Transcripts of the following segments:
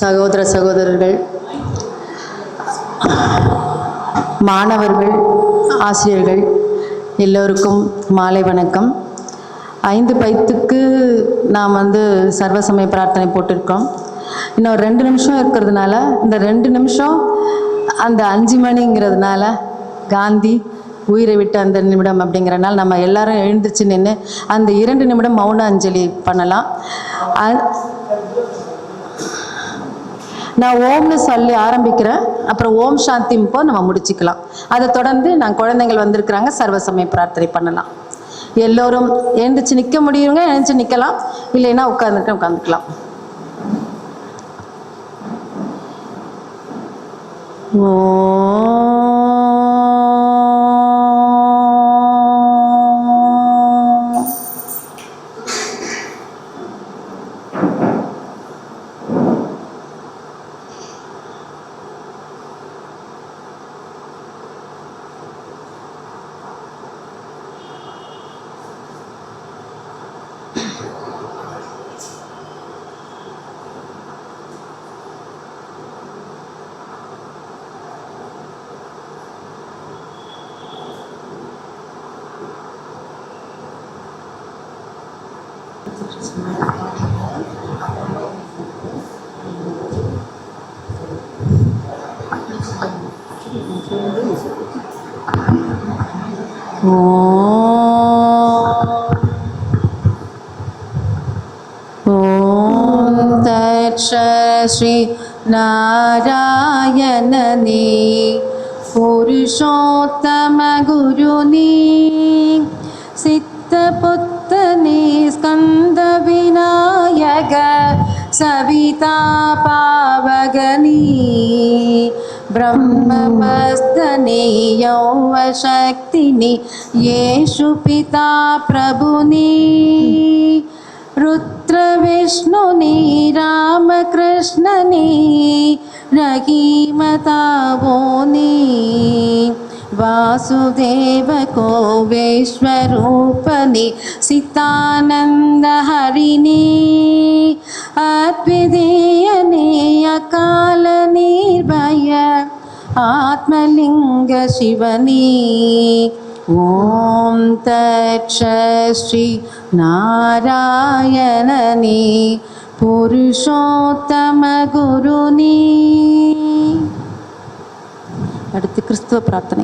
சகோதர சகோதரர்கள், மாணவர்கள், ஆசிரியர்கள் எல்லோருக்கும் மாலை வணக்கம். 5 பைத்துக்கு நாம் சர்வசமய பிரார்த்தனை போட்டிருக்கோம். இன்னும் 2 நிமிஷம் இருக்கிறதுனால இந்த 2 நிமிஷம் அந்த 5 மணிங்கிறதுனால காந்தி உயிரை விட்டு அந்த நிமிடம் அப்படிங்கிறனால நம்ம எல்லாரும் எழுந்திருச்சு நின்று அந்த 2 நிமிடம் மௌன அஞ்சலி பண்ணலாம். நான் ஓம்னு சொல்லி ஆரம்பிக்கிறேன், அப்புறம் ஓம் சாந்திப்போ நம்ம முடிச்சுக்கலாம். அதை தொடர்ந்து நான் குழந்தைகள் வந்திருக்கிறாங்க, சர்வசமய பிரார்த்தனை பண்ணலாம். எல்லோரும் எழுந்திரிச்சு நிற்க முடியுங்க, எழுந்திரிச்சு நிற்கலாம், இல்லைன்னா உட்காந்துக்கலாம். ஓம் ஸ்ரீ நாராயணனே புருஷோத்தம குருநீ சித்த புத்தனே ஸ்கந்த விநாயக சவிதா பாவகனீ ब्रह्ममस्तने यौवशक्तिनि येषु पिता प्रभुनि रुद्रविष्णुनि रामकृष्णनि रहीमतावोनि वासुदेव को विश्वरूपनि सितानन्दहरिणि अद्वितीयने अकाल निर्भय आत्मलिंग शिवनी ओम तत्श्री नारायणनी पुरुषोत्तम गुरुनी. அடுத்து கிறிஸ்துவ பிரார்த்தனை.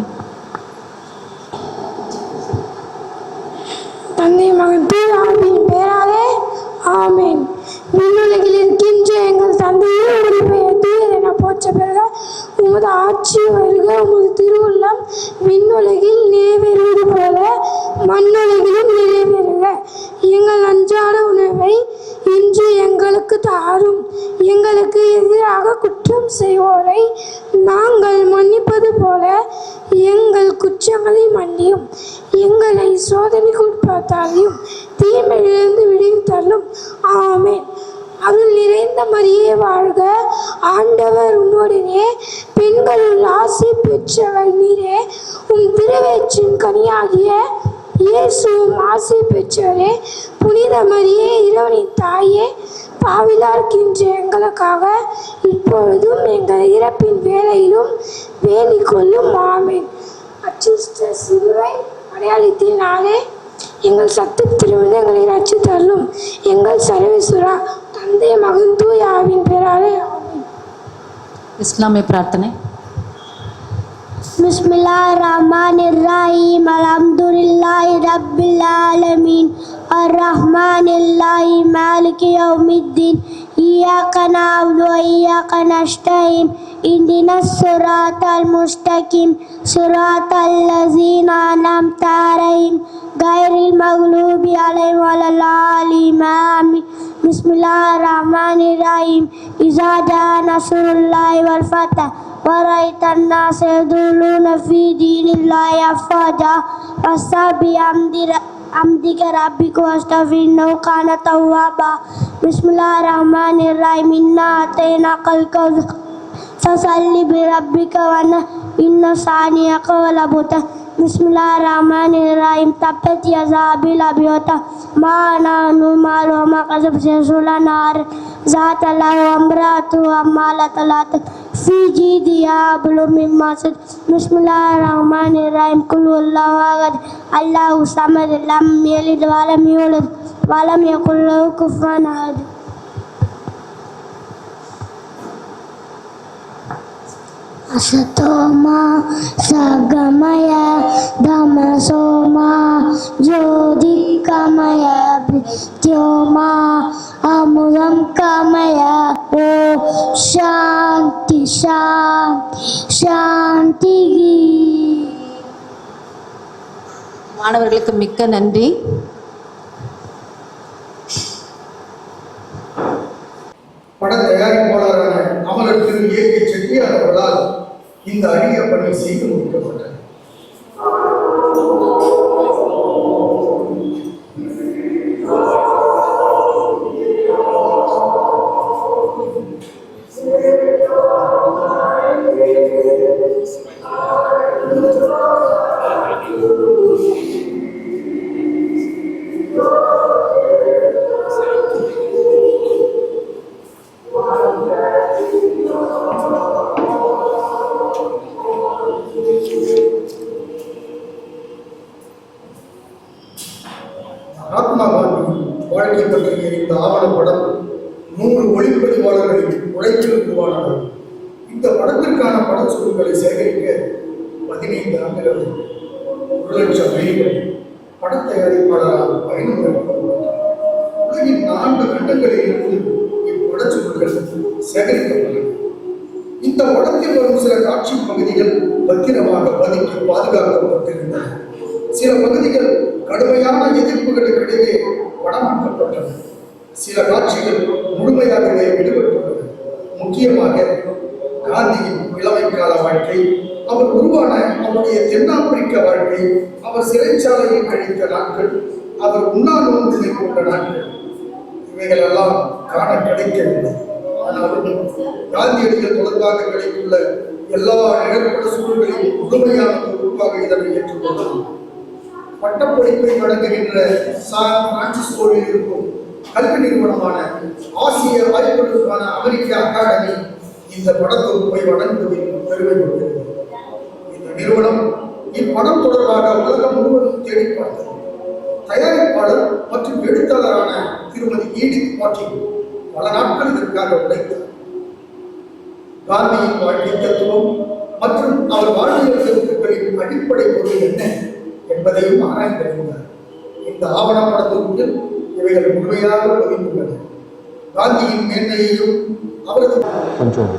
தந்தை மகன் தூய ஆவியின் பெயராலே ஆமென். விண்ணுலகில் இருக்கின்ற எங்கள் தந்தையே, உம்முடைய பெயர் தூயது என போற்ற பெறுக. உமது ஆட்சி வருக. உமது திருவுள்ளம் விண்ணுலகில் நிறைவேறுவது போல மண்ணுலகிலும் நிறைவேறுக. எங்கள் அன்றாட உணவை இன்று எங்களுக்கு தாரும். எங்களுக்கு எதிராக குற்றம் செய்வோரை நாங்கள் மன்னிப்பது போல எங்கள் குற்றங்களை மன்னியும். எங்களை சோதனைக்கு உட்படுத்தாதையும், தீமையிலிருந்து விடுவித்தள்ளும். ஆமென். அருள் நிறைந்த மரியே வாழ்க, ஆண்டவர் உம்முடனே, பெண்களுள் ஆசி பெற்றவர் நீரே. உம் திருவயிற்றின் கனியாகிய இயேசுவும் ஆசி பெற்றவரே. புனித மரியே, இறைவனின் தாயே, பாவிலார்க்கின்ற எங்களுக்காக இப்பொழுதும் எங்கள் இறப்பின் வேளையிலும் வேண்டிக் கொள்ளும். ஆமென். அச்சிஷ்ட சிலுவை அடையாளத்தினாலே எங்கள் சத்தத்திலிருந்து எங்களை ரட்சித்தருளும். எங்கள் சர்வேஸ்வரா, தந்தை மகன் தூய ஆவியின் பெயராலே ஆமென். இஸ்லாமிய பிரார்த்தனை. Bismillahirrahmanirrahim. Alhamdulillahi rabbil alamin. Ar-Rahmanirrahim. Maliki yawmiddin. Iyyaka na'budu wa iyyaka nasta'in. Ihdinas siratal mustaqim. Siratal ladzina an'amta 'alaihim ghairil maghdubi 'alaihim waladdallin. Amin. Bismillahirrahmanirrahim. Iza jaa nasrullahi wal fath ورأيت الناس يدخلون في دين الله أفواجا فاستغفر بحمدك ربك واستغفر إنه كان توابا. بسم الله الرحمن الرحيم. إنا أعطيناك الكوثر فصل لربك وانحر إن شانئك هو الأبتر. Bismillahirrahmanirrahim. Tabbat yada abi lahabi wa tab. Ma aghnaa maaluhu wa ma kasab. sayasla naaran zaata lahab wa imra'atuhu hammalatal fi jiidiha hablum min masad. Bismillahirrahmanirrahim. Qul huwallahu ahad. Allahu samad. Lam yalid wa lam yulad wa lam yakul lahu kufuwan ahad. Asatoma sagamaya damasoma jodikamaya brityoma amudam kamaya o shanti shanti shanti. மாணவர்களுக்கு மிக்க நன்றி. பட தயாரிப்பாளரான அமரர் திரு AK. Chettiar அவர்களால் இந்த அரிய பணி செய்து முடிக்கப்பட்டது. மகாத்மா காந்தி வாழ்க்கை பற்றிய இந்த ஆவணப்படம் 100 ஒளிப்பதிவாளர்களின் உழைப்பில் உருவானது. இந்த படத்திற்கான படச்சுருள்களை சேகரிக்க 15 ஆண்டுகள் 1,00,000 மைல்கள் பட தயாரிப்பாளரால் பயணம் மேற்கொண்டுள்ளார். உலகின் 4 கண்டங்களில் இருந்து இப்படச்சுருள்கள் சேகரிக்கப்பட்டன. இந்த படத்தில் வரும் சில காட்சி பகுதிகள் பத்திரமாக பதுக்கி பாதுகாக்கப்பட்டிருந்தன. சில பகுதிகள் கடுமையான எதிர்ப்புகளுக்கிடையே படமாக்கப்பட்டன. சில காட்சிகள் முழுமையாகவே விடுபட்டுள்ளன. முக்கியமாக காந்தியின் இளமை கால வாழ்க்கை, அவர் உருவான அவருடைய தென்னாப்பிரிக்க வாழ்க்கை, அவர் சிறைச்சாலையில் கழித்த நாட்கள், அவர் உண்ணாநோன்பு மேற்கொண்ட நாட்கள், இவைகளெல்லாம் காண கிடைக்கவில்லை. ஆனாலும் காந்தியடிகள் தொடர்பாக கிடைத்துள்ள எல்லா நிகழ்வுகள சூழல்களையும் முழுமையான தொகுப்பாக இதனை ஏற்றுக்கொள்ளலாம். பட்டப்படிப்பை வழங்குகின்ற சான் பிரான்சிஸ்கோவில் இருக்கும் கல்வி நிறுவனமான ஆசிய ஆய்வுகளுக்கான அமெரிக்க அகாடமி இந்த படத்தொகுப்பை வழங்குவதில் பெருமை கொள்கிறது. இந்த நிறுவனம் இப்படம் தொடர்பாக உலகம் முழுவதும் தேடி பார்த்தது. தயாரிப்பாளர் மற்றும் எழுத்தாளரான திருமதி ஈடித் மார்ட்டின் பல நாட்கள் இதற்காக உழைத்தார். காந்தியின் வாழ்க்கை தத்துவம் மற்றும் அவர் வாழ்வியல் கருத்துக்களின் அடிப்படை பொருள் என்ன என்பதையும் ஆராய்ந்திருந்தார். இந்த ஆவணப்பட தொகுப்பில் இவைகள் முழுமையாக பதிந்துள்ளன. காந்தியின் மேன்மையையும் அவரது கொஞ்சம்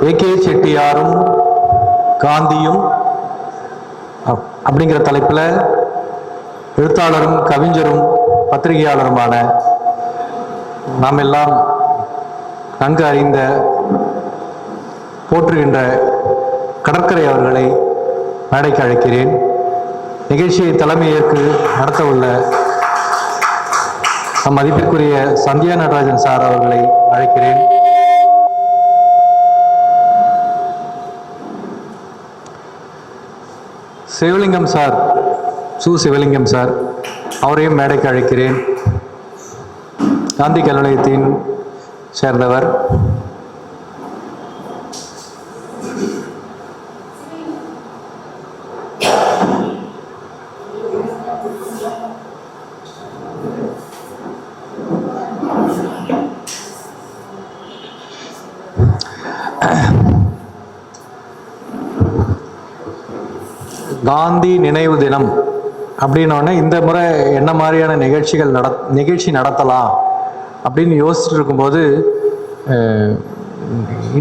ஏ.கே. செட்டியாரும் காந்தியும் அப்படிங்கிற தலைப்பில் எழுத்தாளரும் கவிஞரும் பத்திரிகையாளருமான நாம் எல்லாம் நன்கு அறிந்த போற்றுகின்ற கடற்கரை அவர்களை மேடைக்கு அழைக்கிறேன். நிகழ்ச்சியை தலைமையேற்று நடத்த உள்ள நம் மதிப்பிற்குரிய சந்தியா நடராஜன் சார் அவர்களை அழைக்கிறேன். சிவலிங்கம் சார், சிவலிங்கம் சார் அவரையும் மேடைக்கு அழைக்கிறேன். காந்தி கல்நிலையத்தின் சேர்ந்தவர். காந்தி நினைவு தினம் அப்படின்னோடனே இந்த முறை என்ன மாதிரியான நிகழ்ச்சி நடத்தலாம் அப்படின்னு யோசிச்சுட்டு இருக்கும்போது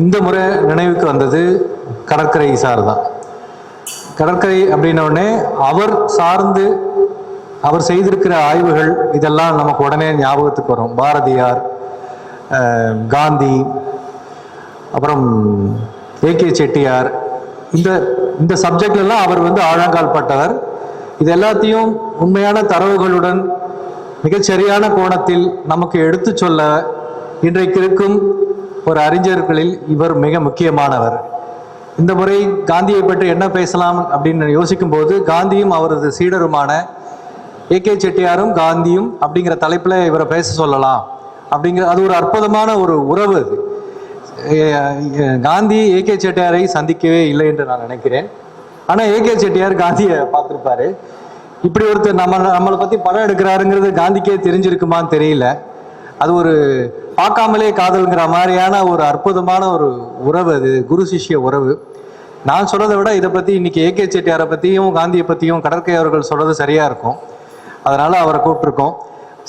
இந்த முறை நினைவுக்கு வந்தது கடற்கரை சார் தான். கடற்கரை அப்படின்னோடனே அவர் சார்ந்து அவர் செய்திருக்கிற ஆய்வுகள் இதெல்லாம் நமக்கு உடனே ஞாபகத்துக்கு வரும். பாரதியார், காந்தி, அப்புறம் ஏ.கே. செட்டியார், இந்த சப்ஜெக்ட்லாம் அவர் ஆழங்கால் பட்டவர். இது எல்லாத்தையும் உண்மையான தரவுகளுடன் மிகச்சரியான கோணத்தில் நமக்கு எடுத்து சொல்ல இன்றைக்கு இருக்கும் ஒரு அறிஞர்களில் இவர் மிக முக்கியமானவர். இந்த முறை காந்தியை பற்றி என்ன பேசலாம் அப்படின்னு யோசிக்கும் போது காந்தியும் அவரது சீடருமான ஏகே செட்டியாரும் காந்தியும் அப்படிங்கிற தலைப்பில் இவரை பேச சொல்லலாம் அப்படிங்கிற அது ஒரு அற்புதமான ஒரு உறவு. அது காந்தி ஏகே செட்டியாரை சந்திக்கவே இல்லை என்று நான் நினைக்கிறேன். ஆனால் ஏகே செட்டியார் காந்தியை பார்த்துருப்பாரு. இப்படி ஒருத்தர் நம்மளை பற்றி படம் எடுக்கிறாருங்கிறது காந்திக்கே தெரிஞ்சிருக்குமான்னு தெரியல. அது ஒரு பார்க்காமலே காதல்ங்கிற மாதிரியான ஒரு அற்புதமான ஒரு உறவு, அது குரு சிஷ்ய உறவு. நான் சொல்றதை விட இதை பற்றி இன்னைக்கு ஏகே செட்டியாரை பற்றியும் காந்தியை பற்றியும் கடற்கை அவர்கள் சொல்றது சரியா இருக்கும். அதனால அவரை கூப்பிட்டுருக்கோம்.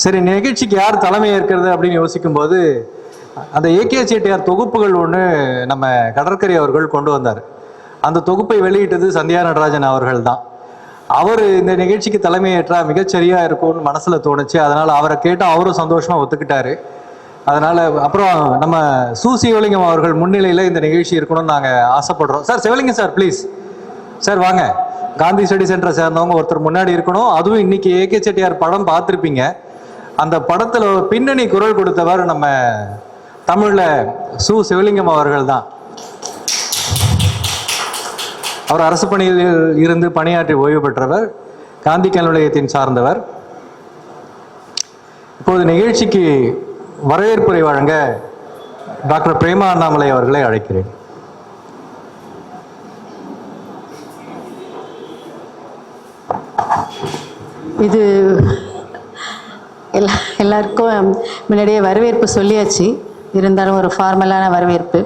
சரி, நிகழ்ச்சிக்கு யார் தலைமை ஏற்கிறது அப்படின்னு யோசிக்கும் போது அந்த ஏகே செட்டியார் தொகுப்புகள் ஒன்று நம்ம கடற்கரை அவர்கள் கொண்டு வந்தார். அந்த தொகுப்பை வெளியிட்டது சந்தியா நடராஜன் அவர்கள் தான். அவர் இந்த நிகழ்ச்சிக்கு தலைமையேற்றா மிகச்சரியா இருக்கும்னு மனசுல தோணுச்சு. அதனால அவரை கேட்டு அவரும் சந்தோஷமா ஒத்துக்கிட்டாரு. அதனால அப்புறம் நம்ம சிவலிங்கம் அவர்கள் முன்னிலையில இந்த நிகழ்ச்சி இருக்கணும்னு நாங்க ஆசைப்படுறோம். Sir Sivalingam sir, please sir வாங்க. காந்தி ஸ்டடி சென்டரை சேர்ந்தவங்க ஒருத்தர் முன்னாடி இருக்கணும். அதுவும் இன்னைக்கு ஏகே செட்டியார் படம் பார்த்துருப்பீங்க. அந்த படத்துல பின்னணி குரல் கொடுத்தவர் நம்ம தமிழ்ல சிவலிங்கம் அவர்கள் தான். அவர் அரசு பணியில் இருந்து பணியாற்றி ஓய்வு பெற்றவர், காந்தி கல்வி நிலையத்தின் சார்ந்தவர். இப்போது நிகழ்ச்சிக்கு வரவேற்புரை வழங்க டாக்டர் பிரேமா அண்ணாமலை அவர்களை அழைக்கிறேன். இது எல்லாருக்கும் முன்னாடியே வரவேற்பு சொல்லியாச்சு, இருந்தாலும் ஒரு ஃபார்மலான வரவேற்பு.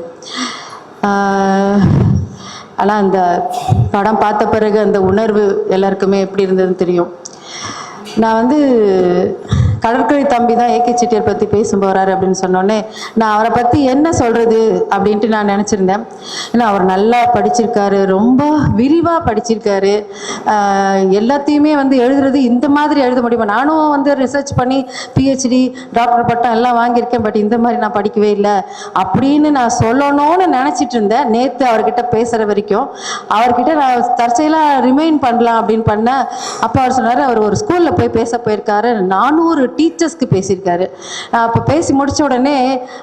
ஆனால் அந்த படம் பார்த்த பிறகு அந்த உணர்வு எல்லாருக்குமே எப்படி இருந்ததுன்னு தெரியும். நான் கடற்கரை தம்பி தான் ஏகே செட்டியார் பற்றி பேச போகிறாரு அப்படின்னு சொன்னோடனே நான் அவரை பற்றி என்ன சொல்கிறது அப்படின்ட்டு நான் நினச்சிருந்தேன். ஏன்னா அவர் நல்லா படிச்சிருக்காரு, ரொம்ப விரிவாக படிச்சிருக்காரு. எல்லாத்தையுமே எழுதுறது இந்த மாதிரி எழுத முடியுமா? நானும் ரிசர்ச் பண்ணி பிஹெச்டி டாக்டர் பட்டம் எல்லாம் வாங்கியிருக்கேன், பட் இந்த மாதிரி நான் படிக்கவே இல்லை அப்படின்னு நான் சொல்லணும்னு நினச்சிட்டு இருந்தேன். நேற்று அவர்கிட்ட பேசுகிற வரைக்கும் அவர்கிட்ட நான் தற்செயலாக ரிமைண்ட் பண்ணலாம் அப்படின்னு பண்ணேன். அப்போ அவர் சொன்னார், அவர் ஒரு ஸ்கூலில் போய் பேச போயிருக்காரு, 400 டீச்சர்ஸ்க்கு பேசியிருக்காரு. அப்போ பேசி முடிச்ச உடனே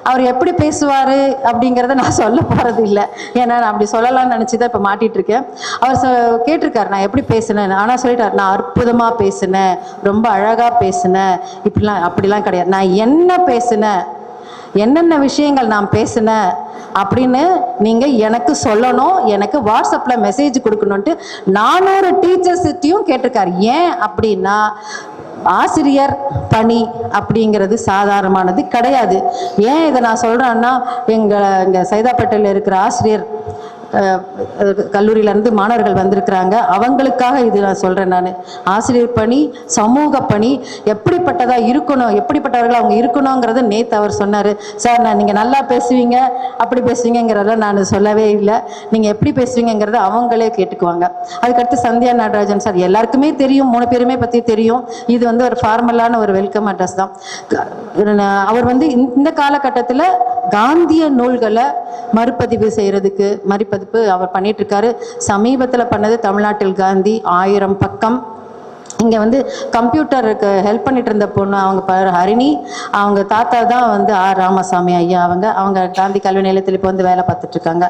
அவர் எப்படி பேசுவார் அப்படிங்கிறத நான் சொல்ல போகிறது இல்லை. ஏன்னா நான் அப்படி சொல்லலாம்னு நினச்சி தான் இப்போ மாட்டிகிட்டு இருக்கேன். அவர் கேட்டிருக்காரு நான் எப்படி பேசினேன். ஆனால் சொல்லிட்டார், நான் அற்புதமாக பேசினேன், ரொம்ப அழகாக பேசினேன், அப்படிலாம் கிடையாது. நான் என்ன பேசினேன், என்னென்ன விஷயங்கள் நான் பேசினேன் அப்படின்னு நீங்கள் எனக்கு சொல்லணும், எனக்கு வாட்ஸ்அப்பில் மெசேஜ் கொடுக்கணுன்ட்டு 400 டீச்சர்ஸ்கிட்டையும் கேட்டிருக்காரு. ஏன் அப்படின்னா ஆசிரியர் பணி அப்படிங்கிறது சாதாரணமானது கிடையாது. ஏன் இதை நான் சொல்கிறேன்னா, எங்கள் சைதாப்பேட்டையில் இருக்கிற ஆசிரியர் கல்லூரியிலேருந்து மாணவர்கள் வந்திருக்கிறாங்க, அவங்களுக்காக இது நான் சொல்கிறேன். நான் ஆசிரியர் பணி, சமூக பணி எப்படிப்பட்டதாக இருக்கணும், எப்படிப்பட்டவர்கள் அவங்க இருக்கணுங்கிறத நேற்று அவர் சொன்னார். சார் நீங்கள் நல்லா பேசுவீங்க, அப்படி பேசுவீங்கிறத நான் சொல்லவே இல்லை, நீங்கள் எப்படி பேசுவீங்கிறத அவங்களே கேட்டுக்குவாங்க. அதுக்கடுத்து சந்தியா நடராஜன் சார், எல்லாருக்குமே தெரியும், 3 பேருமே பற்றி தெரியும். இது ஒரு ஃபார்மலான ஒரு வெல்கம் அட்ரஸ் தான். அவர் இந்த காலகட்டத்தில் காந்திய நூல்களை மறுபதிப்பு செய்கிறதுக்கு அவர் பண்ணிட்டு இருக்காரு. சமீபத்தில் பண்ணது தமிழ்நாட்டில் காந்தி 1000 பக்கம். இங்கே கம்ப்யூட்டருக்கு ஹெல்ப் பண்ணிட்டு இருந்த பொண்ணு அவங்க பேர் ஹரிணி, அவங்க தாத்தா தான் ஆர் ராமசாமி ஐயா. அவங்க காந்தி கல்வி நிலையத்தில் இப்போ வேலை பார்த்துட்டு இருக்காங்க.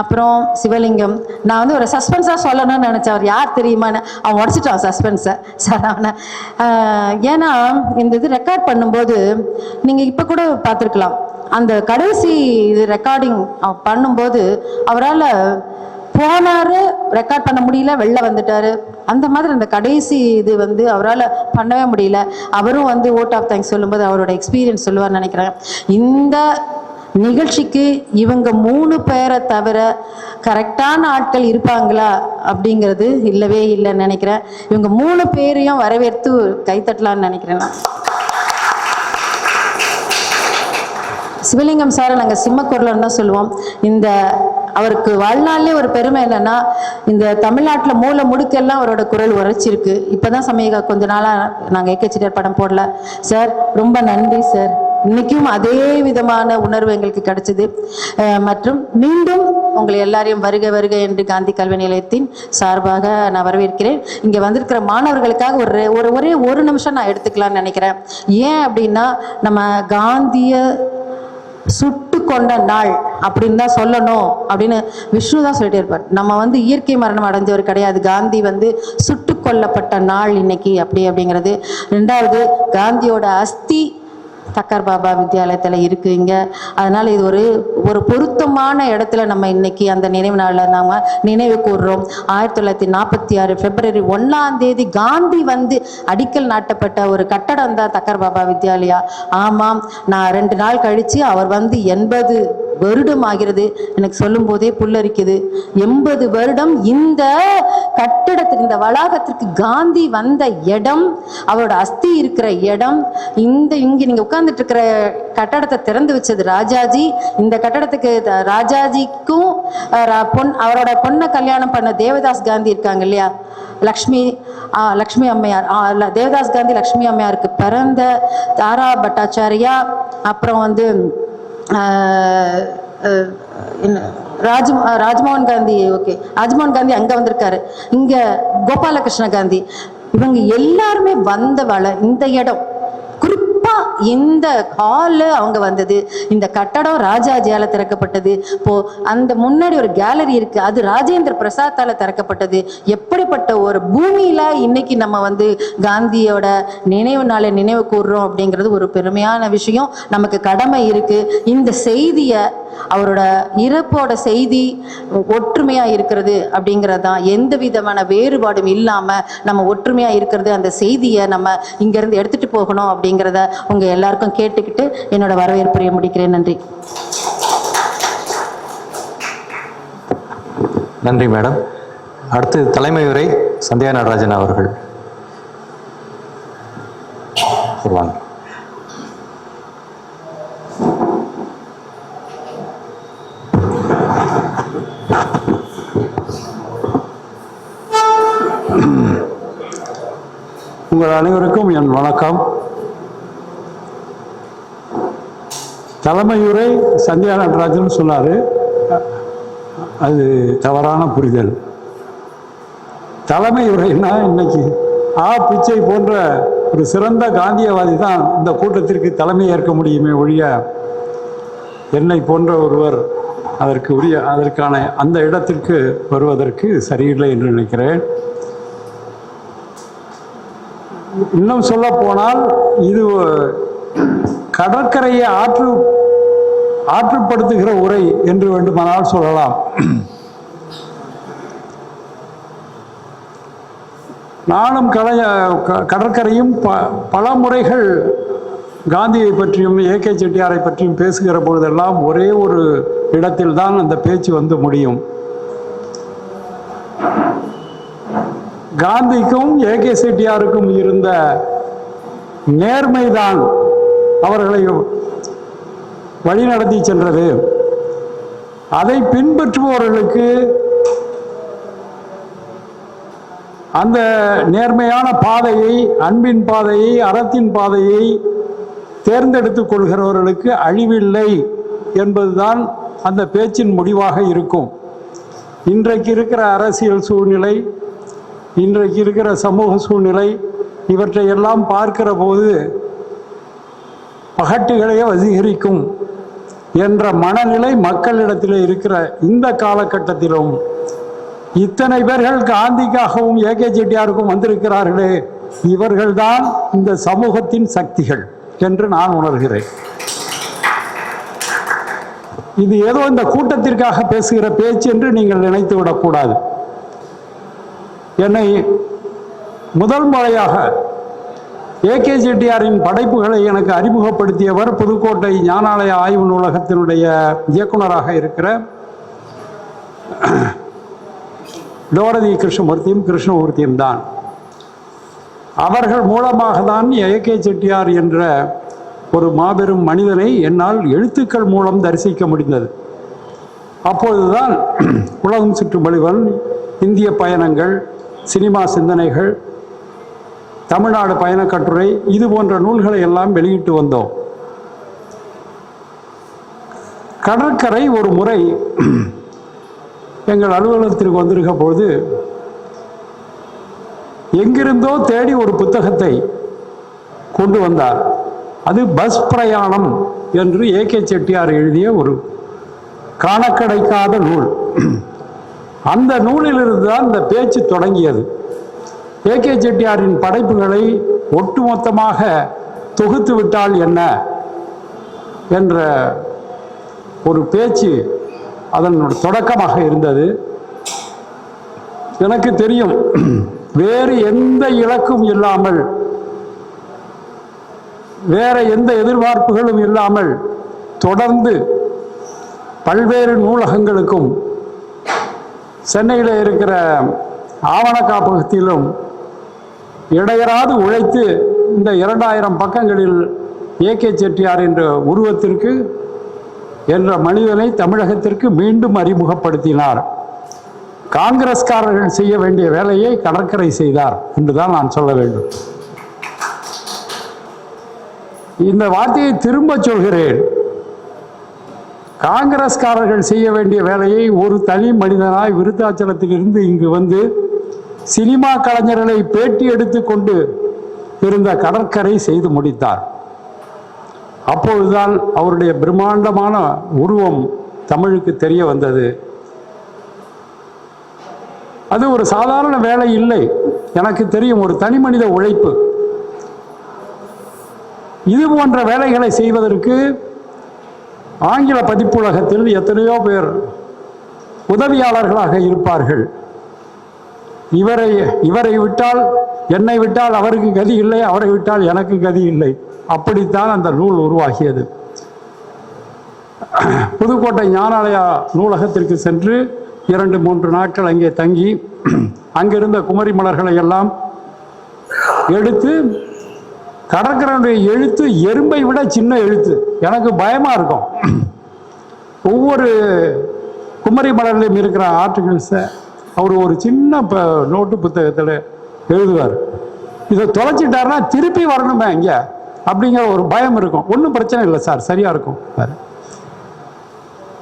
அப்புறம் சிவலிங்கம், நான் ஒரு சஸ்பென்ஸாக சொல்லணும்னு நினச்சேன். அவர் யார் தெரியுமான்னு அவன் உடச்சிட்டான் சஸ்பென்ஸை சார் அவனை. ஏன்னா இந்த இது ரெக்கார்ட் பண்ணும்போது நீங்கள் இப்போ கூட பார்த்துருக்கலாம், அந்த கடைசி இது ரெக்கார்டிங் பண்ணும்போது அவரால் போனார், ரெக்கார்ட் பண்ண முடியல, வெளில வந்துட்டார். அந்த மாதிரி அந்த கடைசி இது அவரால் பண்ணவே முடியல. அவரும் ஓட் ஆஃப் தேங்க்ஸ் சொல்லும்போது அவரோட எக்ஸ்பீரியன்ஸ் சொல்லுவார்னு நினைக்கிறேன். இந்த நிகழ்ச்சிக்கு இவங்க 3 பேரை தவிர கரெக்டான ஆட்கள் இருப்பாங்களா அப்படிங்கிறது இல்லவே இல்லைன்னு நினைக்கிறேன். இவங்க 3 பேரையும் வரவேற்று கைத்தட்டலான்னு நினைக்கிறேன். சிவலிங்கம் சாரை நாங்கள் சிம்மக்குரலன்னு தான் சொல்லுவோம். அவருக்கு வாழ்நாளிலே ஒரு பெருமை என்னன்னா, இந்த தமிழ்நாட்டில் மூல முடுக்கெல்லாம் அவரோட குரல் உரைச்சிருக்கு. இப்போதான் கொஞ்ச நாளாக நாங்கள் ஏகே செட்டியார் படம் போடல. சார் ரொம்ப நன்றி சார், இன்னைக்கும் அதே விதமான உணர்வு எங்களுக்கு கிடைச்சது. மற்றும் மீண்டும் உங்களை எல்லாரையும் வருக வருக என்று காந்தி கல்வி நிலையத்தின் சார்பாக நான் வரவேற்கிறேன். இங்கே வந்திருக்கிற மாணவர்களுக்காக ஒரே ஒரு நிமிஷம் நான் எடுத்துக்கலாம்னு நினைக்கிறேன். ஏன் அப்படின்னா, நம்ம காந்திய சுட்டு கொண்ட நாள் அப்படின்னு தான் சொல்லணும் அப்படின்னு விஷ்ணு தான் சொல்லிட்டே இருப்பார். நம்ம வந்து இயற்கை மரணம் அடைஞ்சவர் கிடையாது. காந்தி வந்து சுட்டு கொல்லப்பட்ட நாள் இன்னைக்கு அப்படிங்கிறது. ரெண்டாவது, காந்தியோட அஸ்தி தக்கர் பாபா வித்யாலயத்தில் இருக்குங்க. அதனால் இது ஒரு பொருத்தமான இடத்துல நம்ம இன்னைக்கு அந்த நினைவு நாளில் நாம் நினைவு கூறுறோம். 1946 பிப்ரவரி 1 காந்தி வந்து அடிக்கல் நாட்டப்பட்ட ஒரு கட்டடம் தான் தக்கர் பாபா வித்யாலயா. ஆமாம், நான் 2 நாள் கழித்து அவர் வந்து 80 வருடம் ஆகிறது. எனக்கு சொல்லும் போதே புல்லரிக்குது. 80 வருடம் இந்த கட்டிடத்திற்கு, இந்த வளாகத்திற்கு காந்தி வந்த இடம், அவரோட அஸ்தி இருக்கிற இடம், இங்க நீங்க உட்கார்ந்துட்டு இருக்கிற கட்டடத்தை திறந்து வச்சது ராஜாஜி. இந்த கட்டடத்துக்கு ராஜாஜிக்கும் அவரோட பொண்ணை கல்யாணம் பண்ண தேவதாஸ் காந்தி இருக்காங்க இல்லையா, லக்ஷ்மி அம்மையார், தேவதாஸ் காந்தி லக்ஷ்மி அம்மையாருக்கு பிறந்த தாரா பட்டாச்சாரியா, அப்புறம் வந்து ராஜ்மோகன் காந்தி. ஓகே, ராஜ்மோகன் காந்தி அங்கே வந்திருக்காரு. இங்கே கோபாலகிருஷ்ண காந்தி, இவங்க எல்லாருமே வந்த இந்த இடம், குறிப்பா இந்த ஹாலு அவங்க வந்தது. இந்த கட்டடம் ராஜாஜியால திறக்கப்பட்டது. இப்போ அந்த முன்னாடி ஒரு கேலரி இருக்கு, அது ராஜேந்திர பிரசாத்தால திறக்கப்பட்டது. எப்படிப்பட்ட ஒரு பூமியில இன்னைக்கு நம்ம வந்து காந்தியோட நினைவு நாளை நினைவு கூறுறோம் அப்படிங்கிறது ஒரு பெருமையான விஷயம். நமக்கு கடமை இருக்கு. இந்த செய்தியை, அவரோட இறப்போட செய்தி ஒற்றுமையா இருக்கிறது அப்படிங்கிறது தான். எந்த விதமான வேறுபாடும் இல்லாம நம்ம ஒற்றுமையா இருக்கிறது, அந்த செய்தியை நம்ம இங்க இருந்து எடுத்துட்டு போகணும் அப்படிங்கிறத உங்க எல்லாருக்கும் கேட்டுக்கிட்டு என்னோட வரவேற்புரையை முடிக்கிறேன். நன்றி. நன்றி மேடம். அடுத்து தலைமை உரை சந்தியா நடராஜன் அவர்கள் சொல்லுவாங்க. உங்கள் அனைவருக்கும் என் வணக்கம். தலைமையுரை சந்தியா நடராஜன் சொன்னார், அது தவறான புரிதல். தலைமையுரைன்னா இன்னைக்கு பிச்சை போன்ற ஒரு சிறந்த காந்தியவாதி தான் இந்த கூட்டத்திற்கு தலைமை ஏற்க முடியுமே ஒழிய என்னை போன்ற ஒருவர் அதற்கான அந்த இடத்திற்கு வருவதற்கு சரியில்லை என்று நினைக்கிறேன். இன்னும் சொல்ல போனால் இது கடற்கரையை ஆற்றுப்படுத்துகிற உரை என்று வேண்டுமானால் சொல்லலாம். நானும் கடற்கரையும் பல முறைகள் காந்தியை பற்றியும் ஏகே செட்டியாரை பற்றியும் பேசுகிற பொழுதெல்லாம் ஒரே ஒரு இடத்தில்தான் அந்த பேச்சு வந்து முடியும். காந்திக்கும் ஏகே செட்டியாருக்கும் இருந்த நேர்மைதான் அவர்களை வழிநடத்தி சென்றது. அதை பின்பற்றுபவர்களுக்கு அந்த நேர்மையான பாதையை, அன்பின் பாதையை, அறத்தின் பாதையை தேர்ந்தெடுத்துக் கொள்கிறவர்களுக்கு அழிவில்லை என்பதுதான் அந்த பேச்சின் முடிவாக இருக்கும். இன்றைக்கு இருக்கிற அரசியல் சூழ்நிலை, இன்றைக்கு இருக்கிற சமூக சூழ்நிலை, இவற்றை எல்லாம் பார்க்கிற போது பகட்டுகளையே வசீகரிக்கும் என்ற மனநிலை மக்களிடத்தில் இருக்கிற இந்த காலகட்டத்திலும் இத்தனை பேர்கள் காந்திக்காகவும் ஏகே செட்டியாருக்கும் வந்திருக்கிறார்களே, இவர்கள்தான் இந்த சமூகத்தின் சக்திகள் என்று நான் உணர்கிறேன். இது ஏதோ இந்த கூட்டத்திற்காக பேசுகிற பேச்சு என்று நீங்கள் நினைத்து விடக்கூடாது. என்னை முதல் முறையாக ஏகே செட்டியாரின் படைப்புகளை எனக்கு அறிமுகப்படுத்தியவர் புதுக்கோட்டை ஞானாலய ஆய்வு நூலகத்தினுடைய இயக்குநராக இருக்கிற டோரதி கிருஷ்ணமூர்த்தியும் தான். அவர்கள் மூலமாக தான் ஏகே செட்டியார் என்ற ஒரு மாபெரும் மனிதனை என்னால் எழுத்துக்கள் மூலம் தரிசிக்க முடிந்தது. அப்பொழுதுதான் உலகம் சுற்றும் வழிவன், இந்திய பயணங்கள், சினிமா சிந்தனைகள், தமிழ்நாடு பயணக்கட்டுரை, இது போன்ற நூல்களை எல்லாம் வெளியிட்டு வந்தோம். கடற்கரை ஒரு முறை எங்கள் அலுவலகத்திற்கு வந்திருக்க பொழுது எங்கிருந்தோ தேடி ஒரு புத்தகத்தை கொண்டு வந்தார். அது பஸ் பிரயாணம் என்று ஏகே செட்டியார் எழுதிய ஒரு காண கிடைக்காத நூல். அந்த நூலிலிருந்து தான் இந்த பேச்சு தொடங்கியது. ஏகே செட்டியாரின் படைப்புகளை ஒட்டுமொத்தமாக தொகுத்து விட்டால் என்ன என்ற ஒரு பேச்சு அதன் தொடக்கமாக இருந்தது. எனக்கு தெரியும், வேறு எந்த இலக்கும் இல்லாமல், வேற எந்த எதிர்பார்ப்புகளும் இல்லாமல் தொடர்ந்து பல்வேறு நூலகங்களுக்கும் சென்னையில் இருக்கிற ஆவண காப்பகத்திலும் இடையராது உழைத்து இந்த 2000 பக்கங்களில் ஏகே செட்டியார் என்ற உருவத்திற்கு என்ற மனிதனை தமிழகத்திற்கு மீண்டும் அறிமுகப்படுத்தினார். காங்கிரஸ்காரர்கள் செய்ய வேண்டிய வேலையை கடற்கரை செய்தார் என்றுதான் நான் சொல்ல வேண்டும். இந்த வார்த்தையை திரும்ப சொல்கிறேன். காங்கிரஸ்காரர்கள் செய்ய வேண்டிய வேலையை ஒரு தனி மனிதனாய் விருத்தாச்சலத்திலிருந்து இங்கு வந்து சினிமா கலைஞர்களை பேட்டி எடுத்து கொண்டு இருந்த கடற்கரை செய்து முடித்தார். அப்பொழுதுதான் அவருடைய பிரம்மாண்டமான உருவம் தமிழுக்கு தெரிய வந்தது. அது ஒரு சாதாரண வேலை இல்லை, எனக்கு தெரியும், ஒரு தனி மனித உழைப்பு. இது போன்ற வேலைகளை செய்வதற்கு ஆங்கில பதிப்புலகத்தில் எத்தனையோ பேர் உதவியாளர்களாக இருப்பார்கள். இவரை விட்டால், என்னை விட்டால் அவருக்கு கதி இல்லை, அவரை விட்டால் எனக்கு கதி இல்லை. அப்படித்தான் அந்த நூல் உருவாகியது. புதுக்கோட்டை ஞானாலயா நூலகத்திற்கு சென்று 2-3 நாட்கள் அங்கே தங்கி அங்கிருந்த குமரி மலர்களை எல்லாம் எடுத்து, கடற்கரையுடைய எழுத்து எறும்பை விட சின்ன எழுத்து, எனக்கு பயமா இருக்கும். ஒவ்வொரு குமரி மலர்லையும் இருக்கிற ஆர்டிகிள்ஸை அவர் ஒரு சின்ன நோட்டு புத்தகத்தில் எழுதுவார். இதை தொலைச்சிட்டாருன்னா திருப்பி வரணுமே இங்கே அப்படிங்கிற ஒரு பயம் இருக்கும். ஒன்றும் பிரச்சனை இல்லை சார், சரியா இருக்கும்.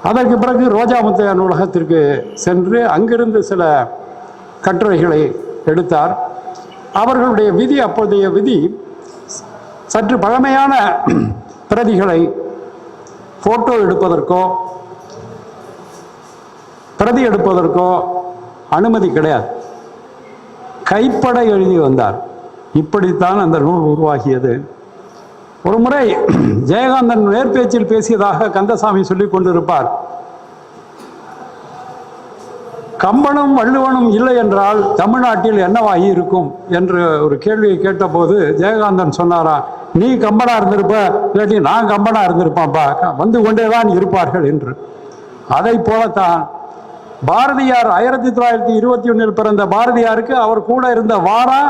அதற்கு பிறகு ரோஜா முத்தையா நூலகத்திற்கு சென்று அங்கிருந்து சில கட்டுரைகளை எடுத்தார். அவர்களுடைய விதி, அப்போதைய விதி, சற்று பழமையான பிரதிகளை போட்டோ எடுப்பதற்கோ பிரதி எடுப்பதற்கோ அனுமதி கிடையாது. கைப்பட எழுதி வந்தார். இப்படித்தான் அந்த நூல் உருவாகியது. ஒரு முறை ஜெயகாந்தன் நேர்பேச்சில் பேசியதாக கந்தசாமி சொல்லிக் கொண்டிருப்பார். கம்பனும் வள்ளுவனும் இல்லை என்றால் தமிழ்நாட்டில் என்னவாகி இருக்கும் என்று ஒரு கேள்வியை கேட்டபோது ஜெயகாந்தன் சொன்னாரா, நீ கம்பனா இருந்திருப்ப, இல்லாட்டி நான் கம்பனா இருந்திருப்பான்ப்பா, வந்து கொண்டேதான் இருப்பார்கள் என்று. அதை போலத்தான் பாரதியார் 1921 பிறந்த பாரதியாருக்கு அவர் கூட இருந்த வாரா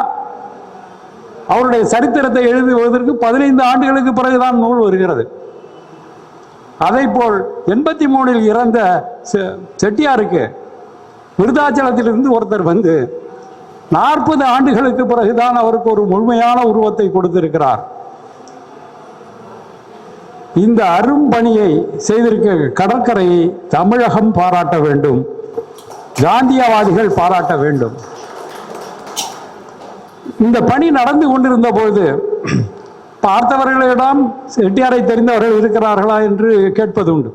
அவருடைய சரித்திரத்தை எழுதுவதற்கு 15 ஆண்டுகளுக்கு பிறகுதான் நூல் வருகிறது. அதை போல் 83 இறந்த செட்டியாருக்கு விருதாச்சலத்திலிருந்து ஒருத்தர் வந்து 40 ஆண்டுகளுக்கு பிறகுதான் அவருக்கு ஒரு முழுமையான உருவத்தை கொடுத்திருக்கிறார். இந்த அரும்பணியை செய்திருக்க கடற்கரையை தமிழகம் பாராட்ட வேண்டும், காந்தியவாதிகள் பாராட்ட வேண்டும். இந்த பணி நடந்து கொண்டிருந்த பொழுது பார்த்தவர்களிடம் செட்டியாரை தெரிந்தவர்கள் இருக்கிறார்களா என்று கேட்பது உண்டு.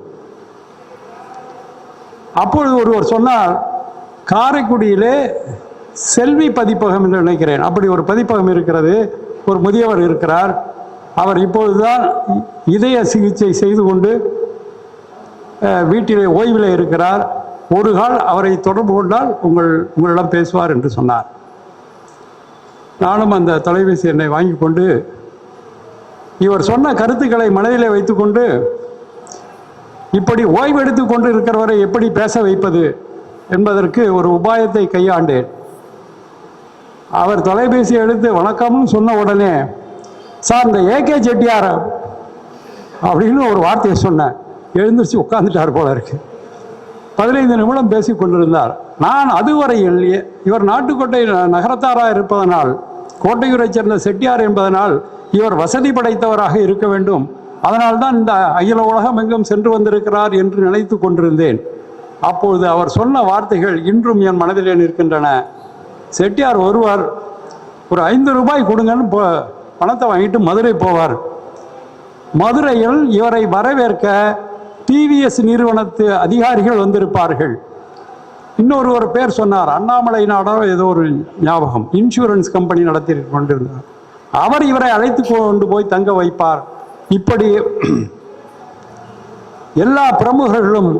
அப்பொழுது ஒருவர் சொன்னார், காரைக்குடியிலே செல்வி பதிப்பகம் என்று நினைக்கிறேன், அப்படி ஒரு பதிப்பகம் இருக்கிறது, ஒரு முதியவர் இருக்கிறார், அவர் இப்பொழுதுதான் இதய சிகிச்சை செய்து கொண்டு வீட்டிலே ஓய்வில் இருக்கிறார், ஒரு கால் அவரை தொடர்பு கொண்டால் உங்களிடம் பேசுவார் என்று சொன்னார். நானும் அந்த தொலைபேசி எண்ணை வாங்கி கொண்டு இவர் சொன்ன கருத்துக்களை மனதிலே வைத்துக்கொண்டு இப்படி ஓய்வெடுத்து கொண்டு இருக்கிறவரை எப்படி பேச வைப்பது என்பதற்கு ஒரு உபாயத்தை கையாண்டேன். அவர் தொலைபேசி எடுத்து வணக்கம்னு சொன்ன உடனே, சார் இந்த ஏகே செட்டியார் அப்படின்னு ஒரு வார்த்தையை சொன்னேன். எழுந்திரிச்சு உட்கார்ந்துட்டார் போல இருக்கு. 15 நிமிடம் பேசி கொண்டிருந்தார். நான் அதுவரையில் இவர் நாட்டுக்கோட்டை நகரத்தாராக இருப்பதனால், கோட்டையூரை சேர்ந்த செட்டியார் என்பதனால் இவர் வசதி படைத்தவராக இருக்க வேண்டும், அதனால்தான் இந்த அகில உலகம் எங்கும் சென்று வந்திருக்கிறார் என்று நினைத்து கொண்டிருந்தேன். அப்பொழுது அவர் சொன்ன வார்த்தைகள் இன்றும் என் மனதிலே நிற்கின்றன. செட்டியார் ஒருவர் ஒரு 5 ரூபாய் கொடுங்கன்னு பணத்தை வாங்கிட்டு மதுரை போவார். மதுரையில் இவரை வரவேற்க டிவிஎஸ் நிறுவனத்து அதிகாரிகள் வந்திருப்பார்கள். இன்னொரு பேர் சொன்னார், அண்ணாமலை நாடோ ஏதோ ஒரு ஞாபகம், இன்சூரன்ஸ் கம்பெனி நடத்தி கொண்டிருந்தார். அவர் இவரை அழைத்து கொண்டு போய் தங்க வைப்பார். இப்படி எல்லா பிரமுகர்களும்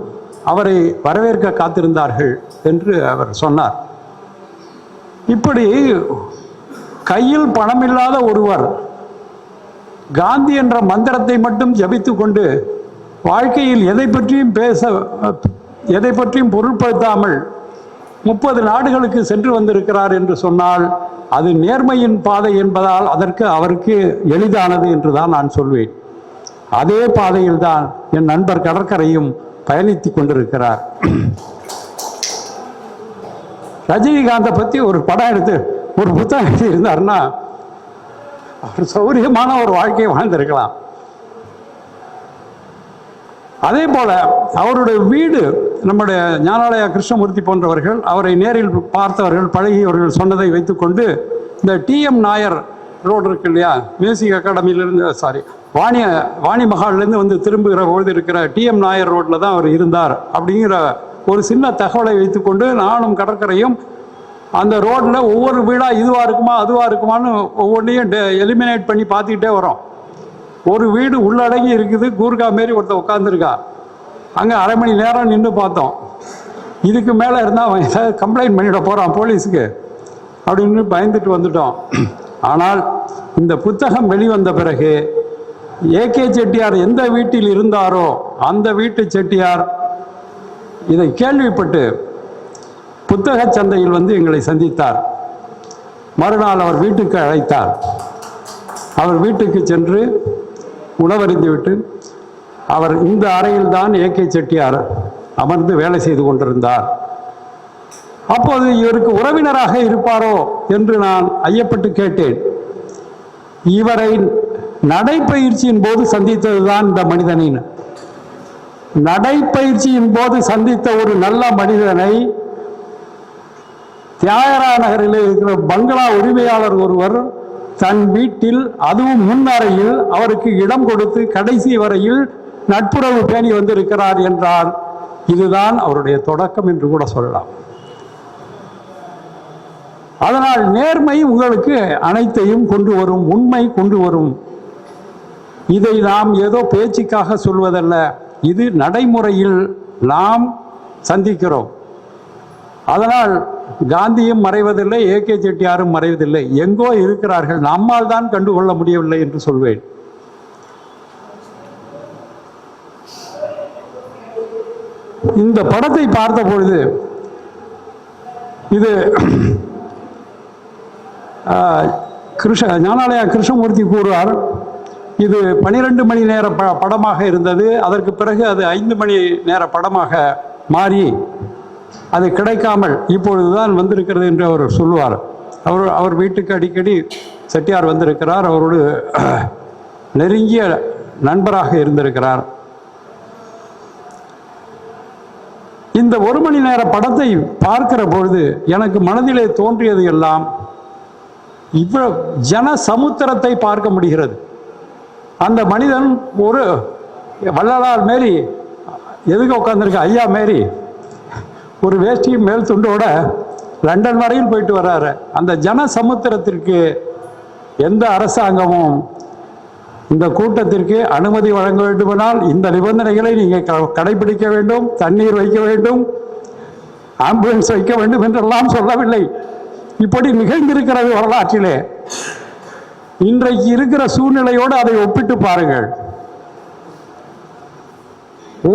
அவரை வரவேற்க காத்திருந்தார்கள் என்று அவர் சொன்னார். இப்படி கையில் பணமில்லாத ஒருவர் காந்தி என்ற மந்திரத்தை மட்டும் ஜபித்து கொண்டு வாழ்க்கையில் எதை பற்றியும் பொருட்படுத்தாமல் 30 நாடுகளுக்கு சென்று வந்திருக்கிறார் என்று சொன்னால் அது நேர்மையின் பாதை என்பதால் அவருக்கு எளிதானது என்றுதான் நான் சொல்வேன். அதே பாதையில் தான் என் நண்பர் கடற்கரையும் பயணித்துக் கொண்டிருக்கிறார். ரஜினிகாந்தை பற்றி ஒரு படம் எடுத்து ஒரு புத்தகம் எழுதி இருந்தார்னா அவர் சௌரியமான ஒரு வாழ்க்கையை வாழ்ந்திருக்கலாம். அதே போல அவருடைய வீடு, நம்முடைய ஞானாலயா கிருஷ்ணமூர்த்தி போன்றவர்கள் அவரை நேரில் பார்த்தவர்கள், பழகியவர்கள் சொன்னதை வைத்துக்கொண்டு இந்த டிஎம் நாயர் ரோடு இருக்கு இல்லையா, மியூசிக் அகாடமியிலிருந்து வாணி மகால்லேருந்து வந்து திரும்புகிற பொழுது இருக்கிற டிஎம் நாயர் ரோட்டில் தான் அவர் இருந்தார் அப்படிங்கிற ஒரு சின்ன தகவலை வைத்துக்கொண்டு நானும் கடற்கரையும் அந்த ரோட்டில் ஒவ்வொரு வீடாக இதுவாக இருக்குமா அதுவாக இருக்குமான்னு ஒவ்வொன்றையும் எலிமினேட் பண்ணி பார்த்துக்கிட்டே வரோம். ஒரு வீடு உள்ளடங்கி இருக்குது, கூர்கா மாரி ஒருத்தர் உட்காந்துருக்கா. அங்கே அரை மணி நேரம் நின்று பார்த்தோம். இதுக்கு மேலே இருந்தால் அவன் ஏதாவது கம்ப்ளைண்ட் பண்ணிட போகிறான் போலீஸுக்கு அப்படின்னு பயந்துட்டு வந்துட்டோம். ஆனால் இந்த புத்தகம் வெளிவந்த பிறகு ஏகே செட்டியார் எந்த வீட்டில் இருந்தாரோ அந்த வீட்டு செட்டியார் இதை கேள்விப்பட்டு புத்தக சந்தையில் வந்து எங்களை சந்தித்தார். மறுநாள் அவர் வீட்டுக்கு அழைத்தார். அவர் வீட்டுக்கு சென்று உணவருந்திவிட்டு அவர் இந்த அறையில் தான் ஏகே செட்டியார் அமர்ந்து வேலை செய்து கொண்டிருந்தார். அப்போது இவருக்கு உறவினராக இருப்பாரோ என்று நான் ஐயப்பட்டு கேட்டேன். இவரை நடைப்பயிற்சியின் போது சந்தித்ததுதான் இந்த மனிதனின். நடைப்பயிற்சியின் போது சந்தித்த ஒரு நல்ல மனிதனை தியாகராய நகரில் இருக்கிற பங்களா உரிமையாளர் ஒருவர் தன் வீட்டில், அதுவும் முன்னறையில் அவருக்கு இடம் கொடுத்து கடைசி வரையில் நட்புறவு பேணி வந்திருக்கிறார் என்றால் இதுதான் அவருடைய தொடக்கம் என்று கூட சொல்லலாம். அதனால் நேர்மை உங்களுக்கு அனைத்தையும் கொண்டு வரும், உண்மை கொண்டு வரும். இதை நாம் ஏதோ பேச்சுக்காக சொல்வதல்ல, இது நடைமுறையில் நாம் சந்திக்கிறோம். அதனால் காந்தியும் மறைவதில்லை, ஏகே செட்டியாரும் மறைவதில்லை, எங்கோ இருக்கிறார்கள், நம்மால் தான் கண்டுகொள்ள முடியவில்லை என்று சொல்வேன். இந்த படத்தை பார்த்த பொழுது இது ஞானாலயா கிருஷ்ணமூர்த்தி கூறுவார், இது 12 மணி நேர படமாக இருந்தது. அதற்கு பிறகு அது 5 மணி நேர படமாக மாறி அது கிடைக்காமல் இப்பொழுதுதான் வந்திருக்கிறது என்று அவர் சொல்லுவார். அவர் வீட்டுக்கு அடிக்கடி செட்டியார் வந்திருக்கிறார், அவரோடு நெருங்கிய நண்பராக இருந்திருக்கிறார். இந்த 1 மணி நேர படத்தை பார்க்கிற பொழுது எனக்கு மனதிலே தோன்றியது எல்லாம், இவ்வளவு ஜன சமுத்திரத்தை பார்க்க முடிகிறது. அந்த மனிதன் ஒரு வள்ளலார் மாரி எதுக்கு உட்காந்துருக்க ஐயா மாரி ஒரு வேஷ்டியும் மேல் துண்டோட லண்டன் வரையில் போயிட்டு வர்றாரு. அந்த ஜன சமுத்திரத்திற்கு எந்த அரசாங்கமும் இந்த கூட்டத்திற்கு அனுமதி வழங்க வேண்டுமானால் இந்த நிபந்தனைகளை நீங்கள் கடைபிடிக்க வேண்டும், தண்ணீர் வைக்க வேண்டும், ஆம்புலன்ஸ் வைக்க வேண்டும் என்றெல்லாம் சொல்லவில்லை. இப்படி நிகழ்ந்திருக்கிறது வரலாற்றிலே. இன்றைக்கு இருக்கிற சூழ்நிலையோடு அதை ஒப்பிட்டு பாருங்கள்.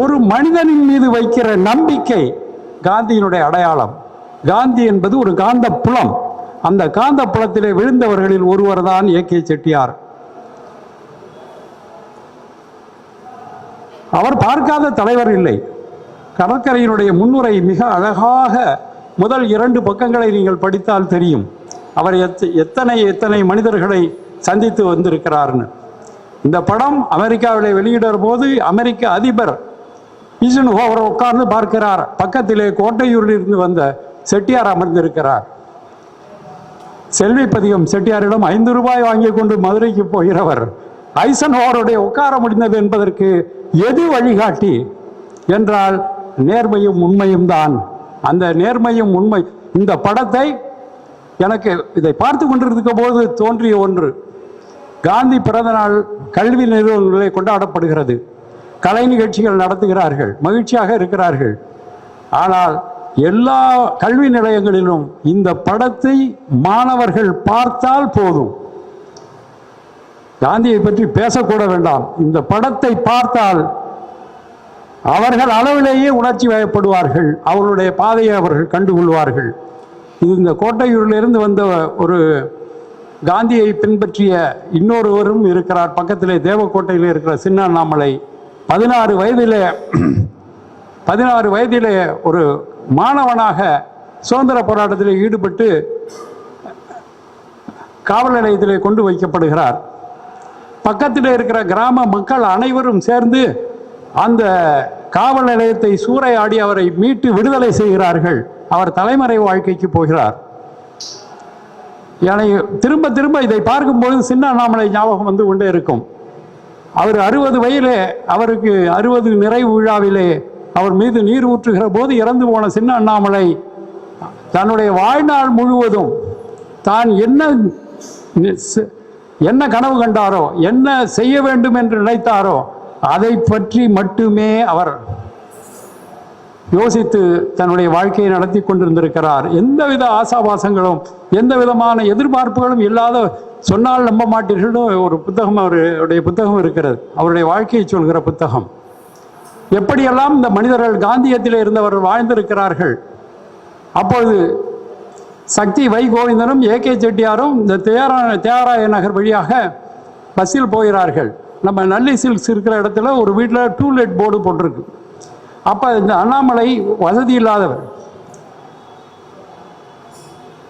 ஒரு மனிதனின் மீது வைக்கிற நம்பிக்கை காந்தியினுடைய அடையாளம். காந்தி என்பது ஒரு காந்த புலம். அந்த காந்த புலத்திலே விழுந்தவர்களில் ஒருவர் தான் ஏகே செட்டியார். அவர் பார்க்காத தலைவர் இல்லை. கடற்கரையினுடைய முன்னுரை மிக அழகாக முதல் 2 பக்கங்களை நீங்கள் படித்தால் தெரியும் அவர் எத்தனை மனிதர்களை சந்தித்து வந்திருக்கிறார்னு. இந்த படம் அமெரிக்காவிலே வெளியிடுற போது அமெரிக்க அதிபர் ஈசன்ஹோவர் உட்கார்ந்து பார்க்கிறார். பக்கத்திலே கோட்டையூரில் இருந்து வந்த செட்டியார் அமர்ந்திருக்கிறார். செல்வி பதிகம் செட்டியாரிடம் 5 ரூபாய் வாங்கி கொண்டு மதுரைக்கு போகிறவர் ஐசன்ஹோவருடைய உட்கார முடிந்தது என்பதற்கு எது வழிகாட்டி என்றால் நேர்மையும் உண்மையும் தான். அந்த நேர்மையும் உண்மை இந்த படத்தை எனக்கு இதை பார்த்து கொண்டிருக்கும் போது தோன்றிய ஒன்று. காந்தி பிறந்த நாள் கல்வி நிறுவனங்களிலே கொண்டாடப்படுகிறது, கலை நிகழ்ச்சிகள் நடத்துகிறார்கள், மகிழ்ச்சியாக இருக்கிறார்கள். ஆனால் எல்லா கல்வி நிலையங்களிலும் இந்த படத்தை மாணவர்கள் பார்த்தால் போதும், காந்தியை பற்றி பேசக்கூட வேண்டாம். இந்த படத்தை பார்த்தால் அவர்கள் அளவிலேயே உணர்ச்சி வயப்படுவார்கள், அவர்களுடைய பாதையை அவர்கள் கண்டுகொள்வார்கள். இது இந்த கோட்டையூரிலிருந்து வந்த ஒரு காந்தியை பின்பற்றிய இன்னொருவரும் இருக்கிறார், பக்கத்திலே தேவக்கோட்டையில் இருக்கிற சின்ன அண்ணாமலை. 16 வயதிலே ஒரு மாணவனாக சுதந்திர போராட்டத்தில் ஈடுபட்டு காவல் நிலையத்திலே கொண்டு வைக்கப்படுகிறார். பக்கத்தில் இருக்கிற கிராம மக்கள் அனைவரும் சேர்ந்து அந்த காவல் நிலையத்தை சூறையாடி அவரை மீட்டு விடுதலை செய்கிறார்கள். அவர் தலைமறை வாழ்க்கைக்கு போகிறார். திரும்ப திரும்ப இதை பார்க்கும்போது சின்ன அண்ணாமலை ஞாபகம் வந்து கொண்டே இருக்கும். அவர் 60 வயதிலே, அவருக்கு 60 நிறைவு விழாவிலே அவர் மீது நீர் ஊற்றுகிற போது இறந்து போன சின்ன அண்ணாமலை தன்னுடைய வாழ்நாள் முழுவதும் தான் என்ன கனவு கண்டாரோ, என்ன செய்ய வேண்டும் என்று நினைத்தாரோ அதை பற்றி மட்டுமே அவர் யோசித்து தன்னுடைய வாழ்க்கையை நடத்தி கொண்டிருந்திருக்கிறார். எந்தவித ஆசாபாசங்களும் எந்த விதமான எதிர்பார்ப்புகளும் இல்லாத, சொன்னால் நம்ப மாட்டீர்கள், ஒரு புத்தகம் அவருடைய புத்தகம் இருக்கிறது, அவருடைய வாழ்க்கையை சொல்கிற புத்தகம். எப்படியெல்லாம் இந்த மனிதர்கள் காந்தியத்தில் இருந்தவர்கள் வாழ்ந்திருக்கிறார்கள். அப்பொழுது சக்தி வை கோவிந்தனும் ஏகே செட்டியாரும் இந்த தியாகராய நகர் வழியாக பஸ்ஸில் போகிறார்கள். நம்ம நல்லி சில்க்ஸ் இருக்கிற இடத்துல ஒரு வீட்டில் டூலெட் போர்டு போட்டிருக்கு. அப்போ இந்த அண்ணாமலை வசதி இல்லாதவர்.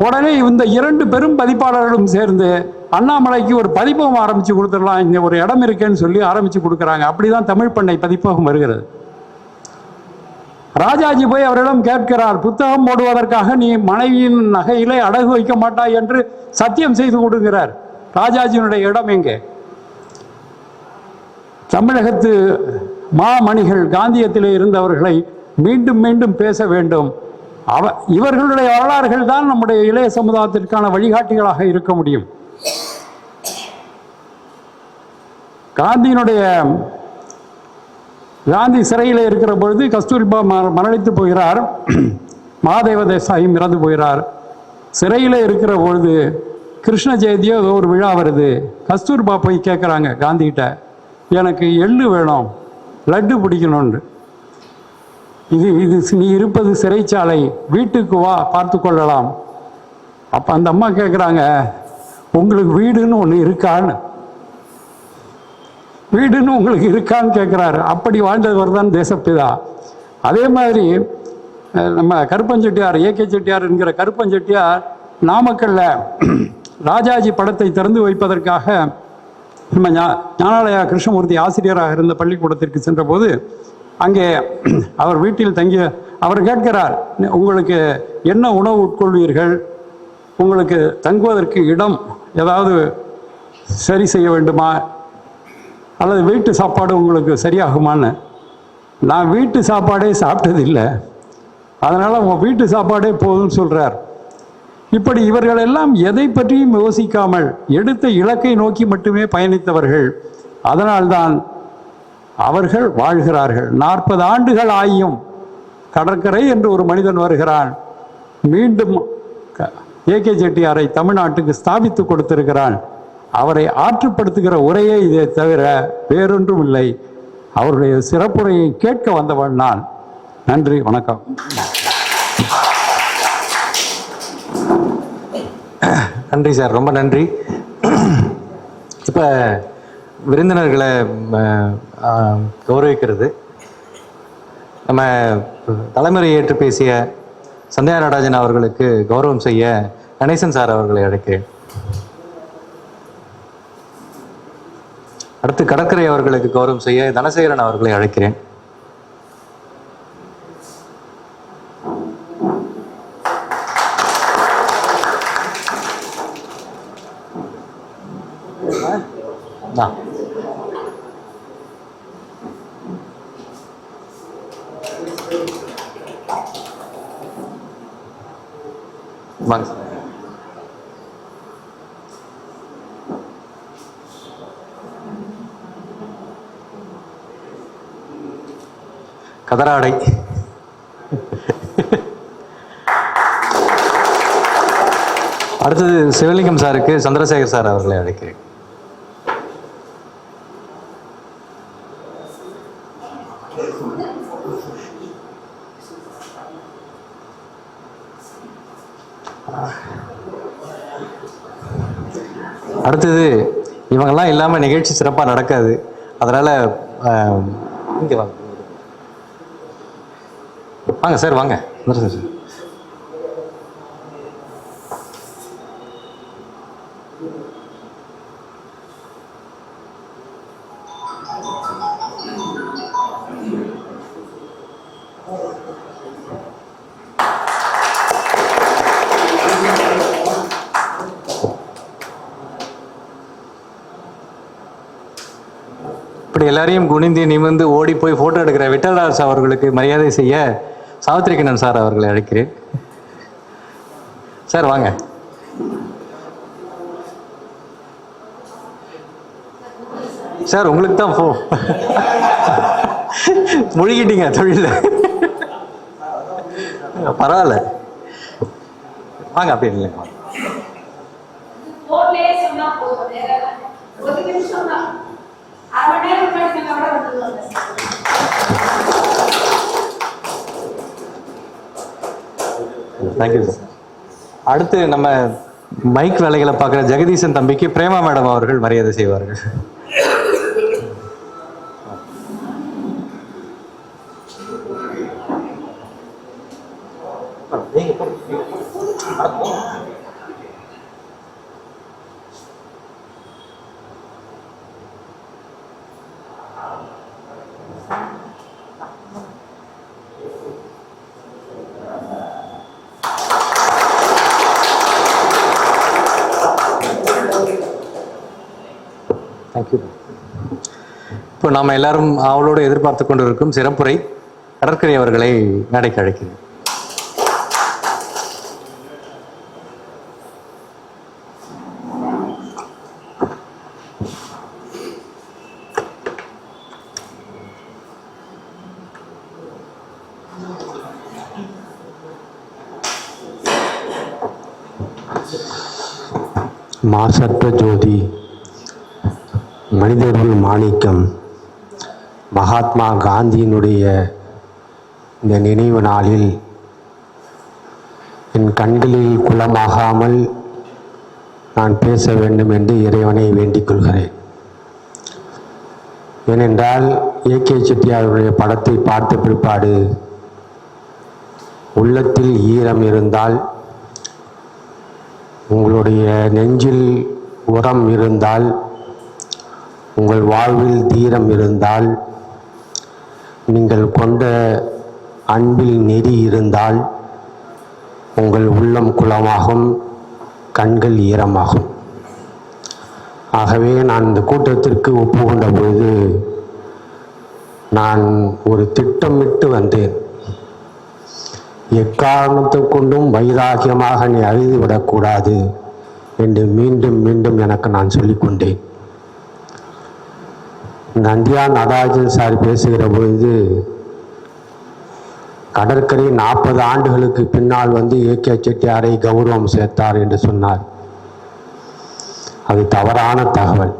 உடனே இந்த 2 பெரும் பதிப்பாளர்களும் சேர்ந்து அண்ணாமலைக்கு ஒரு பதிப்பகம் ஆரம்பித்து கொடுத்துடலாம், இங்கே ஒரு இடம் இருக்கேன்னு சொல்லி ஆரம்பித்து கொடுக்குறாங்க. அப்படிதான் தமிழ் பண்ணை பதிப்பகம் வருகிறது. ராஜாஜி போய் அவரிடம் கேட்கிறார், புத்தகம் போடுவதற்காக நீ மனைவியின் நகையிலே அடகு வைக்க மாட்டாய் என்று சத்தியம் செய்து கொடுக்கிறார். ராஜாஜியினுடைய இடம் எங்கே? தமிழகத்து மாமணிகள் காந்தியத்திலே இருந்தவர்களை மீண்டும் மீண்டும் பேச வேண்டும். இவர்களுடைய வரலாறுகள் தான் நம்முடைய இளைய சமுதாயத்திற்கான வழிகாட்டிகளாக இருக்க முடியும். காந்தி சிறையில் இருக்கிற பொழுது கஸ்தூரிபா மரணித்து போகிறார், மகாதேவ தேசாயும் இறந்து போகிறார். சிறையில் இருக்கிற பொழுது கிருஷ்ண ஜெயந்தியோ ஒரு விழா வருது. கஸ்தூரிபா போய் கேட்குறாங்க காந்திகிட்ட, எனக்கு எள்ளு வேணும், லட்டு பிடிக்கணும்னு. இது நீ இருப்பது சிறைச்சாலை, வீட்டுக்கு வா, பார்த்து கொள்ளலாம். அப்போ அந்த அம்மா கேட்குறாங்க, உங்களுக்கு வீடுன்னு ஒன்று இருக்கான்னு, வீடுன்னு உங்களுக்கு இருக்கான்னு கேட்குறாரு. அப்படி வாழ்ந்தவர் தான் தேசப்பிதா. அதே மாதிரி நம்ம கருப்பஞ்செட்டியார், ஏகே செட்டியார் என்கிற கருப்பஞ்செட்டியார் நாமக்கல்ல ராஜாஜி படத்தை திறந்து வைப்பதற்காக நம்ம ஞானாலயா கிருஷ்ணமூர்த்தி ஆசிரியராக இருந்த பள்ளிக்கூடத்திற்கு சென்றபோது அங்கே அவர் வீட்டில் தங்கிய அவர் கேட்கிறார், உங்களுக்கு என்ன உணவு உட்கொள்வீர்கள், உங்களுக்கு தங்குவதற்கு இடம் ஏதாவது சரி செய்ய வேண்டுமா, அல்லது வீட்டு சாப்பாடு உங்களுக்கு சரியாகுமான்னு. நான் வீட்டு சாப்பாடே சாப்பிட்டதில்லை, அதனால் உங்கள் வீட்டு சாப்பாடே போதும்னு சொல்கிறார். இப்படி இவர்கள் எல்லாம் எதை பற்றியும் யோசிக்காமல் எடுத்த இலக்கை நோக்கி மட்டுமே பயணித்தவர்கள். அதனால்தான் அவர்கள் வாழ்கிறார்கள். 40 ஆண்டுகள் ஆகியும் கடற்கரை என்று ஒரு மனிதன் வருகிறான், மீண்டும் ஏகே செட்டியாரை தமிழ்நாட்டுக்கு ஸ்தாபித்து கொடுத்திருக்கிறான். அவரை ஆற்றுப்படுத்துகிற உரையே இதை தவிர வேறொன்றும் இல்லை. அவருடைய சிறப்புரையை கேட்க வந்தவன் நான். நன்றி, வணக்கம். நன்றி சார், ரொம்ப நன்றி. இப்போ விருந்தினர்களை கௌரவிக்கிறது நம்ம தலைமுறை ஏற்று பேசிய சந்தியா நடராஜன் அவர்களுக்கு கௌரவம் செய்ய கணேசன் சார் அவர்களை அழைக்கிறேன். அடுத்து கடற்கரை அவர்களுக்கு கௌரவம் செய்ய தனசேகரன் அவர்களை அழைக்கிறேன். வாங்க சார். கதராடை. அடுத்தது சிவலிங்கம் சாருக்கு சந்திரசேகர் சார் அவர்களை அழைக்கிறேன். அடுத்தது இவங்கெல்லாம் இல்லாமல் நிகழ்ச்சி சிறப்பாக நடக்காது. அதனால் இங்கே வாங்க வாங்க சார், வாங்க சார். இப்படி எல்லாரையும் குனிந்து நிமிர்ந்து ஓடி போய் போட்டோ எடுக்கிற விட்டல்ராஜ் அவர்களுக்கு மரியாதை செய்ய சாவித்திரிகண்ணன் சார் அவர்களை அழைக்கிறேன். சார் வாங்க. சார் உங்களுக்கு தான் முழுகிட்டீங்க தொழில. பரவாயில்ல, வாங்க. அப்படி இல்லை, தேங்க்யூ சார். அடுத்து நம்ம மைக் வேலைகளை பார்க்குற ஜெகதீசன் தம்பிக்கு பிரேமா மேடம் அவர்கள் மரியாதை செய்வார்கள். தேங்க்யூ. இப்போ நாம் எல்லாரும் அவளோடு எதிர்பார்த்து கொண்டு இருக்கும் சிறப்புரை கடற்கரை அவர்களை மேடைக்கு அழைக்கிறேன். மாசற்ற ஜோதி, மனிதருள் மாணிக்கம், மகாத்மா காந்தியினுடைய இந்த நினைவு நாளில் என் கண்களில் குளமாகாமல் நான் பேச வேண்டும் என்று இறைவனை வேண்டிக் கொள்கிறேன். ஏனென்றால் ஏகே செட்டியாருடைய படத்தை பார்த்த பிற்பாடு உள்ளத்தில் ஈரம் இருந்தால், உங்களுடைய நெஞ்சில் உரம் இருந்தால், உங்கள் வாழ்வில் தீரம் இருந்தால், நீங்கள் கொண்ட அன்பில் நெறி இருந்தால், உங்கள் உள்ளம் குளமாகும், கண்கள் ஈரமாகும். ஆகவே நான் இந்த கூட்டத்திற்கு ஒப்புக்கொண்ட பொழுது நான் ஒரு திட்டமிட்டு வந்தேன். எக்காரணத்தை கொண்டும் வைராகியமாக நீ அழுதுவிடக்கூடாது என்று மீண்டும் மீண்டும் எனக்கு நான் சொல்லிக்கொண்டேன். நந்தியா நடராஜன் சார் பேசுகிற பொழுது கடற்கரை 40 ஆண்டுகளுக்கு பின்னால் வந்து ஏகே செட்டியாரை கௌரவம் சேர்த்தார் என்று சொன்னார். அது தவறான தகவல்.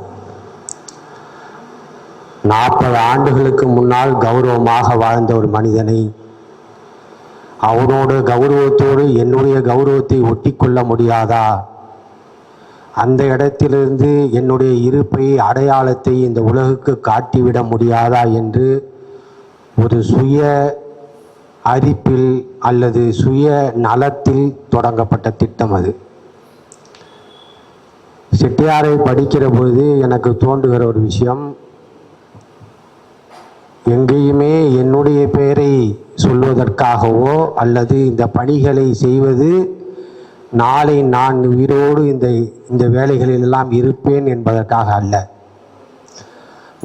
40 ஆண்டுகளுக்கு முன்னால் கௌரவமாக வாழ்ந்த ஒரு மனிதனை அவரோட கௌரவத்தோடு என்னுடைய கௌரவத்தை ஒட்டி கொள்ள முடியாதா? அந்த இடத்திலிருந்து என்னுடைய இருப்பை, அடையாளத்தை இந்த உலகுக்கு காட்டிவிட முடியாதா என்று ஒரு சுய அரிப்பில் அல்லது சுய நலத்தில் தொடங்கப்பட்ட திட்டம் அது. செட்டியாரை படிக்கிற பொழுது எனக்கு தோன்றுகிற ஒரு விஷயம், எங்கேயுமே என்னுடைய பெயரை சொல்வதற்காகவோ அல்லது இந்த பணிகளை செய்வது நாளை நான் உயிரோடு இந்த வேலைகளிலெல்லாம் இருப்பேன் என்பதற்காக அல்ல.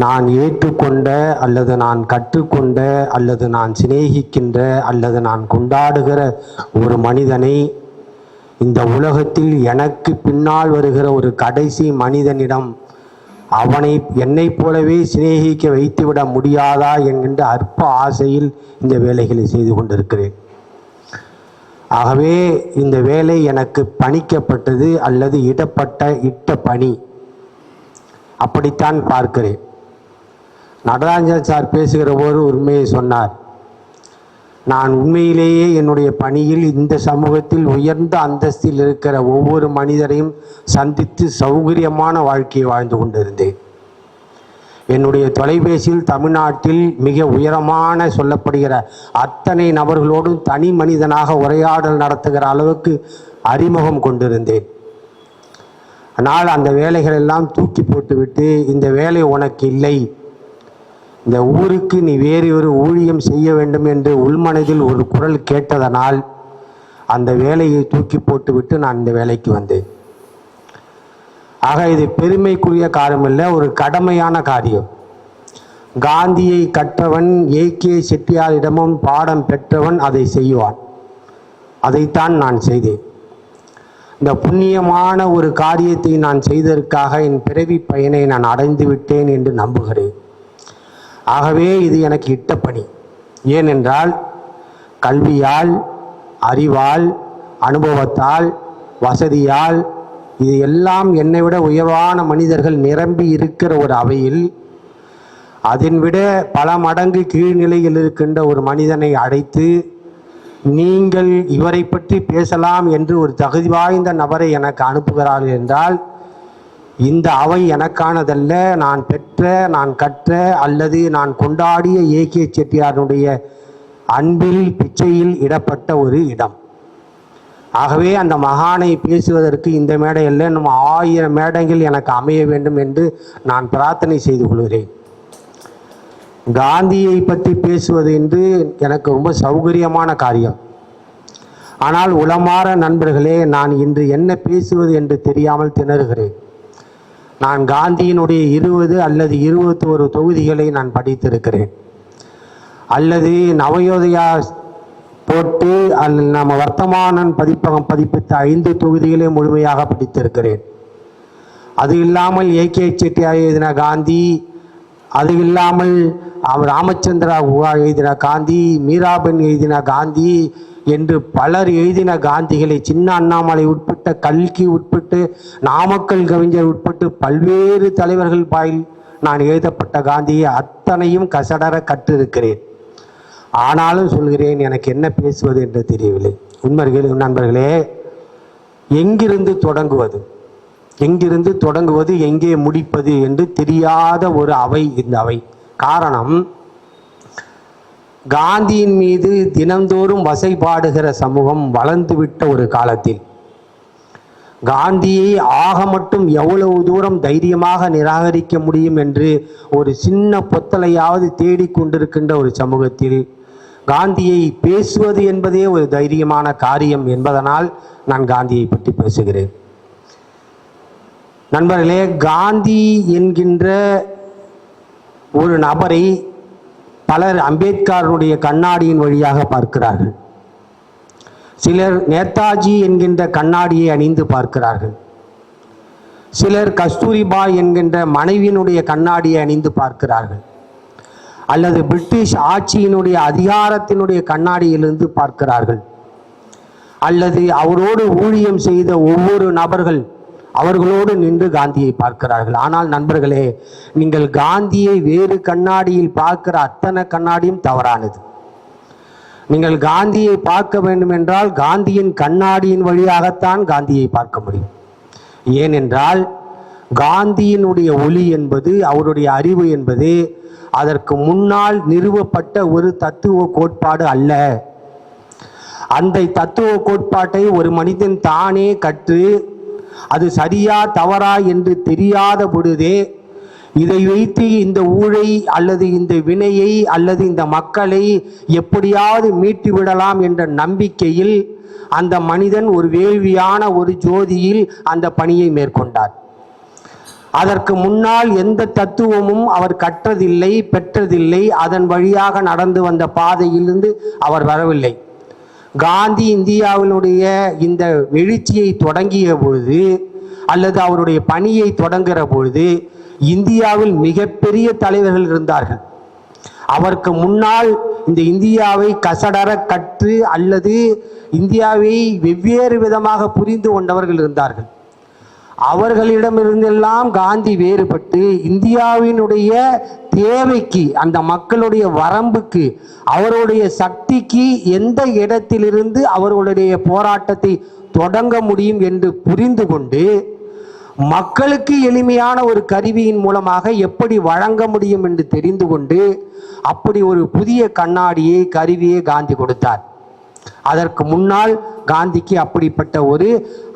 நான் ஏற்றுக்கொண்ட அல்லது நான் கற்றுக்கொண்ட அல்லது நான் சிநேகிக்கின்ற அல்லது நான் கொண்டாடுகிற ஒரு மனிதனை இந்த உலகத்தில் எனக்கு பின்னால் வருகிற ஒரு கடைசி மனிதனிடம் அவனை என்னைப் போலவே சிநேகிக்க வைத்துவிட முடியாதா என்கின்ற அற்ப ஆசையில் இந்த வேலைகளை செய்து கொண்டிருக்கிறேன். ஆகவே இந்த வேலை எனக்கு பணிக்கப்பட்டது அல்லது இட்ட பணி, அப்படித்தான் பார்க்கிறேன். நடராஜன் சார் பேசுகிற போது உண்மையை சொன்னார். நான் உண்மையிலேயே என்னுடைய பணியில் இந்த சமூகத்தில் உயர்ந்த அந்தஸ்தில் இருக்கிற ஒவ்வொரு மனிதரையும் சந்தித்து சௌகரியமான வாழ்க்கையை வாழ்ந்து கொண்டிருந்தேன். என்னுடைய தொலைபேசியில் தமிழ்நாட்டில் மிக உயரமான சொல்லப்படுகிற அத்தனை நபர்களோடும் தனி மனிதனாக உரையாடல் நடத்துகிற அளவுக்கு அறிமுகம் கொண்டிருந்தேன். ஆனால் அந்த வேலைகள் எல்லாம் தூக்கி போட்டுவிட்டு, இந்த வேலை உனக்கு இல்லை, இந்த ஊருக்கு நீ வேறு ஒரு ஊழியம் செய்ய வேண்டும் என்று உள்மனதில் ஒரு குரல் கேட்டதனால் அந்த வேலையை தூக்கி போட்டுவிட்டு நான் இந்த வேலைக்கு வந்தேன். ஆக இது பெருமைக்குரிய காரியமில்லை, ஒரு கடமையான காரியம். காந்தியை கற்றவன் ஏகே செட்டியாரிடமும் பாடம் பெற்றவன் அதை செய்வான். அதைத்தான் நான் செய்தேன். இந்த புண்ணியமான ஒரு காரியத்தை நான் செய்ததற்காக என் பிறவி பயனை நான் அடைந்து விட்டேன் என்று நம்புகிறேன். ஆகவே இது எனக்கு இட்ட பணி. ஏனென்றால் கல்வியால், அறிவால், அனுபவத்தால், வசதியால், இது எல்லாம் என்னை விட உயர்வான மனிதர்கள் நிரம்பி இருக்கிற ஒரு அவையில் அதன் விட பல மடங்கு கீழ்நிலையில் இருக்கின்ற ஒரு மனிதனை அழைத்து, நீங்கள் இவரை பற்றி பேசலாம் என்று ஒரு தகுதி வாய்ந்த நபரை எனக்கு அனுப்புகிறார்கள் என்றால், இந்த அவை எனக்கானதல்ல, நான் பெற்ற, நான் கற்ற அல்லது நான் கொண்டாடிய ஏகே செட்டியாருடைய அன்பில் பிச்சையில் இடப்பட்ட ஒரு இடம். ஆகவே அந்த மகானை பேசுவதற்கு இந்த மேடையில் நம்ம 1000 மேடைகள் எனக்கு அமைய வேண்டும் என்று நான் பிரார்த்தனை செய்து கொள்கிறேன். காந்தியை பற்றி பேசுவது என்று எனக்கு ரொம்ப சௌகரியமான காரியம். ஆனால் உளமாற நண்பர்களே, நான் இன்று என்ன பேசுவது என்று தெரியாமல் திணறுகிறேன். நான் காந்தியினுடைய 20 அல்லது 21 தொகுதிகளை நான் படித்திருக்கிறேன். அல்லது நவயோதயா போட்டு அல்லது நம்ம வர்த்தமானன் பதிப்பகம் பதிப்பித்த 5 தொகுதிகளை முழுமையாக படித்திருக்கிறேன். அது இல்லாமல் ஏகே செட்டியார் எழுதின காந்தி, அது இல்லாமல் ராமச்சந்திரா குஹா எழுதின காந்தி, மீராபென் எழுதின காந்தி என்று பலர் எழுதின காந்திகளை, சின்ன அண்ணாமலை உட்பட்ட, கல்கி உட்பட்டு, நாமக்கல் கவிஞர் உட்பட்டு பல்வேறு தலைவர்கள் பாயில் நான் எழுதப்பட்ட காந்தியை அத்தனையும் கசடர கற்றிருக்கிறேன். ஆனாலும் சொல்கிறேன், எனக்கு என்ன பேசுவது என்று தெரியவில்லை. உண்மைகள் நண்பர்களே, எங்கிருந்து தொடங்குவது, எங்கே முடிப்பது என்று தெரியாத ஒரு அவை இந்த அவை. காரணம், காந்தியின் மீது தினந்தோறும் வசைபாடுகிற சமூகம் வளர்ந்துவிட்ட ஒரு காலத்தில் காந்தியை ஆக மட்டும் எவ்வளவு தூரம் தைரியமாக நிராகரிக்க முடியும் என்று ஒரு சின்ன பொத்தலையாவது தேடிக்கொண்டிருக்கின்ற ஒரு சமூகத்தில் காந்தியை பேசுவது என்பதே ஒரு தைரியமான காரியம் என்பதனால் நான் காந்தியை பற்றி பேசுகிறேன். நண்பர்களே, காந்தி என்கின்ற ஒரு நபரை பலர் அம்பேத்கருடைய கண்ணாடியின் வழியாக பார்க்கிறார்கள். சிலர் நேதாஜி என்கின்ற கண்ணாடியை அணிந்து பார்க்கிறார்கள். சிலர் கஸ்தூரிபாய் என்கின்ற மனைவியினுடைய கண்ணாடியை அணிந்து பார்க்கிறார்கள். அல்லது பிரிட்டிஷ் ஆட்சியினுடைய அதிகாரத்தினுடைய கண்ணாடியிலிருந்து பார்க்கிறார்கள். அல்லது அவரோடு ஊழியம் செய்த ஒவ்வொரு நபர்கள் அவர்களோடு நின்று காந்தியை பார்க்கிறார்கள். ஆனால் நண்பர்களே, நீங்கள் காந்தியை வேறு கண்ணாடியில் பார்க்கிற அத்தனை கண்ணாடியும் தவறானது. நீங்கள் காந்தியை பார்க்க வேண்டும் என்றால் காந்தியின் கண்ணாடியின் வழியாகத்தான் காந்தியை பார்க்க முடியும். ஏனென்றால் காந்தியினுடைய ஒளி என்பது, அவருடைய அறிவு என்பது அதற்கு முன்னால் நிறுவப்பட்ட ஒரு தத்துவ கோட்பாடு அல்ல. அந்த தத்துவ கோட்பாட்டை ஒரு மனிதன் தானே கற்று அது சரியா தவறா என்று தெரியாத பொழுதே இதை வைத்து இந்த ஊழை அல்லது இந்த வினையை அல்லது இந்த மக்களை எப்படியாவது மீட்டு விடலாம் என்ற நம்பிக்கையில் அந்த மனிதன் ஒரு வேள்வியான ஒரு ஜோதியில் அந்த பணியை மேற்கொண்டார். அதற்கு முன்னால் எந்த தத்துவமும் அவர் கற்றதில்லை, பெற்றதில்லை. அதன் வழியாக நடந்து வந்த பாதையிலிருந்து அவர் வரவில்லை. காந்தி இந்தியாவினுடைய இந்த எழுச்சியை தொடங்கிய பொழுது அல்லது அவருடைய பணியை தொடங்குகிற பொழுது இந்தியாவில் மிகப்பெரிய தலைவர்கள் இருந்தார்கள். அவருக்கு முன்னால் இந்த இந்தியாவை கசடர கற்று அல்லது இந்தியாவை வெவ்வேறு விதமாக புரிந்து கொண்டவர்கள் இருந்தார்கள். அவர்களிடமிருந்தெல்லாம் காந்தி வேறுபட்டு இந்தியாவினுடைய தேவைக்கு, அந்த மக்களுடைய வரம்புக்கு, அவருடைய சக்திக்கு எந்த இடத்திலிருந்து அவர்களுடைய போராட்டத்தை தொடங்க முடியும் என்று புரிந்து கொண்டு மக்களுக்கு எளிமையான ஒரு கருவியின் மூலமாக எப்படி வழங்க முடியும் என்று தெரிந்து கொண்டு அப்படி ஒரு புதிய கருவியை காந்தி கொடுத்தார். அதற்கு முன்னால் காந்திக்கு அப்படிப்பட்ட ஒரு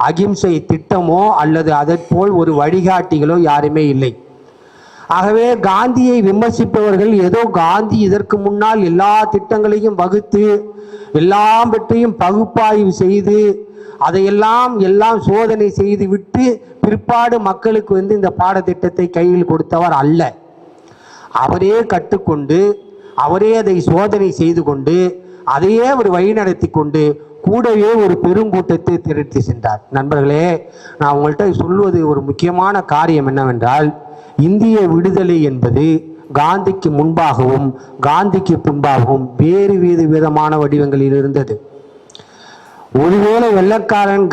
அகிம்சை திட்டமோ அல்லது அதற்போல் ஒரு வழிகாட்டிகளோ யாருமே இல்லை. ஆகவே காந்தியை விமர்சிப்பவர்கள் ஏதோ காந்தி இதற்கு முன்னால் எல்லா திட்டங்களையும் வகுத்து எல்லாவற்றையும் பகுப்பாய்வு செய்து அதையெல்லாம் சோதனை செய்து விட்டு பிற்பாடு மக்களுக்கு இந்த பாடத்திட்டத்தை கையில் கொடுத்தவர் அல்ல. அவரே கற்றுக்கொண்டு அவரே அதை சோதனை செய்து கொண்டு அதையே அவர் வழிநடத்தி கொண்டு கூடவே ஒரு பெருங்கூட்டத்தை திரட்டி சென்றார். நண்பர்களே, நான் உங்கள்கிட்ட சொல்வது ஒரு முக்கியமான காரியம் என்னவென்றால், இந்திய விடுதலை என்பது காந்திக்கு முன்பாகவும் காந்திக்கு பின்பாகவும் வேறு விதமான வடிவங்களில் இருந்தது. ஒருவேளை வெள்ளக்காரன்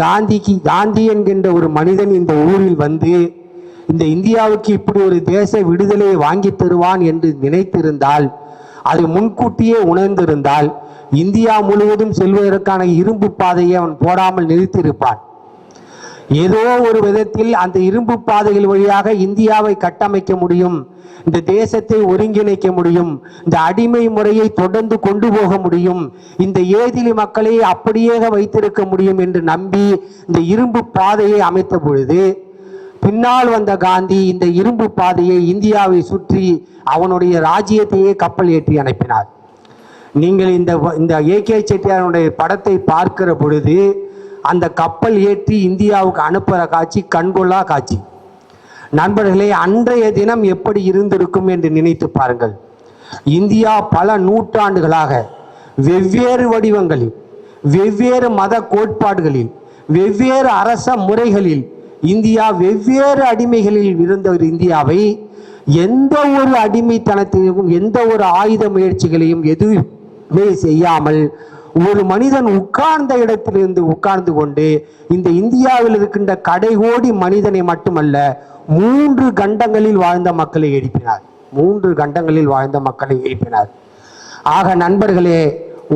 காந்தி என்கின்ற ஒரு மனிதன் இந்த ஊரில் வந்து இந்த இந்தியாவுக்கு இப்படி ஒரு தேச விடுதலையை வாங்கி தருவான் என்று நினைத்திருந்தால், அது முன்கூட்டியே உணர்ந்திருந்தால் இந்தியா முழுவதும் செல்வதற்கான இரும்பு பாதையை அவன் போடாமல் நிறுத்தியிருப்பான். ஏதோ ஒரு விதத்தில் அந்த இரும்பு பாதைகள் வழியாக இந்தியாவை கட்டமைக்க முடியும், இந்த தேசத்தை ஒருங்கிணைக்க முடியும், இந்த அடிமை முறையை தொடர்ந்து கொண்டு போக முடியும், இந்த ஏதிலி மக்களை அப்படியே வைத்திருக்க முடியும் என்று நம்பி இந்த இரும்பு பாதையை அமைத்த பொழுது பின்னால் வந்த காந்தி இந்த இரும்பு பாதையை இந்தியாவை சுற்றி அவனுடைய ராஜ்யத்தையே கப்பல் ஏற்றி அனுப்பினார். நீங்கள் இந்த ஏகே செட்டியாருடைய படத்தை பார்க்கிற பொழுது அந்த கப்பல் ஏற்றி இந்தியாவுக்கு அனுப்புகிற காட்சி கண்கொள்ளா காட்சி. நண்பர்களே, அன்றைய தினம் எப்படி இருந்திருக்கும் என்று நினைத்து பாருங்கள். இந்தியா பல நூற்றாண்டுகளாக வெவ்வேறு வடிவங்களில், வெவ்வேறு மத கோட்பாடுகளில், வெவ்வேறு அரச முறைகளில் இந்தியா வெவ்வேறு அடிமைகளில் இருந்த ஒரு இந்தியாவை எந்த ஒரு அடிமைத்தனத்தையும் எந்த ஒரு ஆயுத முயற்சிகளையும் எதுவுமே செய்யாமல் ஒரு மனிதன் உட்கார்ந்த இடத்திலிருந்து உட்கார்ந்து கொண்டு இந்த இந்தியாவில் இருக்கின்ற கடைகோடி மனிதனை மட்டுமல்ல 3 கண்டங்களில் வாழ்ந்த மக்களை எழுப்பினார். 3 கண்டங்களில் வாழ்ந்த மக்களை எழுப்பினார். ஆக நண்பர்களே,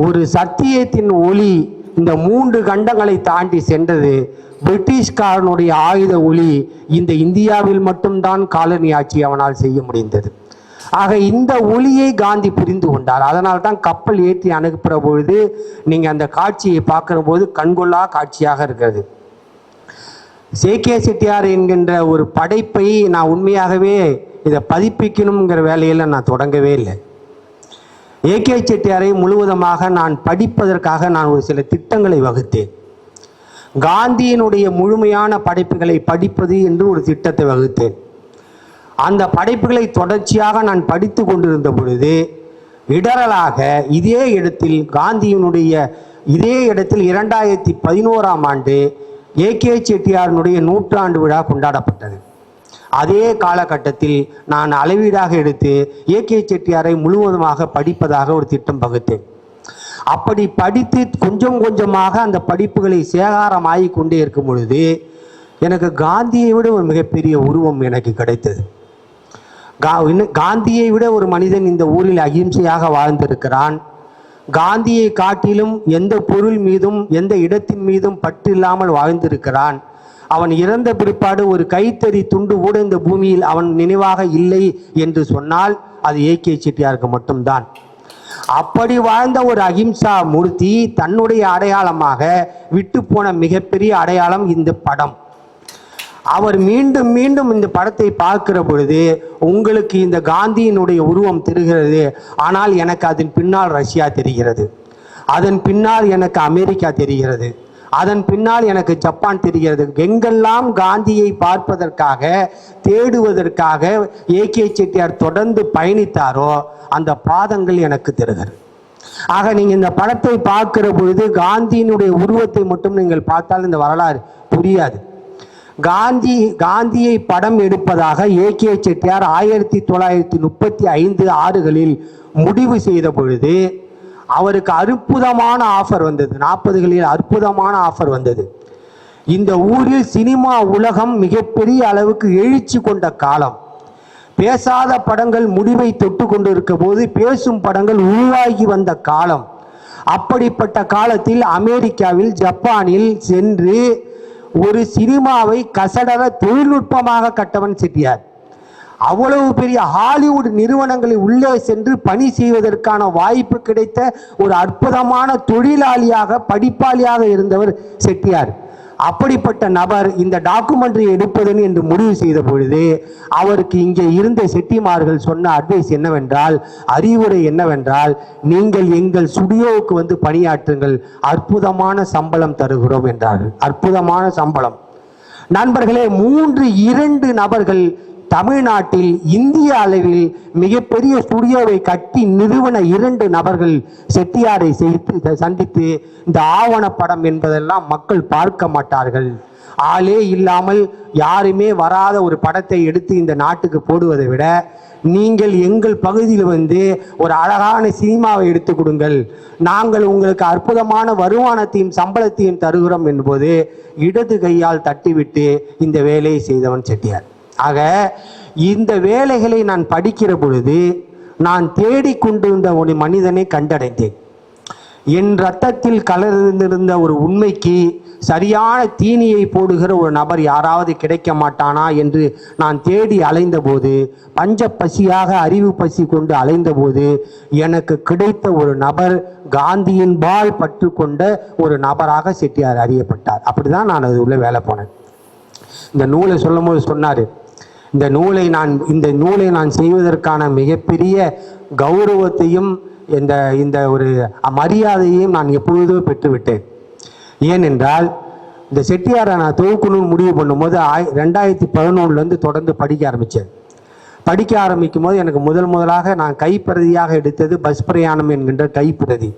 ஒரு சத்தியத்தின் ஒளி இந்த 3 கண்டங்களை தாண்டி சென்றது. பிரிட்டிஷ்காரனுடைய ஆயுத ஒளி இந்த இந்தியாவில் மட்டும்தான் காலனி ஆட்சி அவனால் செய்ய முடிந்தது. ஆக இந்த ஒளியை காந்தி புரிந்து கொண்டார். அதனால் தான் கப்பல் ஏற்றி அனுப்புகிற பொழுது நீங்கள் அந்த காட்சியை பார்க்கிற போது கண்கொள்ளா காட்சியாக இருக்கிறது. சேகே செட்டியார் என்கின்ற ஒரு படைப்பை நான் உண்மையாகவே இதை பதிப்பிக்கணுங்கிற வேலையில் நான் தொடங்கவே இல்லை. ஏகே செட்டியாரை முழுவதுமாக நான் படிப்பதற்காக நான் ஒரு சில திட்டங்களை வகுத்தேன். காந்தியினுடைய முழுமையான படைப்புகளை படிப்பது என்று ஒரு திட்டத்தை வகுத்தேன். அந்த படைப்புகளை தொடர்ச்சியாக நான் படித்து கொண்டிருந்த பொழுது இடரலாக இதே இடத்தில் காந்தியினுடைய இதே இடத்தில் 2011ஆம் ஆண்டு ஏகே செட்டியாரினுடைய 100ஆண்டு விழா கொண்டாடப்பட்டது. அதே காலகட்டத்தில் நான் அளவீடாக எடுத்து ஏகே செட்டியாரை முழுவதுமாக படிப்பதாக ஒரு திட்டம் வகுத்தேன். அப்படி படித்து கொஞ்சம் கொஞ்சமாக அந்த படிப்புகளை சேகாரமாகி கொண்டே இருக்கும் பொழுது எனக்கு காந்தியை விட ஒரு மிகப்பெரிய உருவம் எனக்கு கிடைத்தது. காந்தியை விட ஒரு மனிதன் இந்த ஊரில் அகிம்சையாக வாழ்ந்திருக்கிறான். காந்தியை காட்டிலும் எந்த பொருள் மீதும் எந்த இடத்தின் மீதும் பற்று இல்லாமல் வாழ்ந்திருக்கிறான். அவன் இறந்த பிற்பாடு ஒரு கைத்தறி துண்டு கூட இந்த பூமியில் அவன் நினைவாக இல்லை என்று சொன்னால் அது ஏகே செட்டியாருக்கு மட்டும்தான். அப்படி வாழ்ந்த ஒரு அகிம்சா மூர்த்தி தன்னுடைய அடையாளமாக விட்டு போன மிகப்பெரிய அடையாளம் இந்த படம். அவர் மீண்டும் மீண்டும் இந்த படத்தை பார்க்கிற பொழுது உங்களுக்கு இந்த காந்தியினுடைய உருவம் தெரிகிறது. ஆனால் எனக்கு அதன் பின்னால் ரஷ்யா தெரிகிறது, அதன் பின்னால் எனக்கு அமெரிக்கா தெரிகிறது, அதன் பின்னால் எனக்கு ஜப்பான் தெரிகிறது. எங்கெல்லாம் காந்தியை பார்ப்பதற்காக தேடுவதற்காக ஏகே செட்டியார் தொடர்ந்து பயணித்தாரோ அந்த பாதங்கள் எனக்கு தெரிகிறது. ஆக நீங்க இந்த படத்தை பார்க்கிற பொழுது காந்தியினுடைய உருவத்தை மட்டும் நீங்கள் பார்த்தால் இந்த வரலாறு புரியாது. காந்தியை படம் எடுப்பதாக ஏகே செட்டியார் 1935-6களில் முடிவு செய்த பொழுது அவருக்கு அற்புதமான ஆஃபர் வந்தது. 40களில் அற்புதமான ஆஃபர் வந்தது. இந்த ஊரில் சினிமா உலகம் மிகப்பெரிய அளவுக்கு எழுச்சி கொண்ட காலம். பேசாத படங்கள் முடிவை தொட்டு கொண்டிருக்க போது பேசும் படங்கள் உருவாகி வந்த காலம். அப்படிப்பட்ட காலத்தில் அமெரிக்காவில், ஜப்பானில் சென்று ஒரு சினிமாவை கசடர தொழில்நுட்பமாக கட்டவன் செட்டியார். அவ்வளவு பெரிய ஹாலிவுட் நிறுவனங்களில் உள்ளே சென்று பணி செய்வதற்கான வாய்ப்பு கிடைத்த ஒரு அற்புதமான தொழிலாளியாக, படிப்பாளியாக இருந்தவர் செட்டியார். அப்படிப்பட்ட நபர் இந்த டாக்குமெண்ட்ரி எடுப்பதன் என்று முடிவு செய்த பொழுது அவருக்கு இங்கே இருந்த செட்டிமார்கள் சொன்ன அட்வைஸ் என்னவென்றால், அறிவுரை என்னவென்றால், நீங்கள் எங்கள் ஸ்டுடியோவுக்கு வந்து பணியாற்றுங்கள், அற்புதமான சம்பளம் தருகிறோம் என்றார்கள். அற்புதமான சம்பளம். நண்பர்களே, 2 நபர்கள் தமிழ்நாட்டில் இந்திய அளவில் மிகப்பெரிய ஸ்டுடியோவை கட்டி நிறுவன 2 நபர்கள் செட்டியாரை சந்தித்து இந்த ஆவணப்படம் என்பதெல்லாம் மக்கள் பார்க்க மாட்டார்கள், ஆளே இல்லாமல் யாருமே வராத ஒரு படத்தை எடுத்து இந்த நாட்டுக்கு போடுவதை விட நீங்கள் எங்கள் பகுதியில் வந்து ஒரு அழகான சினிமாவை எடுத்து கொடுங்கள், நாங்கள் உங்களுக்கு அற்புதமான வருமானத்தையும் சம்பளத்தையும் தருகிறோம் என்பது இடது கையால் தட்டிவிட்டு இந்த வேலையை செய்தவன் செட்டியார். ஆக இந்த வேலைகளை நான் படிக்கிற பொழுது நான் தேடிக்கொண்டிருந்த ஒரு மனிதனை கண்டடைந்தேன். என் ரத்தத்தில் கலந்திருந்த ஒரு உண்மைக்கு சரியான தீனியை போடுகிற ஒரு நபர் யாராவது கிடைக்க மாட்டானா என்று நான் தேடி அலைந்த போது, பஞ்ச பசியாக அறிவு பசி கொண்டு அலைந்த போது எனக்கு கிடைத்த ஒரு நபர் காந்தியின் பால் பற்று கொண்ட ஒரு நபராக செட்டியார் அறியப்பட்டார். அப்படிதான் நான் அது உள்ள வேலை போனேன். இந்த நூலை சொல்லும் போது சொன்னார், இந்த நூலை நான் செய்வதற்கான மிகப்பெரிய கௌரவத்தையும் இந்த ஒரு மரியாதையையும் நான் எப்பொழுதோ பெற்றுவிட்டேன். ஏனென்றால் இந்த செட்டியாரை நான் தொகுக்கணும்னு முடிவு பண்ணும்போது 2011 தொடர்ந்து படிக்க ஆரம்பித்தேன். படிக்க ஆரம்பிக்கும் போது எனக்கு முதலாக நான் கைப்பிரதியாக எடுத்தது பஸ் பிரயாணம் என்கின்ற கைப்பிரதி.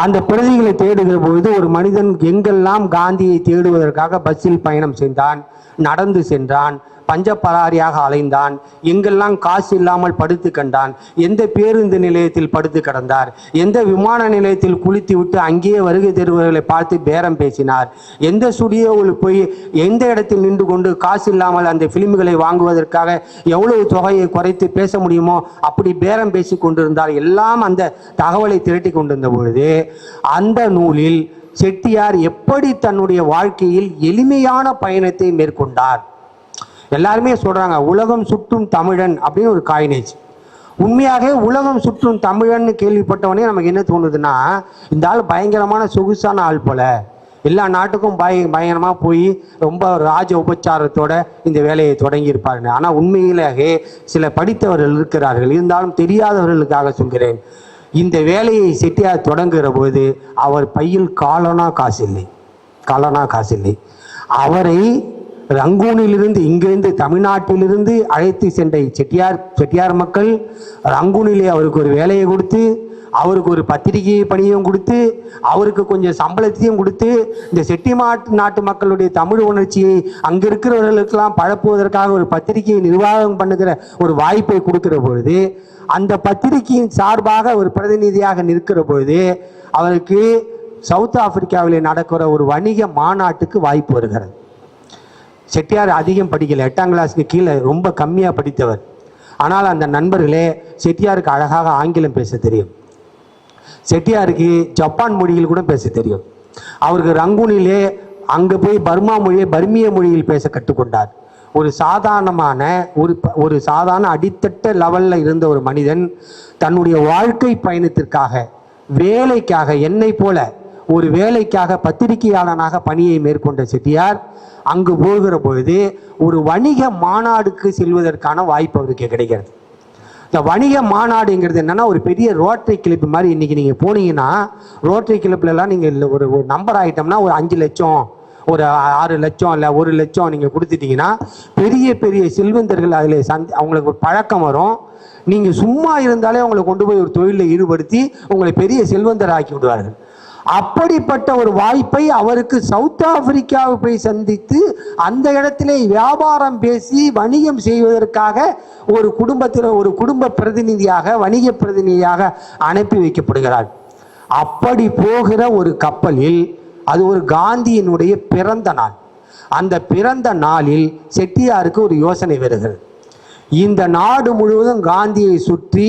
அந்த பிரதிகளை தேடுகிற பொழுது ஒரு மனிதன் எங்கெல்லாம் காந்தியை தேடுவதற்காக பஸ்ஸில் பயணம் செய்தான், நடந்து சென்றான், பஞ்சப்பராரியாக அலைந்தான், எங்கெல்லாம் காசு இல்லாமல் படுத்து கண்டான், எந்த பேருந்து நிலையத்தில் படுத்து கிடந்தார், எந்த விமான நிலையத்தில் குளித்து விட்டு அங்கேயே வருகை தருவர்களை பார்த்து பேரம் பேசினார், எந்த ஸ்டுடியோவில் போய் எந்த இடத்தில் நின்று கொண்டு காசு இல்லாமல் அந்த பிலிம்களை வாங்குவதற்காக எவ்வளவு தொகையை குறைத்து பேச முடியுமோ அப்படி பேரம் பேசி கொண்டிருந்தார். எல்லாம் அந்த தகவலை திரட்டி கொண்டிருந்த பொழுது அந்த நூலில் செட்டியார் எப்படி தன்னுடைய வாழ்க்கையில் எளிமையான பயணத்தை மேற்கொண்டார். எல்லாருமே சொல்றாங்க உலகம் சுற்றும் தமிழன் அப்படின்னு ஒரு காயினேஜ். உண்மையாக உலகம் சுற்றும் தமிழன் கேள்விப்பட்டவனே நமக்கு என்ன தோணுதுன்னா, இந்த ஆள் பயங்கரமான சொகுசான ஆள் போல, எல்லா நாட்டுக்கும் பயங்கரமாக போய் ரொம்ப ராஜ உபச்சாரத்தோட இந்த வேலையை தொடங்கி இருப்பாருன்னு. ஆனால் உண்மையிலேயே சில படித்தவர்கள் இருக்கிறார்கள், இருந்தாலும் தெரியாதவர்களுக்காக சொல்கிறேன். இந்த வேலையை செட்டியார் தொடங்குகிற போது அவர் பையில் காலனா காசில்லை. அவரை ரங்கூனிலிருந்து, இங்கிருந்து தமிழ்நாட்டிலிருந்து அழைத்து சென்ற செட்டியார் மக்கள் ரங்கூனிலே அவருக்கு ஒரு வேலையை கொடுத்து, அவருக்கு ஒரு பத்திரிகை பணியும் கொடுத்து, அவருக்கு கொஞ்சம் சம்பளத்தையும் கொடுத்து, இந்த நாட்டு மக்களுடைய தமிழ் உணர்ச்சியை அங்க இருக்கிறவர்களுக்கெல்லாம் பழப்புவதற்காக ஒரு பத்திரிகையை நிர்வாகம் பண்ணுகிற ஒரு வாய்ப்பை கொடுக்கிற பொழுது, அந்த பத்திரிகையின் சார்பாக ஒரு பிரதிநிதியாக நிற்கிற பொழுது அவருக்கு சவுத் ஆப்பிரிக்காவில் நடக்கிற ஒரு வணிக மாநாட்டுக்கு வாய்ப்பு வருகிறது. செட்டியார் அதிகம் படிக்கல, 8ஆம் கிளாஸுக்கு கீழே ரொம்ப கம்மியாக படித்தவர். ஆனால் அந்த நண்பர்களே, செட்டியாருக்கு அழகாக ஆங்கிலம் பேச தெரியும், செட்டியாருக்கு ஜப்பான் மொழியில் கூட பேச தெரியும். அவருக்கு ரங்கூனிலே அங்கே போய் பர்மிய மொழியில் பேச கற்றுக்கொண்டார். ஒரு சாதாரண அடித்தட்ட லெவலில் இருந்த ஒரு மனிதன் தன்னுடைய வாழ்க்கை பயணத்திற்காக, வேலைக்காக, என்னை போல ஒரு வேலைக்காக பத்திரிகையாளனாக பணியை மேற்கொண்ட செட்டியார் அங்கு போகிற பொழுது ஒரு வணிக மாநாடுக்கு செல்வதற்கான வாய்ப்பு அவருக்கு கிடைக்கிறது. இந்த வணிக மாநாடுங்கிறது என்னன்னா, ஒரு பெரிய ரோட்டரி கிளப் மாதிரி. இன்னைக்கு நீங்க போனீங்கன்னா ரோட்டரி கிளப்லாம் நீங்க ஒரு நம்பர் ஆகிட்டோம்னா ஒரு 5 லட்சம், ஒரு 6 லட்சம் இல்லை 1 லட்சம் நீங்கள் கொடுத்துட்டீங்கன்னா பெரிய பெரிய செல்வந்தர்கள் அதில் அவங்களுக்கு ஒரு பழக்கம் வரும். நீங்கள் சும்மா இருந்தாலே அவங்களை கொண்டு போய் ஒரு தொழிலில் ஈடுபடுத்தி உங்களை பெரிய செல்வந்தர் ஆக்கி விடுவார்கள். அப்படிப்பட்ட ஒரு வாய்ப்பை அவருக்கு சவுத் ஆப்பிரிக்காவை போய் சந்தித்து அந்த இடத்திலே வியாபாரம் பேசி வணிகம் செய்வதற்காக ஒரு குடும்பத்தில் ஒரு குடும்ப பிரதிநிதியாக வணிக பிரதிநிதியாக அனுப்பி வைக்கப்படுகிறார். அப்படி போகிற ஒரு கப்பலில் அது ஒரு காந்தியினுடைய பிறந்த நாள். அந்த பிறந்த நாளில் செட்டியாருக்கு ஒரு யோசனை வருகிறது. இந்த நாடு முழுவதும் காந்தியை சுற்றி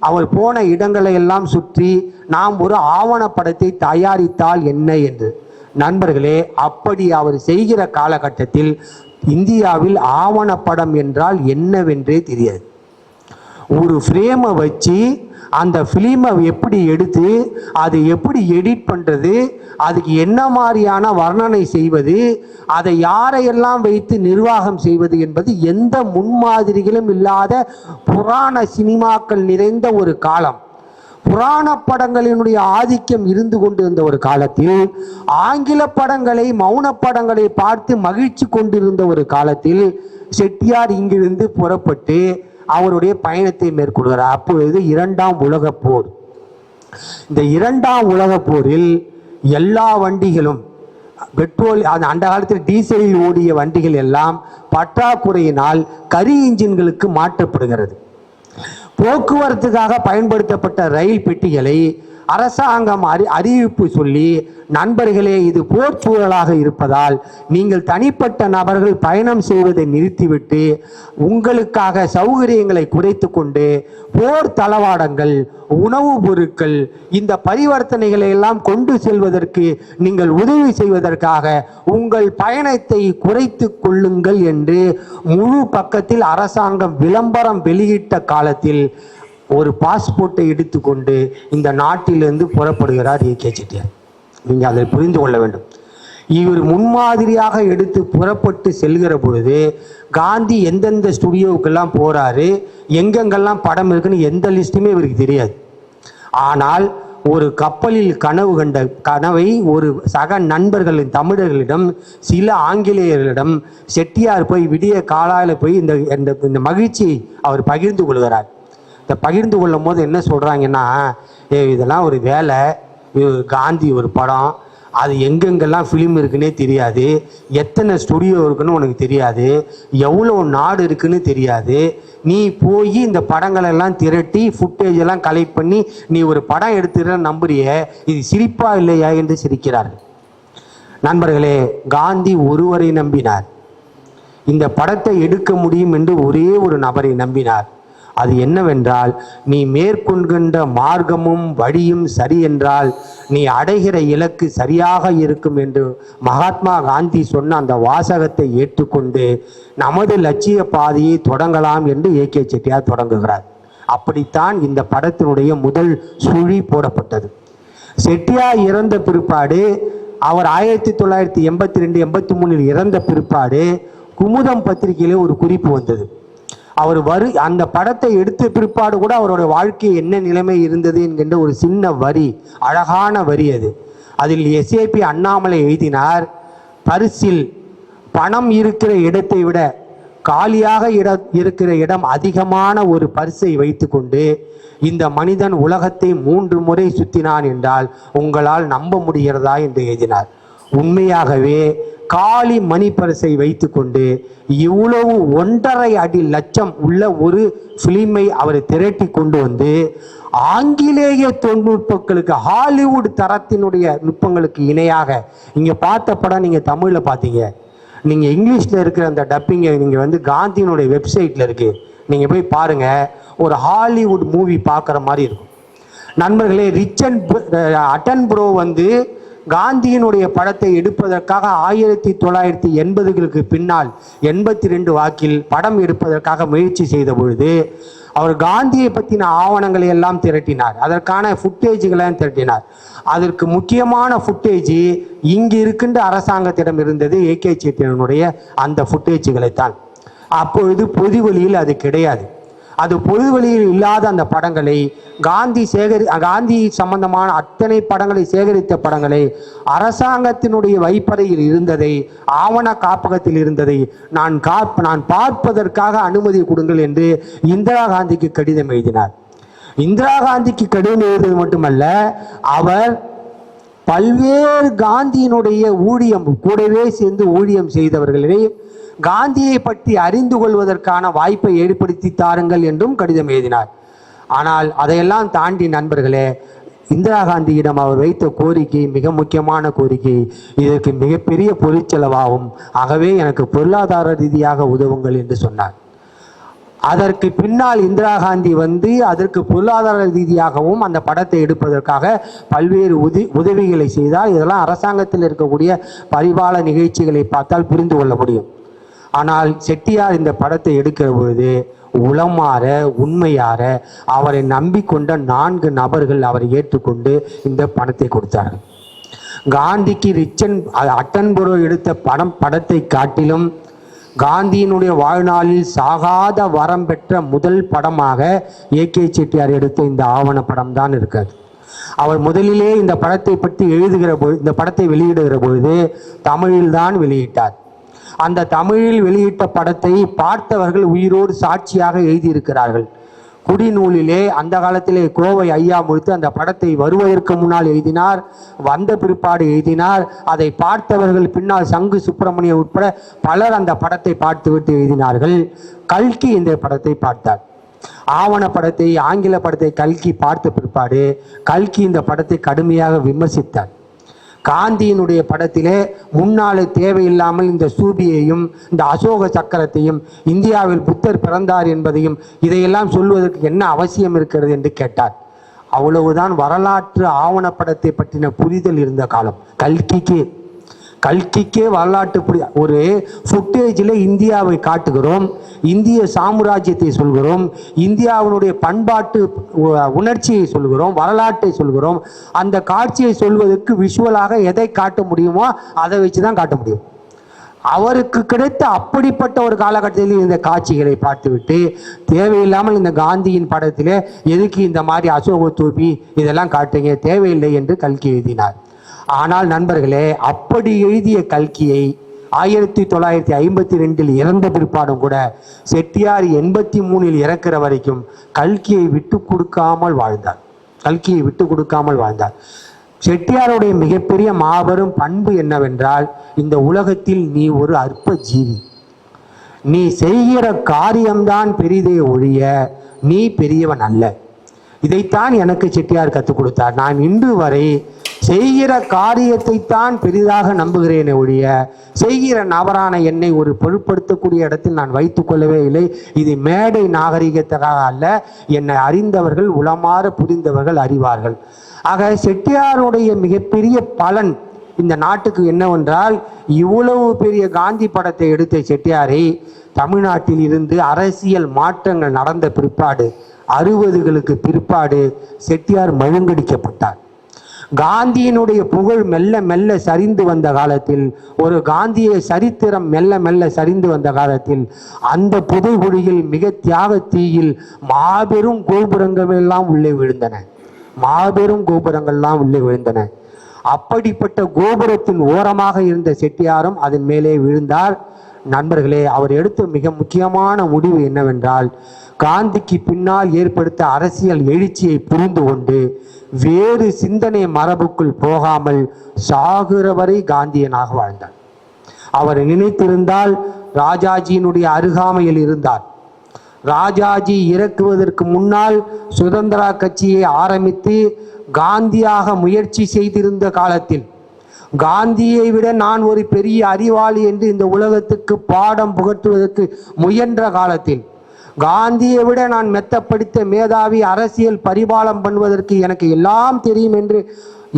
அவர் போன இடங்களை எல்லாம் சுற்றி நாம் ஒரு ஆவணப்படத்தை தயாரித்தால் என்ன என்று. நண்பர்களே, அப்படி அவர் செய்கிற காலகட்டத்தில் இந்தியாவில் ஆவணப்படம் என்றால் என்னவென்றே தெரியாது. ஒரு ஃப்ரேமை வச்சு அந்த ஃபிலிமை எப்படி எடுத்து அதை எப்படி எடிட் பண்ணுறது, அதுக்கு என்ன மாதிரியான வர்ணனை செய்வது, அதை யாரையெல்லாம் வைத்து நிர்வாகம் செய்வது என்பது எந்த முன்மாதிரிகளும் இல்லாத புராண சினிமாக்கள் நிறைந்த ஒரு காலம். புராண படங்களினுடைய ஆதிக்கம் இருந்து கொண்டிருந்த ஒரு காலத்தில், ஆங்கில படங்களை மௌன படங்களை பார்த்து மகிழ்ச்சி கொண்டிருந்த ஒரு காலத்தில் செட்டியார் இங்கிருந்து புறப்பட்டு அவருடைய பயணத்தை மேற்கொள்கிறார். அப்பொழுது 2ஆம் உலகப் போர். இந்த 2ஆம் உலகப் போரில் எல்லா வண்டிகளும் பெட்ரோல், அந்த காலத்தில் டீசலில் ஓடிய வண்டிகள் எல்லாம் பற்றாக்குறையினால் கரி இன்ஜின்களுக்கு மாற்றப்படுகிறது. போக்குவரத்துக்காக பயன்படுத்தப்பட்ட ரயில் பெட்டிகளை அரசாங்கம் அறிவிப்பு சொல்லி, நண்பர்களே இது போர் சூழலாக இருப்பதால் நீங்கள் தனிப்பட்ட நபர்கள் பயணம் செய்வதை நிறுத்திவிட்டு உங்களுக்காக சௌகரியங்களை குறைத்து கொண்டு போர் தளவாடங்கள், உணவுப் பொருட்கள், இந்த பரிவர்த்தனைகளை எல்லாம் கொண்டு செல்வதற்கு நீங்கள் உதவி செய்வதற்காக உங்கள் பயணத்தை குறைத்து கொள்ளுங்கள் என்று முழு பக்கத்தில் அரசாங்கம் விளம்பரம் வெளியிட்ட காலத்தில் ஒரு பாஸ்போர்ட்டை எடுத்துக்கொண்டு இந்த நாட்டிலிருந்து புறப்படுகிறார் ஏ.கே. செட்டியார். நீங்கள் அதை புரிந்து கொள்ள வேண்டும். இவர் முன்மாதிரியாக எடுத்து புறப்பட்டு செல்கிற பொழுது காந்தி எந்தெந்த ஸ்டுடியோவுக்கெல்லாம் போகிறாரு, எங்கெங்கெல்லாம் படம் இருக்குன்னு எந்த லிஸ்ட்டுமே இவருக்கு தெரியாது. ஆனால் ஒரு கப்பலில் கனவு கண்ட கனவை ஒரு சக நண்பர்களின் தமிழர்களிடம் சில ஆங்கிலேயர்களிடம் செட்டியார் போய் விடிய காலாயில் போய் இந்த மகிழ்ச்சியை அவர் பகிர்ந்து கொள்கிறார். இந்த பகிர்ந்து கொள்ளும் போது என்ன சொல்கிறாங்கன்னா, இதெல்லாம் ஒரு வேலை, காந்தி ஒரு படம், அது எங்கெங்கெல்லாம் ஃபிலிம் இருக்குன்னே தெரியாது, எத்தனை ஸ்டுடியோ இருக்குன்னு உனக்கு தெரியாது, எவ்வளோ நாடு இருக்குன்னு தெரியாது, நீ போய் இந்த படங்களெல்லாம் திரட்டி ஃபுட்டேஜ் எல்லாம் கலெக்ட் பண்ணி நீ ஒரு படம் எடுத்துகிற நம்புறிய, இது சிரிப்பா இல்லையா என்று சிரிக்கிறார்கள். நண்பர்களே, காந்தி ஒருவரை நம்பினார். இந்த படத்தை எடுக்க முடியும் என்று ஒரே ஒரு நபரை நம்பினார். அது என்னவென்றால், நீ மேற்கொள்கின்ற மார்க்கமும் வழியும் சரி என்றால் நீ அடைகிற இலக்கு சரியாக இருக்கும் என்று மகாத்மா காந்தி சொன்ன அந்த வாசகத்தை ஏற்றுக்கொண்டு நமது லட்சிய பாதையை தொடங்கலாம் என்று ஏ.கே. செட்டியார் தொடங்குகிறார். அப்படித்தான் இந்த படத்தினுடைய முதல் சுழி போடப்பட்டது. செட்டியார் இறந்த பிற்பாடு, அவர் 1982-83 இறந்த பிற்பாடு குமுதம் பத்திரிகையிலே ஒரு குறிப்பு வந்தது. அவர் அந்த படத்தை எடுத்த பிற்பாடு கூட அவருடைய வாழ்க்கை என்ன நிலைமை இருந்தது என்கின்ற ஒரு சின்ன வரி, அழகான வரி அது. அதில் எஸ்ஏபி அண்ணாமலை எழுதினார், பரிசில் பணம் இருக்கிற இடத்தை விட காலியாக இருக்கிற இடம் அதிகமான ஒரு பரிசை வைத்துக்கொண்டு இந்த மனிதன் உலகத்தை 3 முறை சுற்றினான் என்றால் உங்களால் நம்ப முடிகிறதா என்று எழுதினார். உண்மையாகவே காலி மணி பரிசை வைத்துக்கொண்டு இவ்வளவு 1.5 அடி லட்சம் உள்ள ஒரு பிலிமை அவர் திரட்டி கொண்டு வந்து ஆங்கிலேய தொழில்நுட்பங்களுக்கு, ஹாலிவுட் தரத்தினுடைய நுட்பங்களுக்கு இணையாக, இங்கே பார்த்த படம் நீங்கள் தமிழில் பார்த்தீங்க, நீங்கள் இங்கிலீஷில் இருக்கிற அந்த டப்பிங்கை நீங்கள் காந்தியினுடைய வெப்சைட்டில் இருக்குது, நீங்கள் போய் பாருங்கள், ஒரு ஹாலிவுட் மூவி பார்க்குற மாதிரி இருக்கும். நண்பர்களே, ரிச்சர்ட் அட்டன்புரோ காந்தியினுடைய படத்தை எடுப்பதற்காக 1980களுக்கு பின்னால் 82 வாக்கில் படம் எடுப்பதற்காக முயற்சி செய்த பொழுது அவர் காந்தியை பற்றின ஆவணங்களை எல்லாம் திரட்டினார், அதற்கான ஃபுட்டேஜுகளையும் திரட்டினார். அதற்கு முக்கியமான ஃபுட்டேஜ் இங்கு இருக்கின்ற அரசாங்கத்திடம் இருந்தது, ஏ.கே. செட்டியாருடைய அந்த ஃபுட்டேஜுகளைத்தான். அப்பொழுது பொது வழியில் அது கிடையாது. அது பொதுவெளியில் இல்லாத அந்த படங்களை காந்தி சம்பந்தமான அத்தனை படங்களை சேகரித்த படங்களை அரசாங்கத்தினுடைய வைப்பறையில் இருந்ததை, ஆவண காப்பகத்தில் இருந்ததை நான் பார்ப்பதற்காக அனுமதி கொடுங்கள் என்று இந்திரா காந்திக்கு கடிதம் எழுதினார். இந்திரா காந்திக்கு கடிதம் எழுதுவது மட்டுமல்ல, அவர் பல்வேறு காந்தியினுடைய கூடவே சேர்ந்து ஊழியம் செய்தவர்களே காந்தியை பற்றி அறிந்து கொள்வதற்கான வாய்ப்பை ஏற்படுத்தி தாருங்கள் என்றும் கடிதம் எழுதினார். ஆனால் அதையெல்லாம் தாண்டி நண்பர்களே, இந்திரா காந்தியிடம் அவர் வைத்த கோரிக்கை மிக முக்கியமான கோரிக்கை. இதற்கு மிகப்பெரிய பொருட்செலவாகும், ஆகவே எனக்கு பொருளாதார ரீதியாக உதவுங்கள் என்று சொன்னார். அதற்கு பின்னால் இந்திரா காந்தி அதற்கு பொருளாதார ரீதியாகவும் அந்த படத்தை எடுப்பதற்காக பல்வேறு உதவிகளை செய்தார். இதெல்லாம் அரசாங்கத்தில் இருக்கக்கூடிய பரிபால நிகழ்ச்சிகளை பார்த்தால் புரிந்து கொள்ள முடியும். ஆனால் செட்டியார் இந்த படத்தை எடுக்கிற பொழுது உளமாற உண்மையார அவரை நம்பிக்கொண்ட 4 நபர்கள் அவரை ஏற்றுக்கொண்டு இந்த படத்தை கொடுத்தார்கள். காந்திக்கு அட்டன்புரோ எடுத்த படத்தை காட்டிலும் காந்தியினுடைய வாழ்நாளில் சாகாத வரம் பெற்ற முதல் படமாக ஏகே செட்டியார் எடுத்த இந்த ஆவண படம் தான் இருக்கிறது. அவர் முதலிலே இந்த படத்தை பற்றி இந்த படத்தை வெளியிடுகிற பொழுது தமிழில் தான் வெளியிட்டார். அந்த தமிழில் வெளியிட்ட படத்தை பார்த்தவர்கள் உயிரோடு சாட்சியாக எழுதியிருக்கிறார்கள். குடிநூலிலே அந்த காலத்திலே கோவை ஐயா முழுத்து அந்த படத்தை வருவதற்கு முன்னால் எழுதினார், வந்த பிற்பாடு எழுதினார். அதை பார்த்தவர்கள் பின்னால் சங்கு சுப்பிரமணியம் உட்பட பலர் அந்த படத்தை பார்த்துவிட்டு எழுதினார்கள். கல்கி இந்த படத்தை பார்த்தார். ஆவண படத்தை, ஆங்கில படத்தை கல்கி பார்த்த பிற்பாடு கல்கி இந்த படத்தை கடுமையாக விமர்சித்தார். காந்தியினுடைய படத்திலே முன்னாலே தேவையில்லாமல் இந்த சூபியையும் இந்த அசோக சக்கரத்தையும் இந்தியாவில் புத்தர் பிறந்தார் என்பதையும் இதையெல்லாம் சொல்வதற்கு என்ன அவசியம் இருக்கிறது என்று கேட்டார். அவ்வளவுதான் வரலாற்று ஆவணப்படத்தை பற்றின புரிதல் இருந்த காலம். கல்கிக்கே வரலாற்று ஒரு ஃபுட்டேஜில் இந்தியாவை காட்டுகிறோம், இந்திய சாம்ராஜ்யத்தை சொல்கிறோம், இந்தியாவினுடைய பண்பாட்டு உணர்ச்சியை சொல்கிறோம், வரலாற்றை சொல்கிறோம். அந்த காட்சியை சொல்வதற்கு விஷுவலாக எதை காட்ட முடியுமோ அதை வச்சு தான் காட்ட முடியும். அவருக்கு கிடைத்த அப்படிப்பட்ட ஒரு காலகட்டத்தில் இந்த காட்சிகளை பார்த்துவிட்டு தேவையில்லாமல் இந்த காந்தியின் படத்திலே எதுக்கு இந்த மாதிரி அசோக தூபி இதெல்லாம் காட்டுங்க, தேவையில்லை என்று கல்கி எழுதினார். ஆனால் நண்பர்களே, அப்படி எழுதிய கல்கியை 1952 இறந்த பிற்பாடும் கூட செட்டியார் 83 இறக்கிற வரைக்கும் கல்கியை விட்டு கொடுக்காமல் வாழ்ந்தார். செட்டியாருடைய மிகப்பெரிய மாபெரும் பண்பு என்னவென்றால், இந்த உலகத்தில் நீ ஒரு அற்ப ஜீவி, நீ செய்கிற காரியம்தான் பெரிதே ஒழிய நீ பெரியவன் அல்ல. இதைத்தான் எனக்கு செட்டியார் கற்றுக் கொடுத்தார். நான் இன்று வரை செய்கிற காரியத்தை தான் பெரிதாக நம்புகிறேனே ஒழிய செய்கிற நபரான என்னை ஒரு பொருட்படுத்தக்கூடிய இடத்தில் நான் வைத்துக் கொள்ளவே இல்லை. இது மேடை நாகரிகத்திற்காக அல்ல, என்னை அறிந்தவர்கள் உளமாற புரிந்தவர்கள் அறிவார்கள். ஆக செட்டியாருடைய மிகப்பெரிய பலன் இந்த நாட்டுக்கு என்னவென்றால், இவ்வளவு பெரிய காந்தி படத்தை எடுத்த செட்டியாரை தமிழ்நாட்டில் இருந்து அரசியல் மாற்றங்கள் நடந்த பிற்பாடு 60களுக்கு பிற்பாடு செட்டியார் மழுங்கடிக்கப்பட்டார். காந்தியினுடைய புகழ் மெல்ல மெல்ல சரிந்து வந்த காலத்தில், ஒரு காந்திய சரித்திரம் மெல்ல மெல்ல சரிந்து வந்த காலத்தில், அந்த புதைகுழியில் மிக தியாக தீயில் மாபெரும் கோபுரங்கள்லாம் உள்ளே விழுந்தன. அப்படிப்பட்ட கோபுரத்தின் ஓரமாக இருந்த செட்டியாரும் அதன் மேலே விழுந்தார். நண்பர்களே, அவர் எடுத்த மிக முக்கியமான முடிவு என்னவென்றால், காந்திக்கு பின்னால் ஏற்படுத்த அரசியல் எழுச்சியை புரிந்து கொண்டு வேறு சிந்தனை மரபுக்குள் போகாமல் சாகுற வரை காந்தியனாக வாழ்ந்தார். அவர் நினைத்திருந்தால் ராஜாஜியினுடைய அருகாமையில் இருந்தார். ராஜாஜி இறக்குவதற்கு முன்னால் சுதந்திரா கட்சியை ஆரம்பித்து காந்தியாக முயற்சி செய்திருந்த காலத்தில், காந்தியை விட நான் ஒரு பெரிய அறிவாளி என்று இந்த உலகத்துக்கு பாடம் புகட்டுவதற்கு முயன்ற காலத்தில், காந்தியை விட நான் மெத்தப்படுத்த மேதாவி, அரசியல் பரிபாலம் பண்ணுவதற்கு எனக்கு எல்லாம் தெரியும் என்று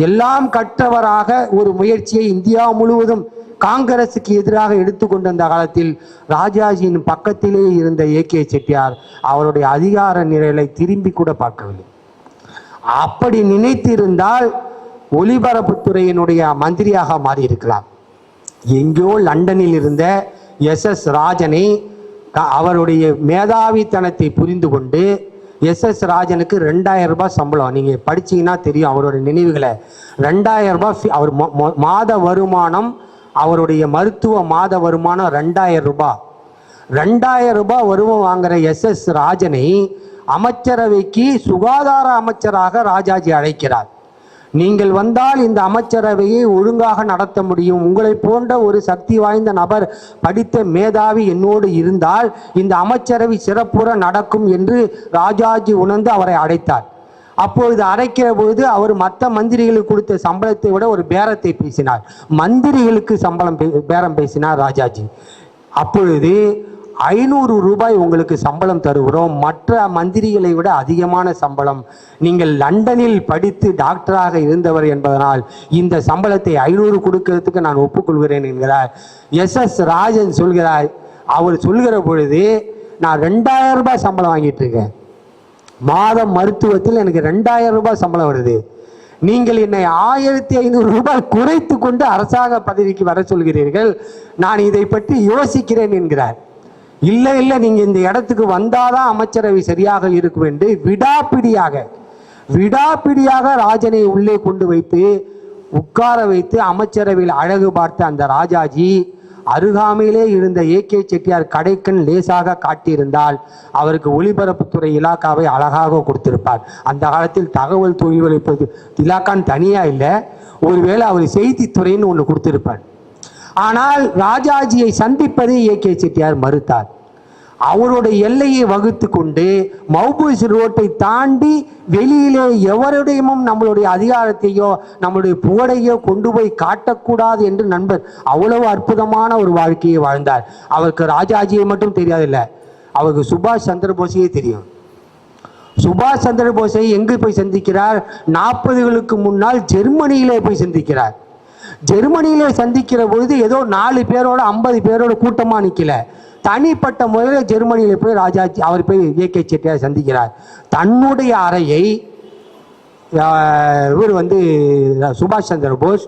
எல்லாம் கற்றவராக ஒரு முயற்சியை இந்தியா முழுவதும் காங்கிரசுக்கு எதிராக எடுத்துக்கொண்ட அந்த காலத்தில் ராஜாஜியின் பக்கத்திலே இருந்த ஏகே செட்டியார் அவருடைய அதிகார நிலையை திரும்பி கூட பார்க்கவில்லை. அப்படி நினைத்திருந்தால் ஒலிபரப்புத்துறையினுடைய மந்திரியாக மாறியிருக்கலாம். எங்கோ லண்டனில் இருந்த SS ராஜனை அவருடைய மேதாவித்தனத்தை புரிந்து கொண்டு எஸ்.எஸ். ராஜனுக்கு 2000 ரூபாய் சம்பளம். நீங்கள் படிச்சீங்கன்னா தெரியும் அவரோட நினைவுகளை. 2000 ரூபாய் அவர் மாத வருமானம், அவருடைய மருத்துவ மாத வருமானம் 2000 ரூபாய். 2000 ரூபாய் வருமானம் வாங்குற எஸ்.எஸ். ராஜனை அமைச்சரவைக்கு சுகாதார அமைச்சராக ராஜாஜி அழைக்கிறார். நீங்கள் வந்தால் இந்த அமைச்சரவையை ஒழுங்காக நடத்த முடியும், உங்களை போன்ற ஒரு சக்தி வாய்ந்த நபர், படித்த மேதாவி என்னோடு இருந்தால் இந்த அமைச்சரவை சிறப்புற நடக்கும் என்று ராஜாஜி உணர்ந்து அவரை அழைத்தார். அப்பொழுது அழைக்கிற பொழுது அவர் மற்ற மந்திரிகளுக்கு கொடுத்த சம்பளத்தை விட ஒரு பேரத்தை பேசினார். மந்திரிகளுக்கு பேரம் பேசினார் ராஜாஜி. அப்பொழுது 500 ரூபாய் உங்களுக்கு சம்பளம் தருகிறோம், மற்ற மந்திரிகளை விட அதிகமான சம்பளம், நீங்கள் லண்டனில் படித்து டாக்டராக இருந்தவர் என்பதனால் இந்த சம்பளத்தை 500 கொடுக்கிறதுக்கு நான் ஒப்புக்கொள்கிறேன் என்கிறார். எஸ்.எஸ். ராஜன் சொல்கிறார். அவர் சொல்கிற பொழுது நான் 2000 ரூபாய் சம்பளம் வாங்கிட்டு இருக்கேன், மாதம் மருத்துவத்தில் எனக்கு 2000 ரூபாய் சம்பளம் வருது, நீங்கள் என்னை 1500 ரூபாய் குறைத்து கொண்டு அரசாங்க பதவிக்கு வர சொல்கிறீர்கள், நான் இதை பற்றி யோசிக்கிறேன் என்கிறார். இல்லை இல்லை, நீங்கள் இந்த இடத்துக்கு வந்தாதான் அமைச்சரவை சரியாக இருக்கும் என்று விடாப்பிடியாக ராஜனை உள்ளே கொண்டு வைத்து உட்கார வைத்து அமைச்சரவையில் அழகு பார்த்த அந்த ராஜாஜி அருகாமையிலே இருந்த ஏ.கே. செட்டியார் கடைக்கண் லேசாக காட்டியிருந்தால் அவருக்கு ஒளிபரப்புத்துறை இலாக்காவை அழகாக கொடுத்திருப்பார். அந்த காலத்தில் தகவல் தொழில்நுட்ப இலாக்கான்னு தனியாக இல்லை, ஒருவேளை அவர் செய்தித்துறைன்னு ஒன்று கொடுத்திருப்பார். ஆனால் ராஜாஜியை சந்திப்பதை ஏ.கே. செட்டியார் மறுத்தார். அவருடைய எல்லையை வகுத்து கொண்டு மவுபூஸ் ரோட்டை தாண்டி வெளியிலே எவருடையும் நம்மளுடைய அதிகாரத்தையோ நம்மளுடைய புகழையோ கொண்டு போய் காட்டக்கூடாது என்று நண்பர் அவ்வளவு அற்புதமான ஒரு வாழ்க்கையை வாழ்ந்தார். அவருக்கு ராஜாஜியை மட்டும் தெரியாதில்லை, அவருக்கு சுபாஷ் சந்திர போஸையே தெரியும். சுபாஷ் சந்திர போஸை எங்கு போய் சந்திக்கிறார்? 40களுக்கு முன்னால் ஜெர்மனியிலே போய் சந்திக்கிறார். ஜெர்மனியிலே சந்திக்கிற பொழுது ஏதோ 4 பேரோட 50 பேரோட கூட்டமாக நிற்கல, தனிப்பட்ட முறையில் ஜெர்மனியில் போய் ராஜாஜி அவர் போய் ஏ.கே. செட்டியார் சந்திக்கிறார். தன்னுடைய அறையை இவர் சுபாஷ் சந்திர போஸ்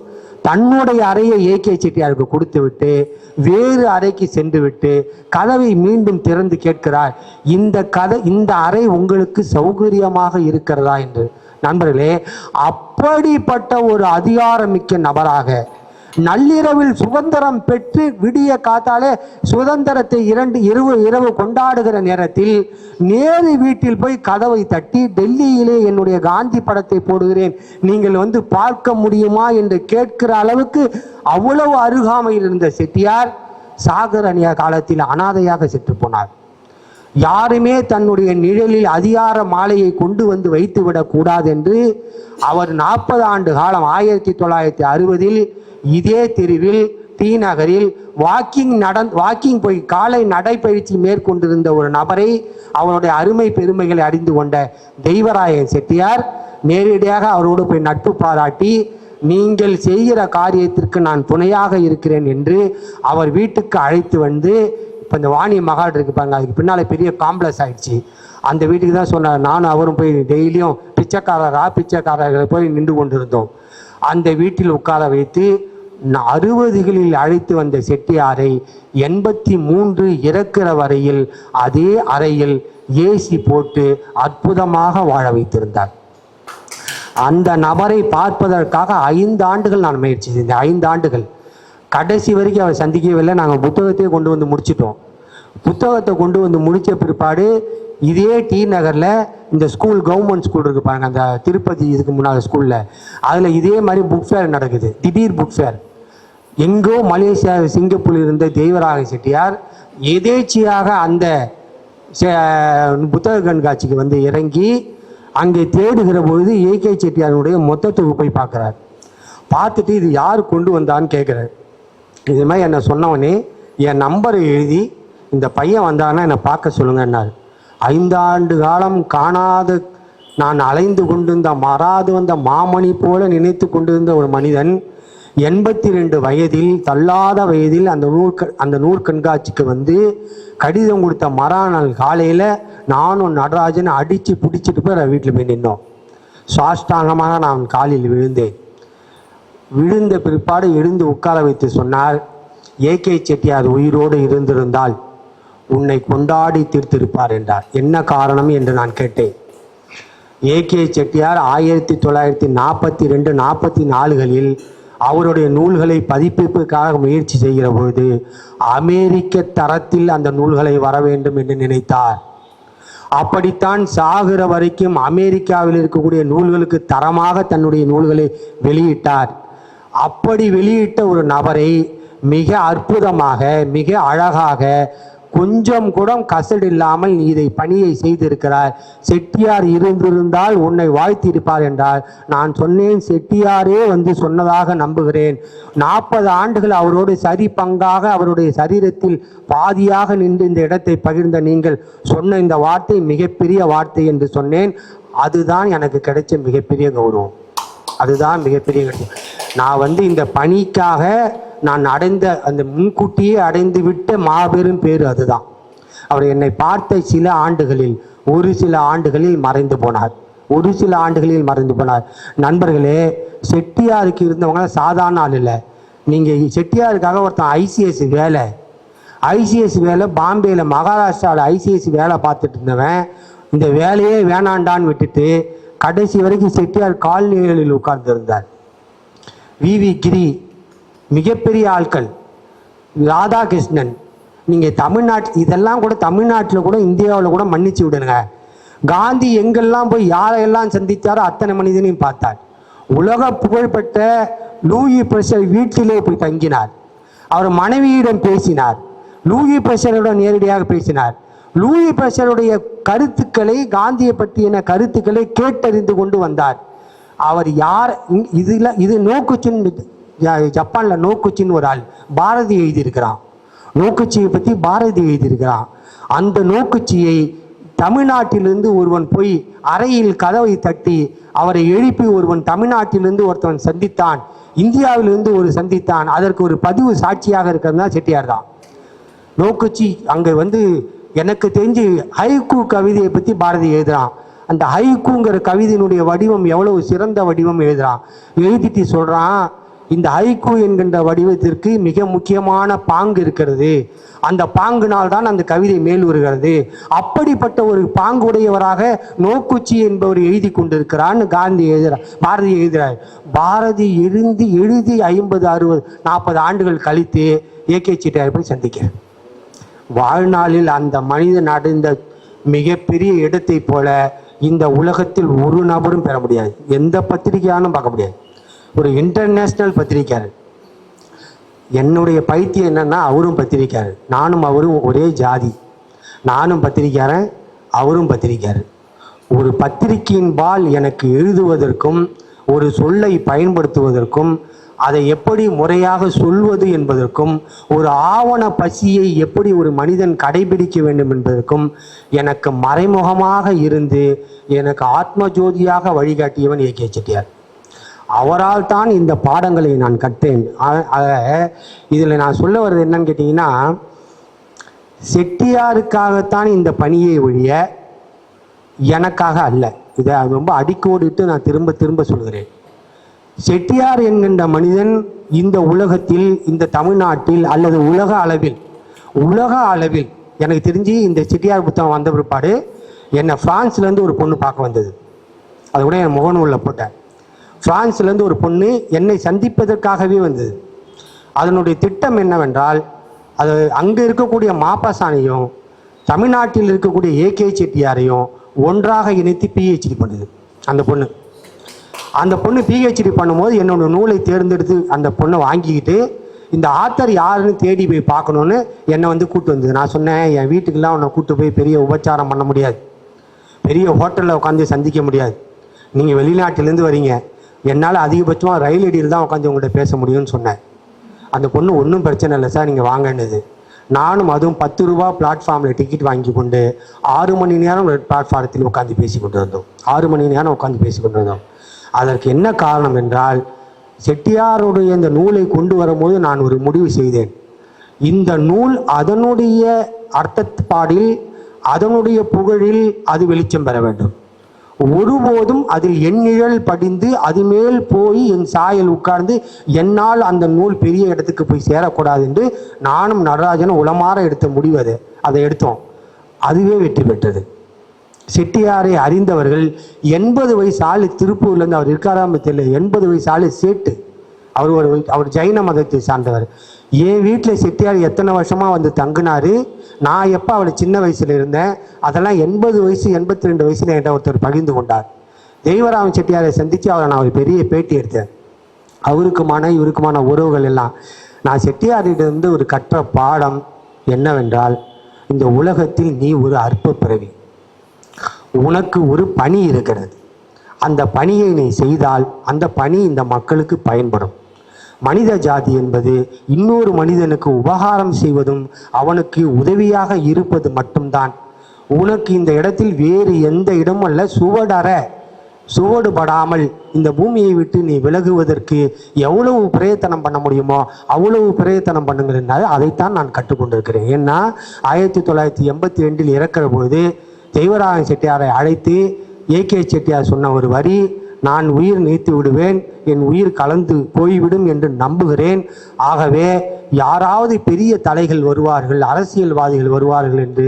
தன்னுடைய அறையை ஏ.கே. செட்டியாருக்கு கொடுத்து விட்டு வேறு அறைக்கு சென்று விட்டு கதவை மீண்டும் திறந்து கேட்கிறார், இந்த அறை உங்களுக்கு சௌகரியமாக இருக்கிறதா என்று. நண்பர்களே, அப்படிப்பட்ட ஒரு அதிகாரமிக்க நபராக நள்ளிரவில் சுதந்திரம் பெற்று விடிய காத்தாலே சுதந்திரத்தை இரவு கொண்டாடுகிற நேரத்தில் நேரு வீட்டில் போய் கதவை தட்டி, டெல்லியிலே என்னுடைய காந்தி படத்தை போடுகிறேன், நீங்கள் பார்க்க முடியுமா என்று கேட்கிற அளவுக்கு அவ்வளவு அருகாமையில் இருந்த செட்டியார் சாகரணிய காலத்தில் அனாதையாக செத்து போனார். யாருமே தன்னுடைய நிழலில் அதிகார மாலையை கொண்டு வைத்துவிடக் கூடாது என்று அவர் 40 ஆண்டு காலம் 1960 இதே தெருவில் டி நகரில் வாக்கிங் போய் காலை நடைப்பயிற்சி மேற்கொண்டிருந்த ஒரு நபரை அவருடைய அருமை பெருமைகளை அறிந்து கொண்ட தெய்வராயன் செட்டியார் நேரடியாக அவரோடு போய் நட்பு பாராட்டி, நீங்கள் செய்கிற காரியத்திற்கு நான் துணையாக இருக்கிறேன் என்று அவர் வீட்டுக்கு அழைத்து வந்து, இப்போ இந்த வாணி மகால் இருக்கு பாருங்க, அதுக்கு பின்னால் பெரிய காம்ப்ளெக்ஸ் ஆயிடுச்சு, அந்த வீட்டுக்கு தான் சொன்னார். நானும் அவரும் போய் டெய்லியும் பிச்சைக்காரர்களை போய் நின்று கொண்டிருந்தோம். அந்த வீட்டில் உட்கார வைத்து 60களில் அழைத்து வந்த செட்டியாரை 83 இறக்கிற வரையில் அதே அறையில் ஏசி போட்டு அற்புதமாக வாழ வைத்திருந்தார். அந்த நபரை பார்ப்பதற்காக 5 ஆண்டுகள் நான் முயற்சி செஞ்சேன். 5 ஆண்டுகள் கடைசி வரைக்கும் அவர் சந்திக்கவில்லை. நாங்கள் புத்தகத்தையே கொண்டு முடிச்சிட்டோம். புத்தகத்தை கொண்டு முடித்த பிற்பாடு இதே டி நகரில் இந்த ஸ்கூல், கவர்மெண்ட் ஸ்கூல் இருக்கு பாருங்க, அந்த திருப்பதி இதுக்கு முன்னால் ஸ்கூலில், அதில் இதே மாதிரி புக் ஃபேர் நடக்குது, திடீர் புக் ஃபேர். எங்கோ மலேசியா சிங்கப்பூரில் இருந்த தெய்வராய செட்டியார் எதேச்சியாக அந்த புத்தக கண்காட்சிக்கு இறங்கி அங்கே தேடுகிற பொழுது ஏ.கே. செட்டியாருடைய மொத்த தொகுப்பை பார்க்குறார். பார்த்துட்டு இது யார் கொண்டு வந்தான்னு கேட்குறார். இது மாதிரி என்னை சொன்னவனே என் நம்பரை எழுதி இந்த பையன் வந்தான்னா என்னை பார்க்க சொல்லுங்கன்னார். 5 ஆண்டு காலம் காணாத நான் அலைந்து கொண்டிருந்த மறாது வந்த மாமணி போல நினைத்து கொண்டிருந்த ஒரு மனிதன் 82 வயதில், தள்ளாத வயதில் அந்த நூல் கண்காட்சிக்கு கடிதம் கொடுத்த மறாநாள் காலையில் நானும் நடராஜன் அடித்து பிடிச்சிட்டு போய் வீட்டில் போய் நின்னோம். சாஷ்டாங்கமாக நான் காலில் விழுந்தேன். விழுந்த பிற்பாடு எழுந்து உட்கார வைத்து சொன்னார், ஏ.கே. செட்டியார் உயிரோடு இருந்திருந்தால் உன்னை கொண்டாடி தீர்த்திருப்பார் என்றார். என்ன காரணம் என்று நான் கேட்டேன். ஏகே செட்டியார் 1942, 44களில் அவருடைய நூல்களை பதிப்பிப்புக்காக முயற்சி செய்கிற பொழுது அமெரிக்க தரத்தில் அந்த நூல்களை வர வேண்டும் என்று நினைத்தார். அப்படித்தான் சாகிற வரைக்கும் அமெரிக்காவில் இருக்கக்கூடிய நூல்களுக்கு தரமாக தன்னுடைய நூல்களை வெளியிட்டார். அப்படி வெளியிட்ட ஒரு நபரை மிக அற்புதமாக, மிக அழகாக, கொஞ்சம் கூட கசடு இல்லாமல் நீ இதை பணியை செய்திருக்கிறார். செட்டியார் இருந்திருந்தால் உன்னை வாழ்த்தியிருப்பார் என்றார். நான் சொன்னேன், செட்டியாரே வந்து சொன்னதாக நம்புகிறேன். 40 ஆண்டுகள் அவரோடு சரி பங்காக அவருடைய சரீரத்தில் பாதியாக நின்று இந்த இடத்தை பகிர்ந்த நீங்கள் சொன்ன இந்த வார்த்தை மிகப்பெரிய வார்த்தை என்று சொன்னேன். அதுதான் எனக்கு கிடைச்ச மிகப்பெரிய கௌரவம். அதுதான் மிகப்பெரிய கௌரவம். நான் வந்து இந்த பணிக்காக நான் அடைந்த அந்த முன்கூட்டியே அடைந்து விட்ட மாபெரும் பேர் அதுதான். அவர் என்னை பார்த்த சில ஆண்டுகளில், ஒரு சில ஆண்டுகளில் மறைந்து போனார். ஒரு சில ஆண்டுகளில் மறைந்து போனார். நண்பர்களே, செட்டியாருக்கு இருந்தவங்க சாதாரண ஆள் இல்லை. நீங்கள் செட்டியாருக்காக ஒருத்தன் ஐசிஎஸ் வேலை பாம்பேயில், மகாராஷ்டிராவில் ஐசிஎஸ் வேலை பார்த்துட்டு இருந்தவன் இந்த வேலையே வேணாண்டான்னு விட்டுட்டு கடைசி வரைக்கும் செட்டியார் காலனிகளில் உட்கார்ந்திருந்தார். வி கிரி, மிகப்பெரிய ஆட்கள், ராதாகிருஷ்ணன், நீங்கள் இதெல்லாம் கூட தமிழ்நாட்டில் கூட இந்தியாவில் கூட மன்னிச்சு விடுங்க. காந்தி எங்கெல்லாம் போய் யாரையெல்லாம் சந்தித்தாரோ அத்தனை மனிதனையும் பார்த்தார். உலக புகழ்பெற்ற லூயி பிரஷர் வீட்டிலே போய் தங்கினார். அவர் மனைவியிடம் பேசினார். லூயி பிரஷருடன் நேரடியாக பேசினார். லூயி பிரஷருடைய கருத்துக்களை, காந்தியை பற்றிய கருத்துக்களை கேட்டறிந்து கொண்டு வந்தார். அவர் யார்? இது நோக்குச்சின், ஜப்பான்ல நோக்குச்சின்னு ஒரு ஆள் பாரதி எழுதியிருக்கிறான். நோக்குச்சியை பற்றி பாரதி எழுதியிருக்கிறான். அந்த நோக்குச்சியை தமிழ்நாட்டிலிருந்து ஒருவன் போய் அறையில் கதவை தட்டி அவரை எழுப்பி ஒருவன் தமிழ்நாட்டிலிருந்து ஒருத்தவன் சந்தித்தான், இந்தியாவிலிருந்து ஒரு சந்தித்தான். அதற்கு ஒரு பதிவு சாட்சியாக இருக்கிறது தான் செட்டியார் தான். நோக்குச்சி அங்கே வந்து எனக்கு தெரிஞ்சு ஹைக்கூ கவிதையை பற்றி பாரதி எழுதுறான். அந்த ஹைக்கூங்கிற கவிதையினுடைய வடிவம் எவ்வளவு சிறந்த வடிவம் எழுதுறான். எழுதிட்டு சொல்றான், இந்த ஹைக்கூ என்கின்ற வடிவத்திற்கு மிக முக்கியமான பாங்கு இருக்கிறது. அந்த பாங்கினால் தான் அந்த கவிதை மேல் வருகிறது. அப்படிப்பட்ட ஒரு பாங்குடையவராக நோக்குச்சி என்பவர் எழுதி கொண்டிருக்கிறான்னு காந்தி எழுதுறார், பாரதி எழுதுகிறார். பாரதி எழுதி 50, 60, 40 ஆண்டுகள் கழித்து ஏகே செட்டியார் போய் சந்திக்க, வாழ்நாளில் அந்த மனிதன் அடைந்த மிகப்பெரிய இடத்தை போல இந்த உலகத்தில் ஒரு நபரும் பெற முடியாது. எந்த பத்திரிகையாலும் பார்க்க முடியாது. ஒரு இன்டர்நேஷ்னல் பத்திரிக்கையாளர். என்னுடைய பைத்தியம் என்னன்னா, அவரும் பத்திரிக்கையாளர், நானும் அவரும் ஒரே ஜாதி. நானும் பத்திரிக்கையாளர், அவரும் பத்திரிக்கையாளர். ஒரு பத்திரிகையின் பால் எனக்கு எழுதுவதற்கும் ஒரு சொல்லை பயன்படுத்துவதற்கும் அதை எப்படி முறையாக சொல்வது என்பதற்கும் ஒரு ஆவண பசியை எப்படி ஒரு மனிதன் கடைபிடிக்க வேண்டும் என்பதற்கும் எனக்கு மறைமுகமாக இருந்து எனக்கு ஆத்ம ஜோதியாக வழிகாட்டியவன் ஏகே செட்டியார். அவரால் தான் இந்த பாடங்களை நான் கற்றேன். இதில் நான் சொல்ல வர்றது என்னன்னு கேட்டிங்கன்னா, செட்டியாருக்காகத்தான் இந்த பணியை ஒழிய எனக்காக அல்ல. இதை ரொம்ப அடிக்கோடிட்டு நான் திரும்ப திரும்ப சொல்கிறேன். செட்டியார் என்கின்ற மனிதன் இந்த உலகத்தில், இந்த தமிழ்நாட்டில் அல்லது உலக அளவில் எனக்கு தெரிஞ்சு இந்த செட்டியார் புத்தகம் வந்த பிற்பாடு என்னை பிரான்ஸ்லேருந்து ஒரு பொண்ணு பார்க்க வந்தது. அது கூட என் முகநூலில் போட்டேன். பிரான்ஸ்லேருந்து ஒரு பொண்ணு என்னை சந்திப்பதற்காகவே வந்தது. அதனுடைய திட்டம் என்னவென்றால், அது அங்கே இருக்கக்கூடிய மாப்பாசானையும் தமிழ்நாட்டில் இருக்கக்கூடிய ஏகே செட்டியாரையும் ஒன்றாக இணைத்து பிஹெச்டி பண்ணுது அந்த பொண்ணு. அந்த பொண்ணு பிஹெச்டி பண்ணும்போது என்னோட நூலை தேர்ந்தெடுத்து அந்த பொண்ணை வாங்கிக்கிட்டு இந்த ஆத்தர் யாருன்னு தேடி போய் பார்க்கணுன்னு என்னை வந்து கூப்பிட்டு வந்தது. நான் சொன்னேன், என் வீட்டுக்கெல்லாம் உன்னை கூப்பிட்டு போய் பெரிய உபச்சாரம் பண்ண முடியாது, பெரிய ஹோட்டலில் உட்காந்து சந்திக்க முடியாது, நீங்கள் வெளிநாட்டிலேருந்து வரீங்க, என்னால் அதிகபட்சமாக ரயில் அடியில் தான் உட்காந்து உங்கள்கிட்ட பேச முடியும்னு சொன்னேன். அந்த பொண்ணு ஒன்றும் பிரச்சனை இல்லை சார், நீங்கள் வாங்கினது. நானும் அதுவும் 10 ரூபா பிளாட்ஃபார்மில் டிக்கெட் வாங்கி கொண்டு 6 மணி நேரம் பிளாட்ஃபாரத்தில் உட்காந்து பேசி கொண்டு வந்தோம். 6 மணி நேரம் உட்காந்து பேசி கொண்டு வந்தோம். அதற்கு என்ன காரணம் என்றால், செட்டியாருடைய இந்த நூலை கொண்டு வரும்போது நான் ஒரு முடிவு செய்தேன். இந்த நூல் அதனுடைய அர்த்தப்பாடில், அதனுடைய புகழில் அது வெளிச்சம் பெற வேண்டும். ஒருபோதும் அதில் என் நிழல் படிந்து அது மேல் போய் என் சாயல் உட்கார்ந்து என்னால் அந்த நூல் பெரிய இடத்துக்கு போய் சேரக்கூடாது என்று நானும் நடராஜனும் உளமாற எடுத்த முடிவு அதை எடுத்தோம். அதுவே வெற்றி பெற்றது. செட்டியாரை அறிந்தவர்கள் 80 வயசு ஆள், திருப்பூர்லேருந்து அவர் இருக்காராம தெரியல, 80 வயசு ஆள் சேட்டு, அவர் ஜைன மதத்தை சார்ந்தவர். என் வீட்டில் செட்டியார் எத்தனை வருஷமாக வந்து தங்கினாரு, நான் எப்போ அவளை சின்ன வயசில் இருந்தேன், அதெல்லாம் 80 வயசு 82 வயசில் என்கிட்ட ஒருத்தர் பகிர்ந்து கொண்டார். தெய்வராம செட்டியாரை சந்தித்து அவரை நான் ஒரு பெரிய பேட்டி எடுத்தேன். அவருக்குமான இவருக்குமான உறவுகள் எல்லாம். நான் செட்டியாரிடமிருந்து ஒரு கற்ற பாடம் என்னவென்றால், இந்த உலகத்தில் நீ ஒரு அற்ப பிறவி, உனக்கு ஒரு பணி இருக்கிறது. அந்த பணியை நீ செய்தால் அந்த பணி இந்த மக்களுக்கு பயன்படும். மனித ஜாதி என்பது இன்னொரு மனிதனுக்கு உபகாரம் செய்வதும் அவனுக்கு உதவியாக இருப்பது மட்டும்தான். உனக்கு இந்த இடத்தில் வேறு எந்த இடமும் அல்ல. சுவடுபடாமல் இந்த பூமியை விட்டு நீ விலகுவதற்கு எவ்வளவு பிரயத்தனம் பண்ண முடியுமோ அவ்வளவு பிரயத்தனம் பண்ணுங்கள் என்றால் அதைத்தான் நான் கற்றுக்கொண்டிருக்கிறேன். ஏன்னா 1982 இறக்கிற பொழுது தெய்வராஜ செட்டியாரை அழைத்து ஏகே செட்டியார் சொன்ன ஒரு வரி, நான் உயிர் நீத்து விடுவேன், என் உயிர் கலந்து போய்விடும் என்று நம்புகிறேன். ஆகவே யாராவது பெரிய தலைகள் வருவார்கள், அரசியல்வாதிகள் வருவார்கள் என்று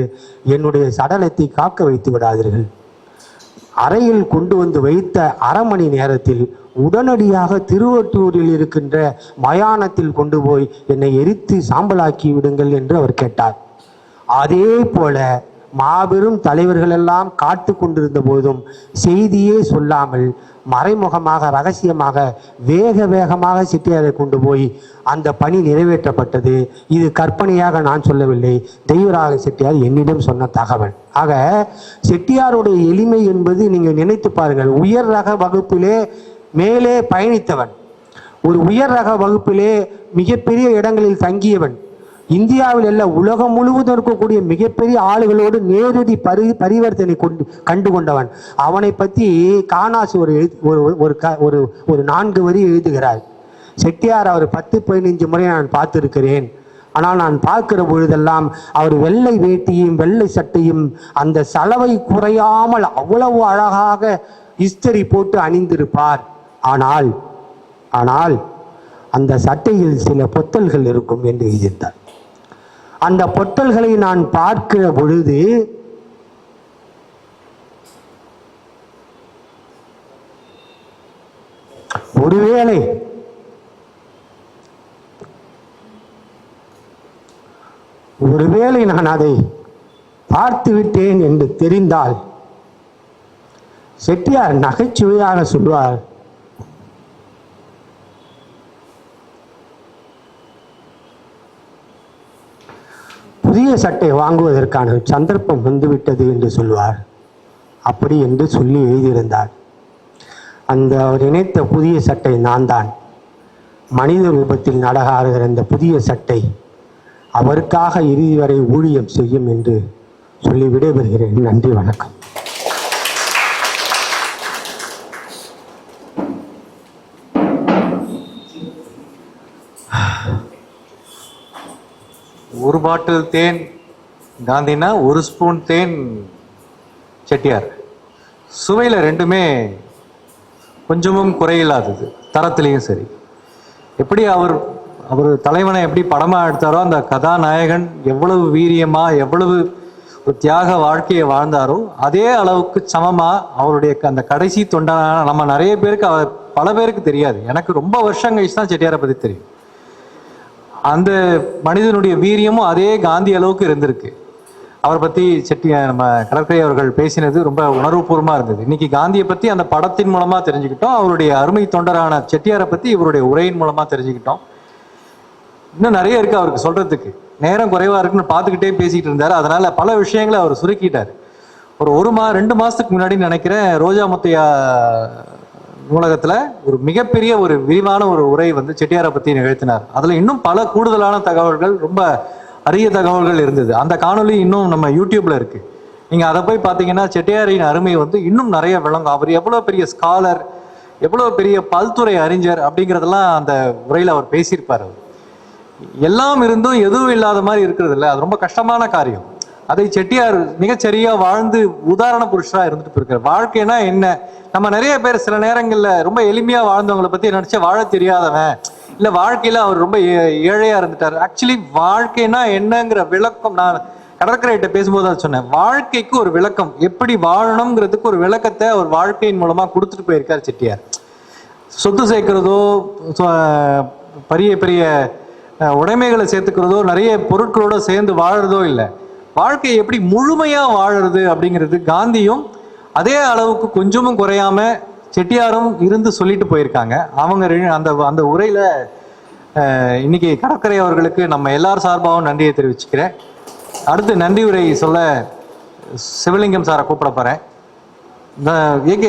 என்னுடைய சடலத்தை காக்க வைத்து விடாதீர்கள். அறையில் கொண்டு வந்து வைத்த அரை மணி நேரத்தில் உடனடியாக திருவொற்றூரில் இருக்கின்ற மயானத்தில் கொண்டு போய் என்னை எரித்து சாம்பலாக்கி விடுங்கள் என்று அவர் கேட்டார். அதே போல மாபெரும் தலைவர்கள் எல்லாம் காத்து கொண்டிருந்த போதும் செய்தியே சொல்லாமல் மறைமுகமாக ரகசியமாக வேகமாக செட்டியாரை கொண்டு போய் அந்த பணி நிறைவேற்றப்பட்டது. இது கற்பனையாக நான் சொல்லவில்லை, தெய்வராக செட்டியார் என்னிடம் சொன்ன தகவல். ஆக செட்டியாருடைய எளிமை என்பது நீங்கள் நினைத்து பாருங்கள். உயர் ரக வகுப்பிலே மேலே பயணித்தவன், ஒரு உயர் ரக வகுப்பிலே மிகப்பெரிய இடங்களில் தங்கியவன், இந்தியாவில் அல்ல உலகம் முழுவதும் இருக்கக்கூடிய மிகப்பெரிய ஆளுகளோடு நேரடி பரிவர்த்தனை கண்டு கொண்டவன். அவனை பற்றி காணாசு ஒரு 4 வரி எழுதுகிறார். செட்டியார் அவர் 10-15 முறை நான் பார்த்திருக்கிறேன். ஆனால் நான் பார்க்கிற பொழுதெல்லாம் அவர் வெள்ளை வேட்டியும் வெள்ளை சட்டையும் அந்த சலவை குறையாமல் அவ்வளவு அழகாக இஸ்திரி போட்டு அணிந்திருப்பார். ஆனால் அந்த சட்டையில் சில பொத்தல்கள் இருக்கும் என்று எழுதியிருந்தார். அந்த பொட்டல்களை நான் பார்க்கிற பொழுது ஒருவேளை நான் அதை பார்த்து விட்டேன் என்று தெரிந்தால் செட்டியார் நகைச்சுவையாக சொல்வார், புதிய சட்டை வாங்குவதற்கான சந்தர்ப்பம் வந்துவிட்டது என்று சொல்வார். அப்படி என்று சொல்லி எழுதியிருந்தார். அவர் நினைத்த புதிய சட்டை நான் தான். மனித ரூபத்தில் நடகாடுகிற இந்த புதிய சட்டை அவருக்காக இறுதி வரை ஊழியம் செய்யும் என்று சொல்லி விடைபெறுகிறேன். நன்றி, வணக்கம். ஒரு பாட்டில் தேன் காந்தினா 1 ஸ்பூன் தேன் செட்டியார். சுவையில் ரெண்டுமே கொஞ்சமும் குறையில்லாதது, தரத்திலையும் சரி. எப்படி அவர் தலைவனை எப்படி படமாக எடுத்தாரோ, அந்த கதாநாயகன் எவ்வளவு வீரியமாக எவ்வளவு ஒரு தியாக வாழ்க்கையை வாழ்ந்தாரோ அதே அளவுக்கு சமமாக அவருடைய அந்த கடைசி தொண்டான நம்ம நிறைய பேருக்கு பல பேருக்கு தெரியாது. எனக்கு ரொம்ப வருஷம் கழிச்சு தான் செட்டியாரை பற்றி தெரியும். அந்த மனிதனுடைய வீரியமும் அதே காந்தி அளவுக்கு இருந்திருக்கு. அவரை பற்றி நம்ம கடற்கரை அவர்கள் பேசினது ரொம்ப உணர்வுபூர்வமாக இருந்தது. இன்னைக்கு காந்தியை பற்றி அந்த படத்தின் மூலமாக தெரிஞ்சுக்கிட்டோம். அவருடைய அருமை தொண்டரான செட்டியாரை பற்றி இவருடைய உரையின் மூலமாக தெரிஞ்சுக்கிட்டோம். இன்னும் நிறைய இருக்குது அவருக்கு சொல்கிறதுக்கு. நேரம் குறைவாக இருக்குன்னு பார்த்துக்கிட்டே பேசிக்கிட்டு இருந்தார். அதனால் பல விஷயங்களை அவர் சுருக்கிட்டார். ஒரு 2 மாதத்துக்கு முன்னாடி நினைக்கிறேன், ரோஜா முத்தையா நூலகத்தில் ஒரு மிகப்பெரிய ஒரு விரிவான ஒரு உரை செட்டியாரை பற்றி நிகழ்த்தினார். அதில் இன்னும் பல கூடுதலான தகவல்கள், ரொம்ப அரிய தகவல்கள் இருந்தது. அந்த காணொலி இன்னும் நம்ம யூடியூப்ல இருக்கு. நீங்கள் அதை போய் பார்த்தீங்கன்னா செட்டியாரின் அருமை இன்னும் நிறைய விளங்கும். அவர் எவ்வளோ பெரிய ஸ்காலர், எவ்வளோ பெரிய பல்துறை அறிஞர் அப்படிங்கிறதெல்லாம் அந்த உரையில் அவர் பேசியிருப்பார். எல்லாம் இருந்தும் எதுவும் இல்லாத மாதிரி இருக்கிறது இல்லை, அது ரொம்ப கஷ்டமான காரியம். அதை செட்டியார் மிகச்சரியா வாழ்ந்து உதாரண புருஷரா இருந்துட்டு போயிருக்காரு. வாழ்க்கைனா என்ன, நம்ம நிறைய பேர் சில நேரங்கள்ல ரொம்ப எளிமையா வாழ்ந்தவங்களை பத்தி நினைச்சா வாழ தெரியாதவன், இல்ல வாழ்க்கையில அவர் ரொம்ப ஏழையா இருந்துட்டாரு. ஆக்சுவலி வாழ்க்கைனா என்னங்கிற விளக்கம் நான் கடற்கரையிட்ட பேசும்போது அதை சொன்னேன். வாழ்க்கைக்கு ஒரு விளக்கம், எப்படி வாழணுங்கிறதுக்கு ஒரு விளக்கத்தை அவர் வாழ்க்கையின் மூலமா கொடுத்துட்டு போயிருக்காரு செட்டியார். சொத்து சேர்க்கிறதோ, பெரிய பெரிய உடைமைகளை சேர்த்துக்கிறதோ, நிறைய பொருட்களோட சேர்ந்து வாழறதோ இல்லை. வாழ்க்கையை எப்படி முழுமையா வாழறது அப்படிங்கிறது காந்தியும் அதே அளவுக்கு கொஞ்சமும் குறையாம செட்டியாரும் இருந்து சொல்லிட்டு போயிருக்காங்க. அவங்க அந்த அந்த உரையில இன்னைக்கு கடற்கரை அவர்களுக்கு நம்ம எல்லார் சார்பாகவும் நன்றியை தெரிவிச்சுக்கிறேன். அடுத்து நன்றி உரை சொல்ல சிவலிங்கம் சாரை கூப்பிட போறேன்.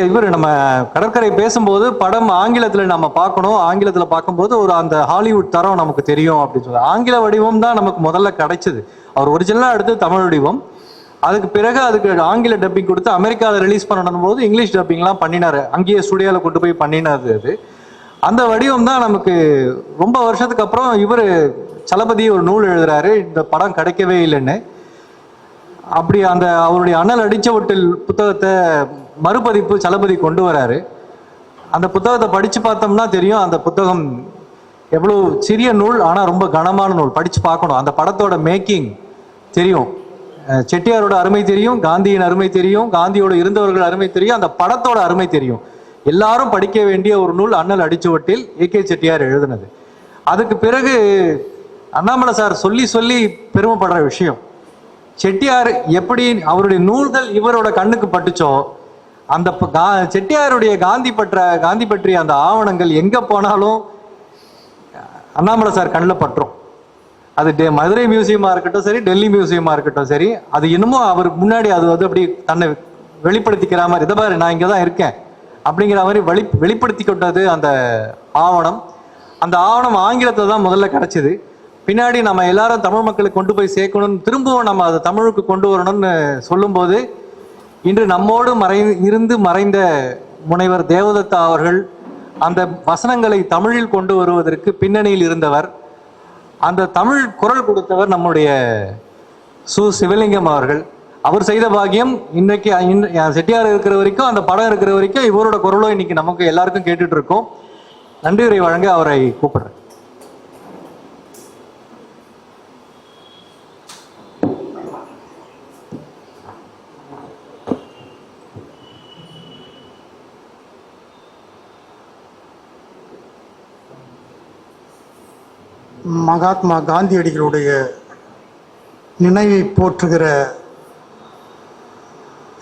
இவர் நம்ம கடற்கரை பேசும்போது படம் ஆங்கிலத்தில் நம்ம பார்க்கணும், ஆங்கிலத்தில் பார்க்கும்போது ஒரு அந்த ஹாலிவுட் தரம் நமக்கு தெரியும் அப்படின்னு சொல்லுவாங்க. ஆங்கில வடிவம் தான் நமக்கு முதல்ல கிடைச்சது. அவர் ஒரிஜினலாக எடுத்து தமிழ் வடிவம், அதுக்கு பிறகு அதுக்கு ஆங்கில டப்பிங் கொடுத்து அமெரிக்காவில் ரிலீஸ் பண்ணணும் போது இங்கிலீஷ் டப்பிங்லாம் பண்ணினாரு, அங்கேயே ஸ்டுடியோவில் கொண்டு போய் பண்ணினது. அது அந்த வடிவம் தான் நமக்கு. ரொம்ப வருஷத்துக்கு அப்புறம் இவர் சலபதி ஒரு நூல் எழுதுறாரு, இந்த படம் கிடைக்கவே இல்லைன்னு. அப்படி அந்த அவருடைய அண்ணல் அடிச்ச ஒட்டில் புத்தகத்தை மறுபதிப்பு சலபதி கொண்டு வராரு. அந்த புத்தகத்தை படிச்சு பார்த்தோம்னா தெரியும், அந்த புத்தகம் எவ்வளவு சிறிய நூல், ஆனால் ரொம்ப கனமான நூல். படிச்சு பார்க்கணும், அந்த படத்தோட மேக்கிங் தெரியும். செட்டியாரோட அருமை தெரியும், காந்தியின் அருமை தெரியும், காந்தியோட இருந்தவர்கள் அருமை தெரியும், அந்த படத்தோட அருமை தெரியும். எல்லாரும் படிக்க வேண்டிய ஒரு நூல் அண்ணல் அடிச்சுவட்டில் ஏ.கே. செட்டியார் எழுதுனது. அதுக்கு பிறகு அண்ணாமலை சார் சொல்லி சொல்லி பெருமைப்படுற விஷயம், செட்டியார் எப்படி அவருடைய நூல்கள் இவரோட கண்ணுக்கு பட்டுச்சோ, அந்த செட்டியாருடைய காந்தி பற்றிய அந்த ஆவணங்கள் எங்க போனாலும் அண்ணாமலை சார் கண்ணில் பற்றும். அது மதுரை மியூசியமா இருக்கட்டும் சரி, டெல்லி மியூசியமா இருக்கட்டும் சரி, அது இன்னமும் அவர் முன்னாடி அது வந்து அப்படி தன்னை வெளிப்படுத்திக்கிற மாதிரி, இதை பாரு நான் இங்கே தான் இருக்கேன் அப்படிங்கிற மாதிரி வெளிப்படுத்திக்கிட்டது அந்த ஆவணம். அந்த ஆவணம் ஆங்கிலத்தில் தான் முதல்ல கிடைச்சிது. பின்னாடி நம்ம எல்லாரும் தமிழ் மக்களுக்கு கொண்டு போய் சேர்க்கணும்னு, திரும்பவும் நம்ம அதை தமிழுக்கு கொண்டு வரணும்னு சொல்லும்போது, இன்று நம்மோடு மறைந்த முனைவர் தேவதத்தா அவர்கள் அந்த வசனங்களை தமிழில் கொண்டு வருவதற்கு பின்னணியில் இருந்தவர். அந்த தமிழ் குரல் கொடுத்தவர் நம்முடைய சிவலிங்கம் அவர்கள். அவர் செய்த பாக்கியம் இன்னைக்கு செட்டியார் இருக்கிற வரைக்கும், அந்த படம் இருக்கிற வரைக்கும் இவரோட குரலும் இன்னைக்கு நமக்கு எல்லாருக்கும் கேட்டுட்டு இருக்கோம். நன்றி உரை வழங்க அவரை கூப்பிடுறேன். மகாத்மா காந்தியடிகளுடைய நினைவை போற்றுகிற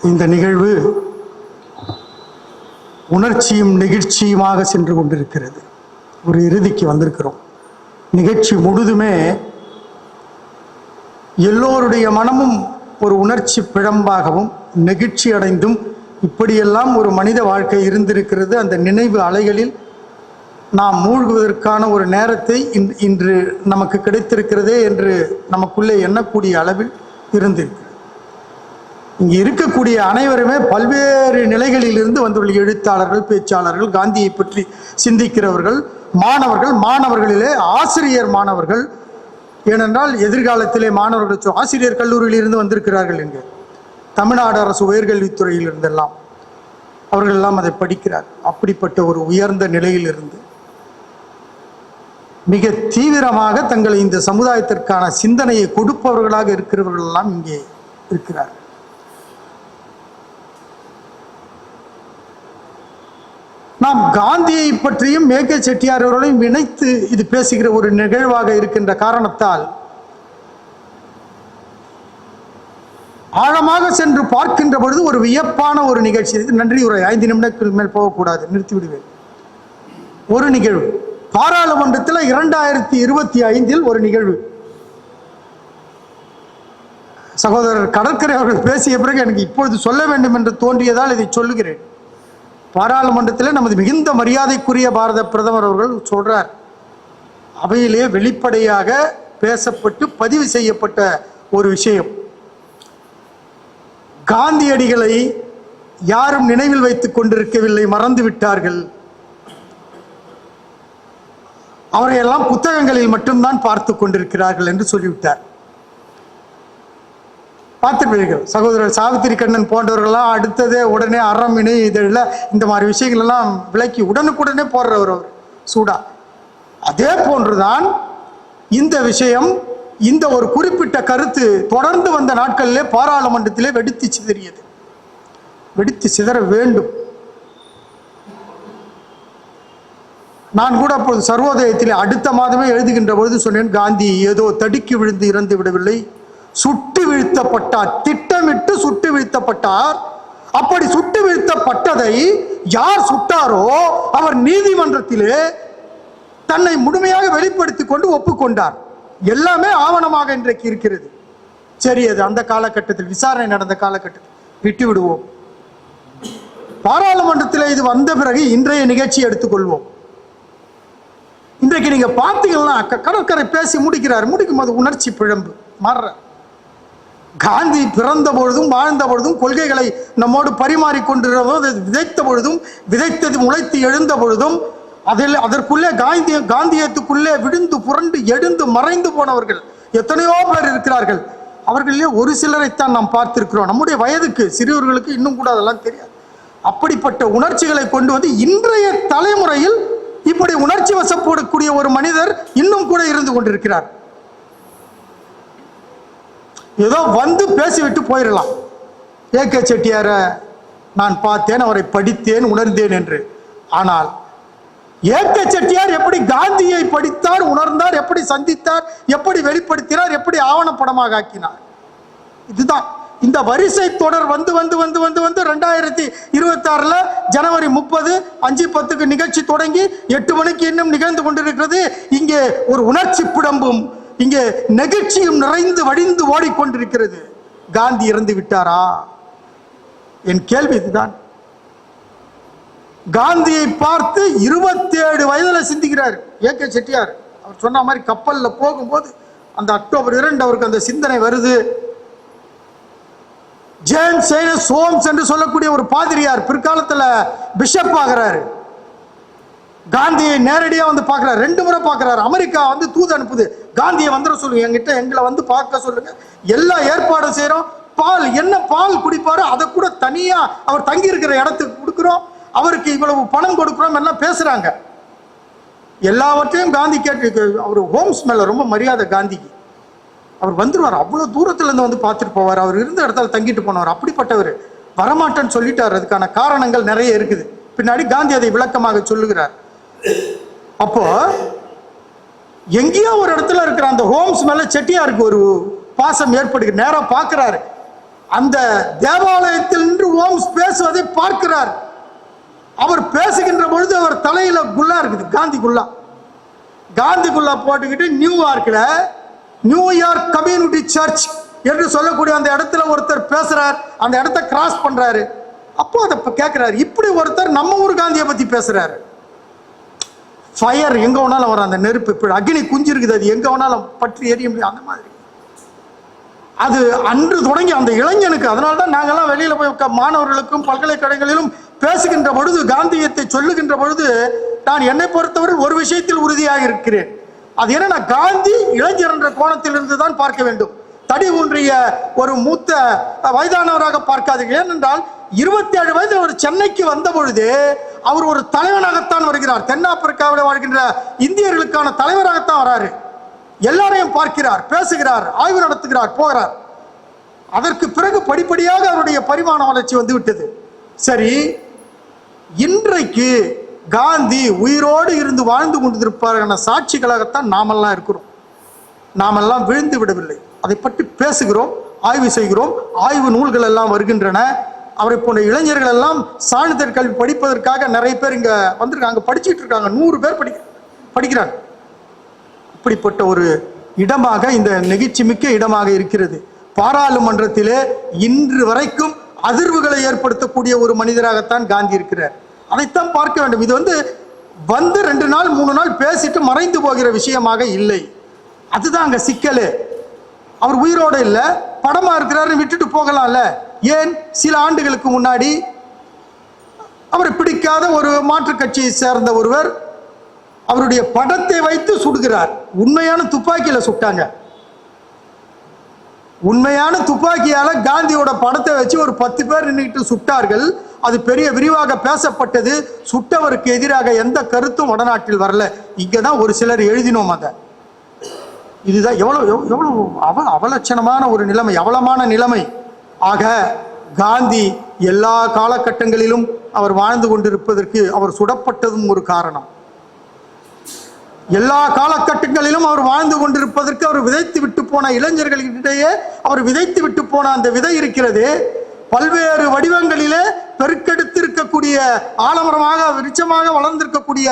இந்த நிகழ்வு உணர்ச்சியும் நெகிழ்ச்சியுமாக சென்று கொண்டிருக்கிறது. ஒரு இறுதிக்கு வந்திருக்கிறோம். நிகழ்ச்சி முழுதுமே எல்லோருடைய மனமும் ஒரு உணர்ச்சி பிழம்பாகவும் நெகிழ்ச்சி அடைந்தும் இப்படியெல்லாம் ஒரு மனித வாழ்க்கை இருந்திருக்கிறது. அந்த நினைவு அலைகளில் நாம் மூழ்குவதற்கான ஒரு நேரத்தை இன்று நமக்கு கிடைத்திருக்கிறதே என்று நமக்குள்ளே எண்ணக்கூடிய அளவில் இருந்திருக்கிறது. இங்கே இருக்கக்கூடிய அனைவருமே பல்வேறு நிலைகளில் இருந்து வந்துள்ள எழுத்தாளர்கள், பேச்சாளர்கள், காந்தியை பற்றி சிந்திக்கிறவர்கள், மாணவர்களிலே ஆசிரியர் மாணவர்கள். ஏனென்றால் எதிர்காலத்திலே மாணவர்கள் ஆசிரியர் கல்லூரியில் இருந்து வந்திருக்கிறார்கள். இங்கு தமிழ்நாடு அரசு உயர்கல்வித்துறையில் இருந்தெல்லாம் அவர்கள் எல்லாம் அதை படிக்கிறார். அப்படிப்பட்ட ஒரு உயர்ந்த நிலையில் இருந்து மிக தீவிரமாக தங்களை இந்த சமுதாயத்திற்கான சிந்தனையை கொடுப்பவர்களாக இருக்கிறவர்கள் எல்லாம் இங்கே இருக்கிறார்கள். நாம் காந்தியை பற்றியும் ஏ.கே. செட்டியார் அவர்களையும் இணைத்து இது பேசுகிற ஒரு நிகழ்வாக இருக்கின்ற காரணத்தால் ஆழமாக சென்று பார்க்கின்ற பொழுது ஒரு வியப்பான ஒரு நிகழ்ச்சி. நன்றி உரை 5 நிமிடங்களுக்கு மேல் போகக்கூடாது, நிறுத்திவிடுவேன். ஒரு நிகழ்வு பாராளுமன்றத்தில் 2025 ஒரு நிகழ்வு. சகோதரர் கடற்கரை அவர்கள் பேசிய பிறகு எனக்கு இப்பொழுது சொல்ல வேண்டும் என்று தோன்றியதால் இதை சொல்லுகிறேன். பாராளுமன்றத்தில் நமது மிகுந்த மரியாதைக்குரிய பாரத பிரதமர் அவர்கள் சொல்றார், அவையிலே வெளிப்படையாக பேசப்பட்டு பதிவு செய்யப்பட்ட ஒரு விஷயம், காந்தியடிகளை யாரும் நினைவில் வைத்துக் கொண்டிருக்கவில்லை, மறந்து விட்டார்கள். அவரையெல்லாம் புத்தகங்களில் மட்டும்தான் பார்த்து கொண்டிருக்கிறார்கள் என்று சொல்லிவிட்டார். பார்த்துருப்பீர்கள். சகோதரர் சாவித்திரி கண்ணன் போன்றவர்கள்லாம் அடுத்ததே உடனே அறமினி இதழில் இந்த மாதிரி விஷயங்கள் எல்லாம் விலக்கி உடனுக்குடனே போடுறவர் அவர் சூடா. அதே போன்றுதான் இந்த விஷயம், இந்த ஒரு குறிப்பிட்ட கருத்து தொடர்ந்து வந்த நாட்களிலே பாராளுமன்றத்திலே வெடித்து சிதறியது. வெடித்து சிதற வேண்டும். நான் கூட அப்போது சர்வோதயத்தில் அடுத்த மாதமே எழுதுகின்ற பொழுது சொன்னேன், காந்தி ஏதோ தடுக்கி விழுந்து இறந்து விடவில்லை, சுட்டு வீழ்த்தப்பட்டார், திட்டமிட்டு சுட்டு வீழ்த்தப்பட்டார். அப்படி சுட்டு வீழ்த்தப்பட்டதை யார் சுட்டாரோ அவர் நீதிமன்றத்திலே தன்னை முழுமையாக வெளிப்படுத்திக் கொண்டு ஒப்புக்கொண்டார். எல்லாமே ஆவணமாக இன்றைக்கு இருக்கிறது. சரி, அது அந்த காலகட்டத்தில் விசாரணை நடந்த காலகட்டத்தில் விட்டு விடுவோம். பாராளுமன்றத்தில் இது வந்த பிறகு இன்றைய நிகழ்ச்சி எடுத்துக்கொள்வோம். இன்றைக்கு நீங்க பார்த்தீங்கன்னா கடற்கரை பேசி முடிக்கும் போது உணர்ச்சி பிழம்பு மாறுற. காந்தி பிறந்த பொழுதும் வாழ்ந்த பொழுதும் கொள்கைகளை நம்மோடு பரிமாறிக்கொண்டிருந்த விதைத்த பொழுதும் விதைத்தது முளைத்து எழுந்த பொழுதும் அதற்குள்ளே காந்தியத்துக்குள்ளே விழுந்து புரண்டு எழுந்து மறைந்து போனவர்கள் எத்தனையோ பேர் இருக்கிறார்கள். அவர்களிலே ஒரு சிலரைத்தான் நாம் பார்த்திருக்கிறோம். நம்முடைய வயதுக்கு சிறியவர்களுக்கு இன்னும் கூட அதெல்லாம் தெரியாது. அப்படிப்பட்ட உணர்ச்சிகளை கொண்டு வந்து இன்றைய தலைமுறையில் இப்படி உணர்ச்சி வசப்படக்கூடிய ஒரு மனிதர் இன்னும் கூட இருந்து கொண்டிருக்கிறார். ஏதோ வந்து பேசிவிட்டு போயிடலாம். ஏகே செட்டியார நான் பார்த்தேன், அவரை படித்தேன், உணர்ந்தேன் என்று. ஆனால் ஏகே செட்டியார் எப்படி காந்தியை படித்தார், உணர்ந்தார், எப்படி சந்தித்தார், எப்படி வெளிப்படுத்தினார், எப்படி ஆவணப்படமாக ஆக்கினார், இதுதான் இந்த வரிசை தொடர். வந்து வந்து வந்து வந்து வந்து 2026 ஜனவரி 30 5:10 நிகழ்ச்சி தொடங்கி 8 மணிக்கு இன்னும் நிகழ்ந்து கொண்டிருக்கிறது. இங்கே ஒரு உணர்ச்சி பிடம்பும் இங்கே நெகிழ்ச்சியும் நிறைந்து வடிந்து ஓடிக்கொண்டிருக்கிறது. காந்தி இறந்து விட்டாரா? என் கேள்வி இதுதான். காந்தியை பார்த்து 27 வயதுல சிந்திக்கிறார் ஏகே செட்டியார். அவர் சொன்ன மாதிரி கப்பல்ல போகும்போது அந்த அக்டோபர் 2 அவருக்கு அந்த சிந்தனை வருது. ஜேம்ஸ் சைனஸ் ஹோம்ஸ் என்று சொல்லக்கூடிய ஒரு பாதிரியார் பிற்காலத்தில் பிஷப் ஆகிறாரு. காந்தியை நேரடியாக வந்து பார்க்கிறார், 2 முறை பார்க்கிறார். அமெரிக்கா வந்து தூது அனுப்புது, காந்தியை வந்துட சொல்லுங்க, எங்களை வந்து பார்க்க சொல்லுங்க, எல்லா ஏற்பாடும் செய்யறோம். பால் என்ன பால் குடிப்பாரு அதை கூட தனியா அவர் தங்கி இருக்கிற இடத்துக்கு கொடுக்குறோம், அவருக்கு இவ்வளவு பணம் கொடுக்குறோம் எல்லாம் பேசுறாங்க. எல்லாவற்றையும் காந்தி கேட்டு அவர் ஹோம்ஸ் மேல ரொம்ப மரியாதை காந்திக்கு. அவர் வந்துடுவார், அவ்வளவு தூரத்துல இருந்து வந்து பார்த்துட்டு போவார். அவர் இருந்த இடத்துல தங்கிட்டு போனவர். அப்படிப்பட்டவர் வரமாட்டேன்னு சொல்லிட்டார். அதுக்கான காரணங்கள் நிறைய இருக்குது. பின்னாடி காந்தி அதை விளக்கமாக சொல்லுகிறார். அப்போ எங்கேயோ ஒரு இடத்துல இருக்கிற அந்த ஹோம்ஸ் மேல செட்டியாருக்கு ஒரு பாசம் ஏற்படுகிறது. நேரா பார்க்கிறாரு, அந்த தேவாலயத்தில் நின்று ஹோம்ஸ் பேசுவதை பார்க்கிறார். அவர் பேசுகின்ற பொழுது அவர் தலையில குல்லா இருக்குது, காந்தி குல்லா. காந்தி குல்லா போட்டுக்கிட்டு நியூயார்க் கம்யூனிட்டி சர்ச் என்று சொல்லக்கூடிய அந்த இடத்துல ஒருத்தர் பேசுறார். அந்த இடத்த கிராஸ் பண்றாரு. அப்போ அதை கேட்கிறாரு, இப்படி ஒருத்தர் நம்ம ஊர் காந்தியை பத்தி பேசுறாரு. ஃபயர் எங்க வேணாலும் வரும், அந்த நெருப்பு இப்படி அக்னி குஞ்சு இருக்குது, அது எங்க வேணாலும் பற்றி எரிய முடியும். அந்த மாதிரி அது அன்று தொடங்கி அந்த இளைஞனுக்கு. அதனால்தான் நாங்கெல்லாம் வெளியில போய் மாணவர்களுக்கும் பல்கலைக்கழகங்களிலும் பேசுகின்ற பொழுது காந்தியத்தை சொல்லுகின்ற பொழுது நான் என்னை பொறுத்தவரை ஒரு விஷயத்தில் உறுதியாக இருக்கிறேன். அது என்னன்னா, காந்தி இளைஞர் என்ற கோணத்திலிருந்து தான் பார்க்க வேண்டும். தடி ஊன்றிய ஒரு மூத்த வயதானவராக பார்க்காதீர்கள். ஏனென்றால் 27 வயது அவர் சென்னைக்கு வந்த பொழுது அவர் ஒரு தலைவனாகத்தான் வருகிறார். தென்னாப்பிரிக்காவில் வாழ்கின்ற இந்தியர்களுக்கான தலைவராகத்தான் வராரு. எல்லாரையும் பார்க்கிறார், பேசுகிறார், ஆய்வு நடத்துகிறார், போகிறார். அதற்கு பிறகு படிப்படியாக அவருடைய பரிமாண வளர்ச்சி வந்து விட்டது. சரி, இன்றைக்கு காந்தி உயிரோடு இருந்து வாழ்ந்து கொண்டிருப்பார்கள் சாட்சிகளாகத்தான் நாமெல்லாம் இருக்கிறோம். நாமெல்லாம் விழுந்து விடவில்லை. அதை பற்றி பேசுகிறோம், ஆய்வு செய்கிறோம். ஆய்வு நூல்கள் எல்லாம் வருகின்றன. அவரை போன்ற இளைஞர்கள் எல்லாம் சான்றிதழ் கல்வி படிப்பதற்காக நிறைய பேர் இங்க வந்திருக்காங்க, படிச்சுட்டு இருக்காங்க. 100 பேர் படிக்கிறாங்க. இப்படிப்பட்ட ஒரு இடமாக இந்த நெகிழ்ச்சி மிக்க இடமாக இருக்கிறது. பாராளுமன்றத்திலே இன்று வரைக்கும் அதிர்வுகளை ஏற்படுத்தக்கூடிய ஒரு மனிதராகத்தான் காந்தி இருக்கிறார். அதைத்தான் பார்க்க வேண்டும். இது வந்து 2 நாள் 3 நாள் பேசிட்டு மறைந்து போகிற விஷயமாக இல்லை. அதுதான் அங்க சிக்கலே. அவர் உயிரோடு இல்லை, படமா இருக்கிறாரு, விட்டுட்டு போகலாம்ல. ஏன் சில ஆண்டுகளுக்கு முன்னாடி அவரை பிடிக்காத ஒரு மாற்றுக் கட்சியை சேர்ந்த ஒருவர் அவருடைய படத்தை வைத்து சுடுகிறார். உண்மையான துப்பாக்கியில சுட்டாங்க. உண்மையான துப்பாக்கியால காந்தியோட படத்தை வச்சு ஒரு 10 பேர் நின்றுட்டு சுட்டார்கள். அது பெரிய விரிவாக பேசப்பட்டது. சுட்டவருக்கு எதிராக எந்த கருத்தும் வடநாட்டில் வரல. இங்கதான் ஒரு சிலர் எழுதினோம். அதை இதுதான் எவ்வளவு அவலட்சணமான ஒரு நிலைமை, அவலமான நிலைமை. ஆக காந்தி எல்லா காலகட்டங்களிலும் அவர் வாழ்ந்து கொண்டிருப்பதற்கு அவர் சுடப்பட்டதும் ஒரு காரணம். எல்லா காலகட்டங்களிலும் அவர் வாழ்ந்து கொண்டிருப்பதற்கு அவர் விதைத்து விட்டு போன இளைஞர்களிடையே அவர் விதைத்து விட்டு போன அந்த விதை இருக்கிறது. பல்வேறு வடிவங்களிலே பெருக்கெடுத்து இருக்கக்கூடிய ஆலமரமாக விருட்சமாக வளர்ந்திருக்கக்கூடிய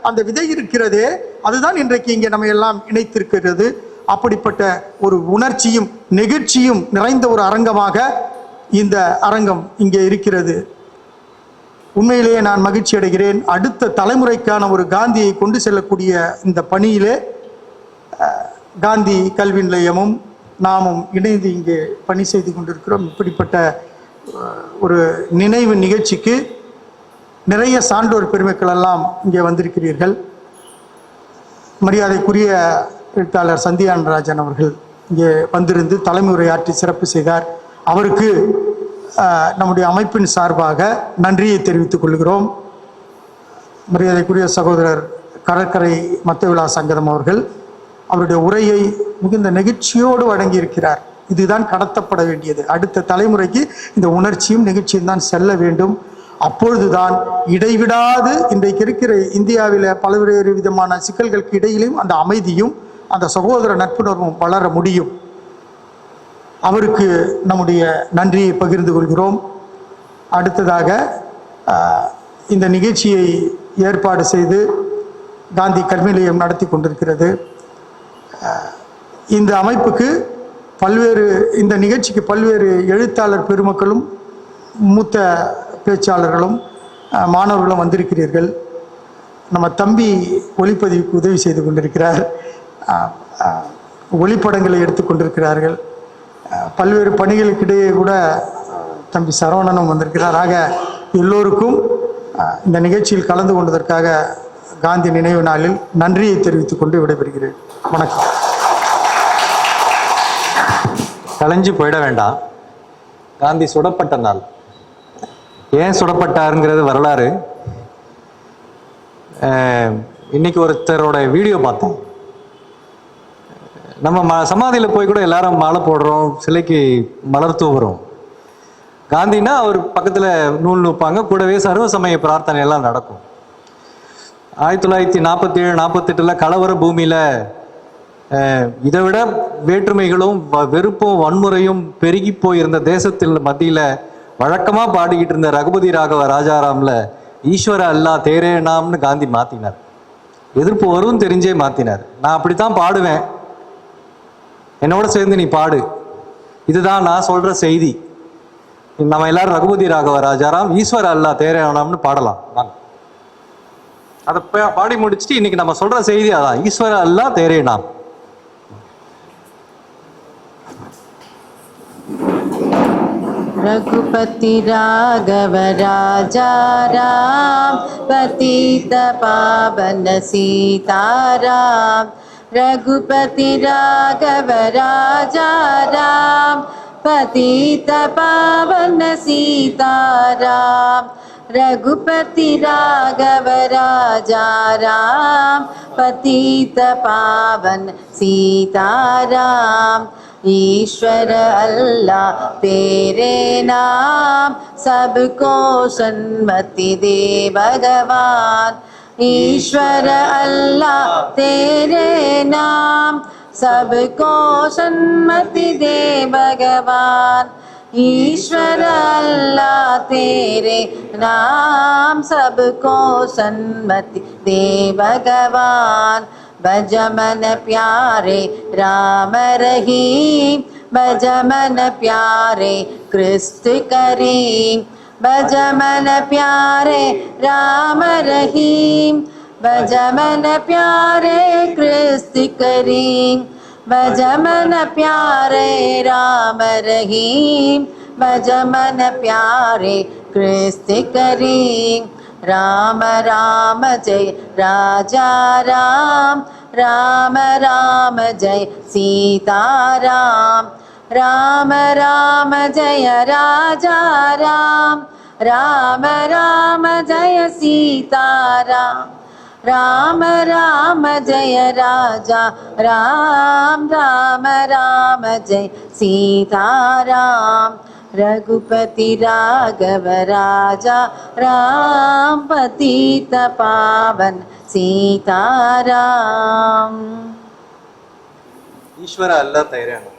அந்த விதை இருக்கிறது. அதுதான் இன்றைக்கு இங்கே நம்ம எல்லாம் இணைத்திருக்கிறது. அப்படிப்பட்ட ஒரு உணர்ச்சியும் நெகிழ்ச்சியும் நிறைந்த ஒரு அரங்கமாக இந்த அரங்கம் இங்கே இருக்கிறது. உண்மையிலேயே நான் மகிழ்ச்சி அடைகிறேன். அடுத்த தலைமுறைக்கான ஒரு காந்தியை கொண்டு செல்லக்கூடிய இந்த பணியிலே காந்தி கல்வி நிலையமும் நாமும் இணைந்து இங்கே பணி செய்து கொண்டிருக்கிறோம். இப்படிப்பட்ட ஒரு நினைவு நிகழ்ச்சிக்கு நிறைய சான்றோர் பெருமக்கள் எல்லாம் இங்கே வந்திருக்கிறீர்கள். மரியாதைக்குரிய எழுத்தாளர் சந்தியான் ராஜன் அவர்கள் இங்கே வந்திருந்து தலைமை உரையாற்றி சிறப்பு செய்தார். அவருக்கு நம்முடைய அமைப்பின் சார்பாக நன்றியை தெரிவித்துக் கொள்கிறோம். மரியாதைக்குரிய சகோதரர் கடற்கரை மத்தவிழா சங்கரம் அவர்கள் அவருடைய உரையை மிகுந்த நெகிழ்ச்சியோடு வழங்கியிருக்கிறார். இதுதான் கடத்தப்பட வேண்டியது. அடுத்த தலைமுறைக்கு இந்த உணர்ச்சியும் நிகழ்ச்சியும் தான் செல்ல வேண்டும். அப்பொழுதுதான் இடைவிடாது இன்றைக்கு இருக்கிற இந்தியாவில் பல்வேறு விதமான சிக்கல்களுக்கு இடையிலும் அந்த அமைதியும் அந்த சகோதர நட்புணர்வும் வளர முடியும். அவருக்கு நம்முடைய நன்றியை பகிர்ந்து கொள்கிறோம். அடுத்ததாக இந்த நிகழ்ச்சியை ஏற்பாடு செய்து காந்தி கல்வி நிலையம் நடத்தி கொண்டிருக்கிறது. இந்த அமைப்புக்கு இந்த நிகழ்ச்சிக்கு பல்வேறு எழுத்தாளர் பெருமக்களும் மூத்த பேச்சாளர்களும் மாணவர்களும் வந்திருக்கிறீர்கள். நம்ம தம்பி ஒளிப்பதிவுக்கு உதவி செய்து கொண்டிருக்கிறார். ஒளிப்படங்களை எடுத்துக்கொண்டிருக்கிறார்கள். பல்வேறு பணிகளுக்கிடையே கூட தம்பி சரவணனும் வந்திருக்கிறார். ஆக எல்லோருக்கும் இந்த நிகழ்ச்சியில் கலந்து கொண்டதற்காக காந்தி நினைவு நாளில் நன்றியை தெரிவித்துக் கொண்டு விடைபெறுகிறேன். வணக்கம். கலைஞ்சு போயிட வேண்டாம். காந்தி சுடப்பட்ட நாள். ஏன் சுடப்பட்டாருங்கிறது வரலாறு. இன்னைக்கு ஒருத்தரோட வீடியோ பார்த்தோம். நம்ம சமாதியில் போய் கூட எல்லாரும் மாலை போடுறோம், சிலைக்கு மலர் தூவுறோம். காந்தினா அவர் பக்கத்தில் நூல் நூப்பாங்க, கூடவே சர்வ சமய பிரார்த்தனை எல்லாம் நடக்கும். 1947-48 கலவர பூமியில் இதை விட வேற்றுமைகளும் வெறுப்பும் வன்முறையும் பெருகி போயிருந்த தேசத்தில் மத்தியில் வழக்கமாக பாடிக்கிட்டு இருந்த ரகுபதி ராகவ ராஜாராமில் ஈஸ்வர அல்லா தேரே நாம்னு காந்தி மாற்றினார். எதிர்ப்பு வரும் தெரிஞ்சே மாற்றினார். நான் அப்படித்தான் பாடுவேன், என்னோட சேர்ந்து நீ பாடு, இதுதான் நான் சொல்ற செய்தி. நம்ம எல்லாரும் ரகுபதி ராகவ ராஜாராம் ஈஸ்வர அல்லா தேரேனாம்னு பாடலாம் வாங்க. அதை பாடி முடிச்சுட்டு இன்னைக்கு நம்ம சொல்ற செய்தி அதான், ஈஸ்வர அல்லா தேரேனாம். रघुपति राघव राजा राम पतित पावन सीताराम। रघुपति राघव राजा राम पतित पावन सीताराम। रघुपति राघव राजा राम पतित पावन सीताराम। ईश्वर अल्लाह तेरे नाम सबको सन्मति दे भगवान। ईश्वर अल्लाह तेरे नाम सबको सन्मति दे भगवान। ईश्वर अल्लाह तेरे नाम सबको सन्मति दे भगवान। भज मन प्यारे राम रहीम, भज मन प्यारे कृष्ण करीम। भज मन प्यारे राम रहीम, भज मन प्यारे कृष्ण करीम। भज मन प्यारे राम रहीम, भज मन प्यारे कृष्ण करीम। राम राम जय राजा राम, राम राम जय सीताराम। राम राम जय राजा राम, राम राम जय सीताराम, राम राम जय राजा राम, राम राम जय सीताराम, रघुपति राघव राजा राम, पतित पावन सीताराम. ஈஸ்வர அல்ல தயாரான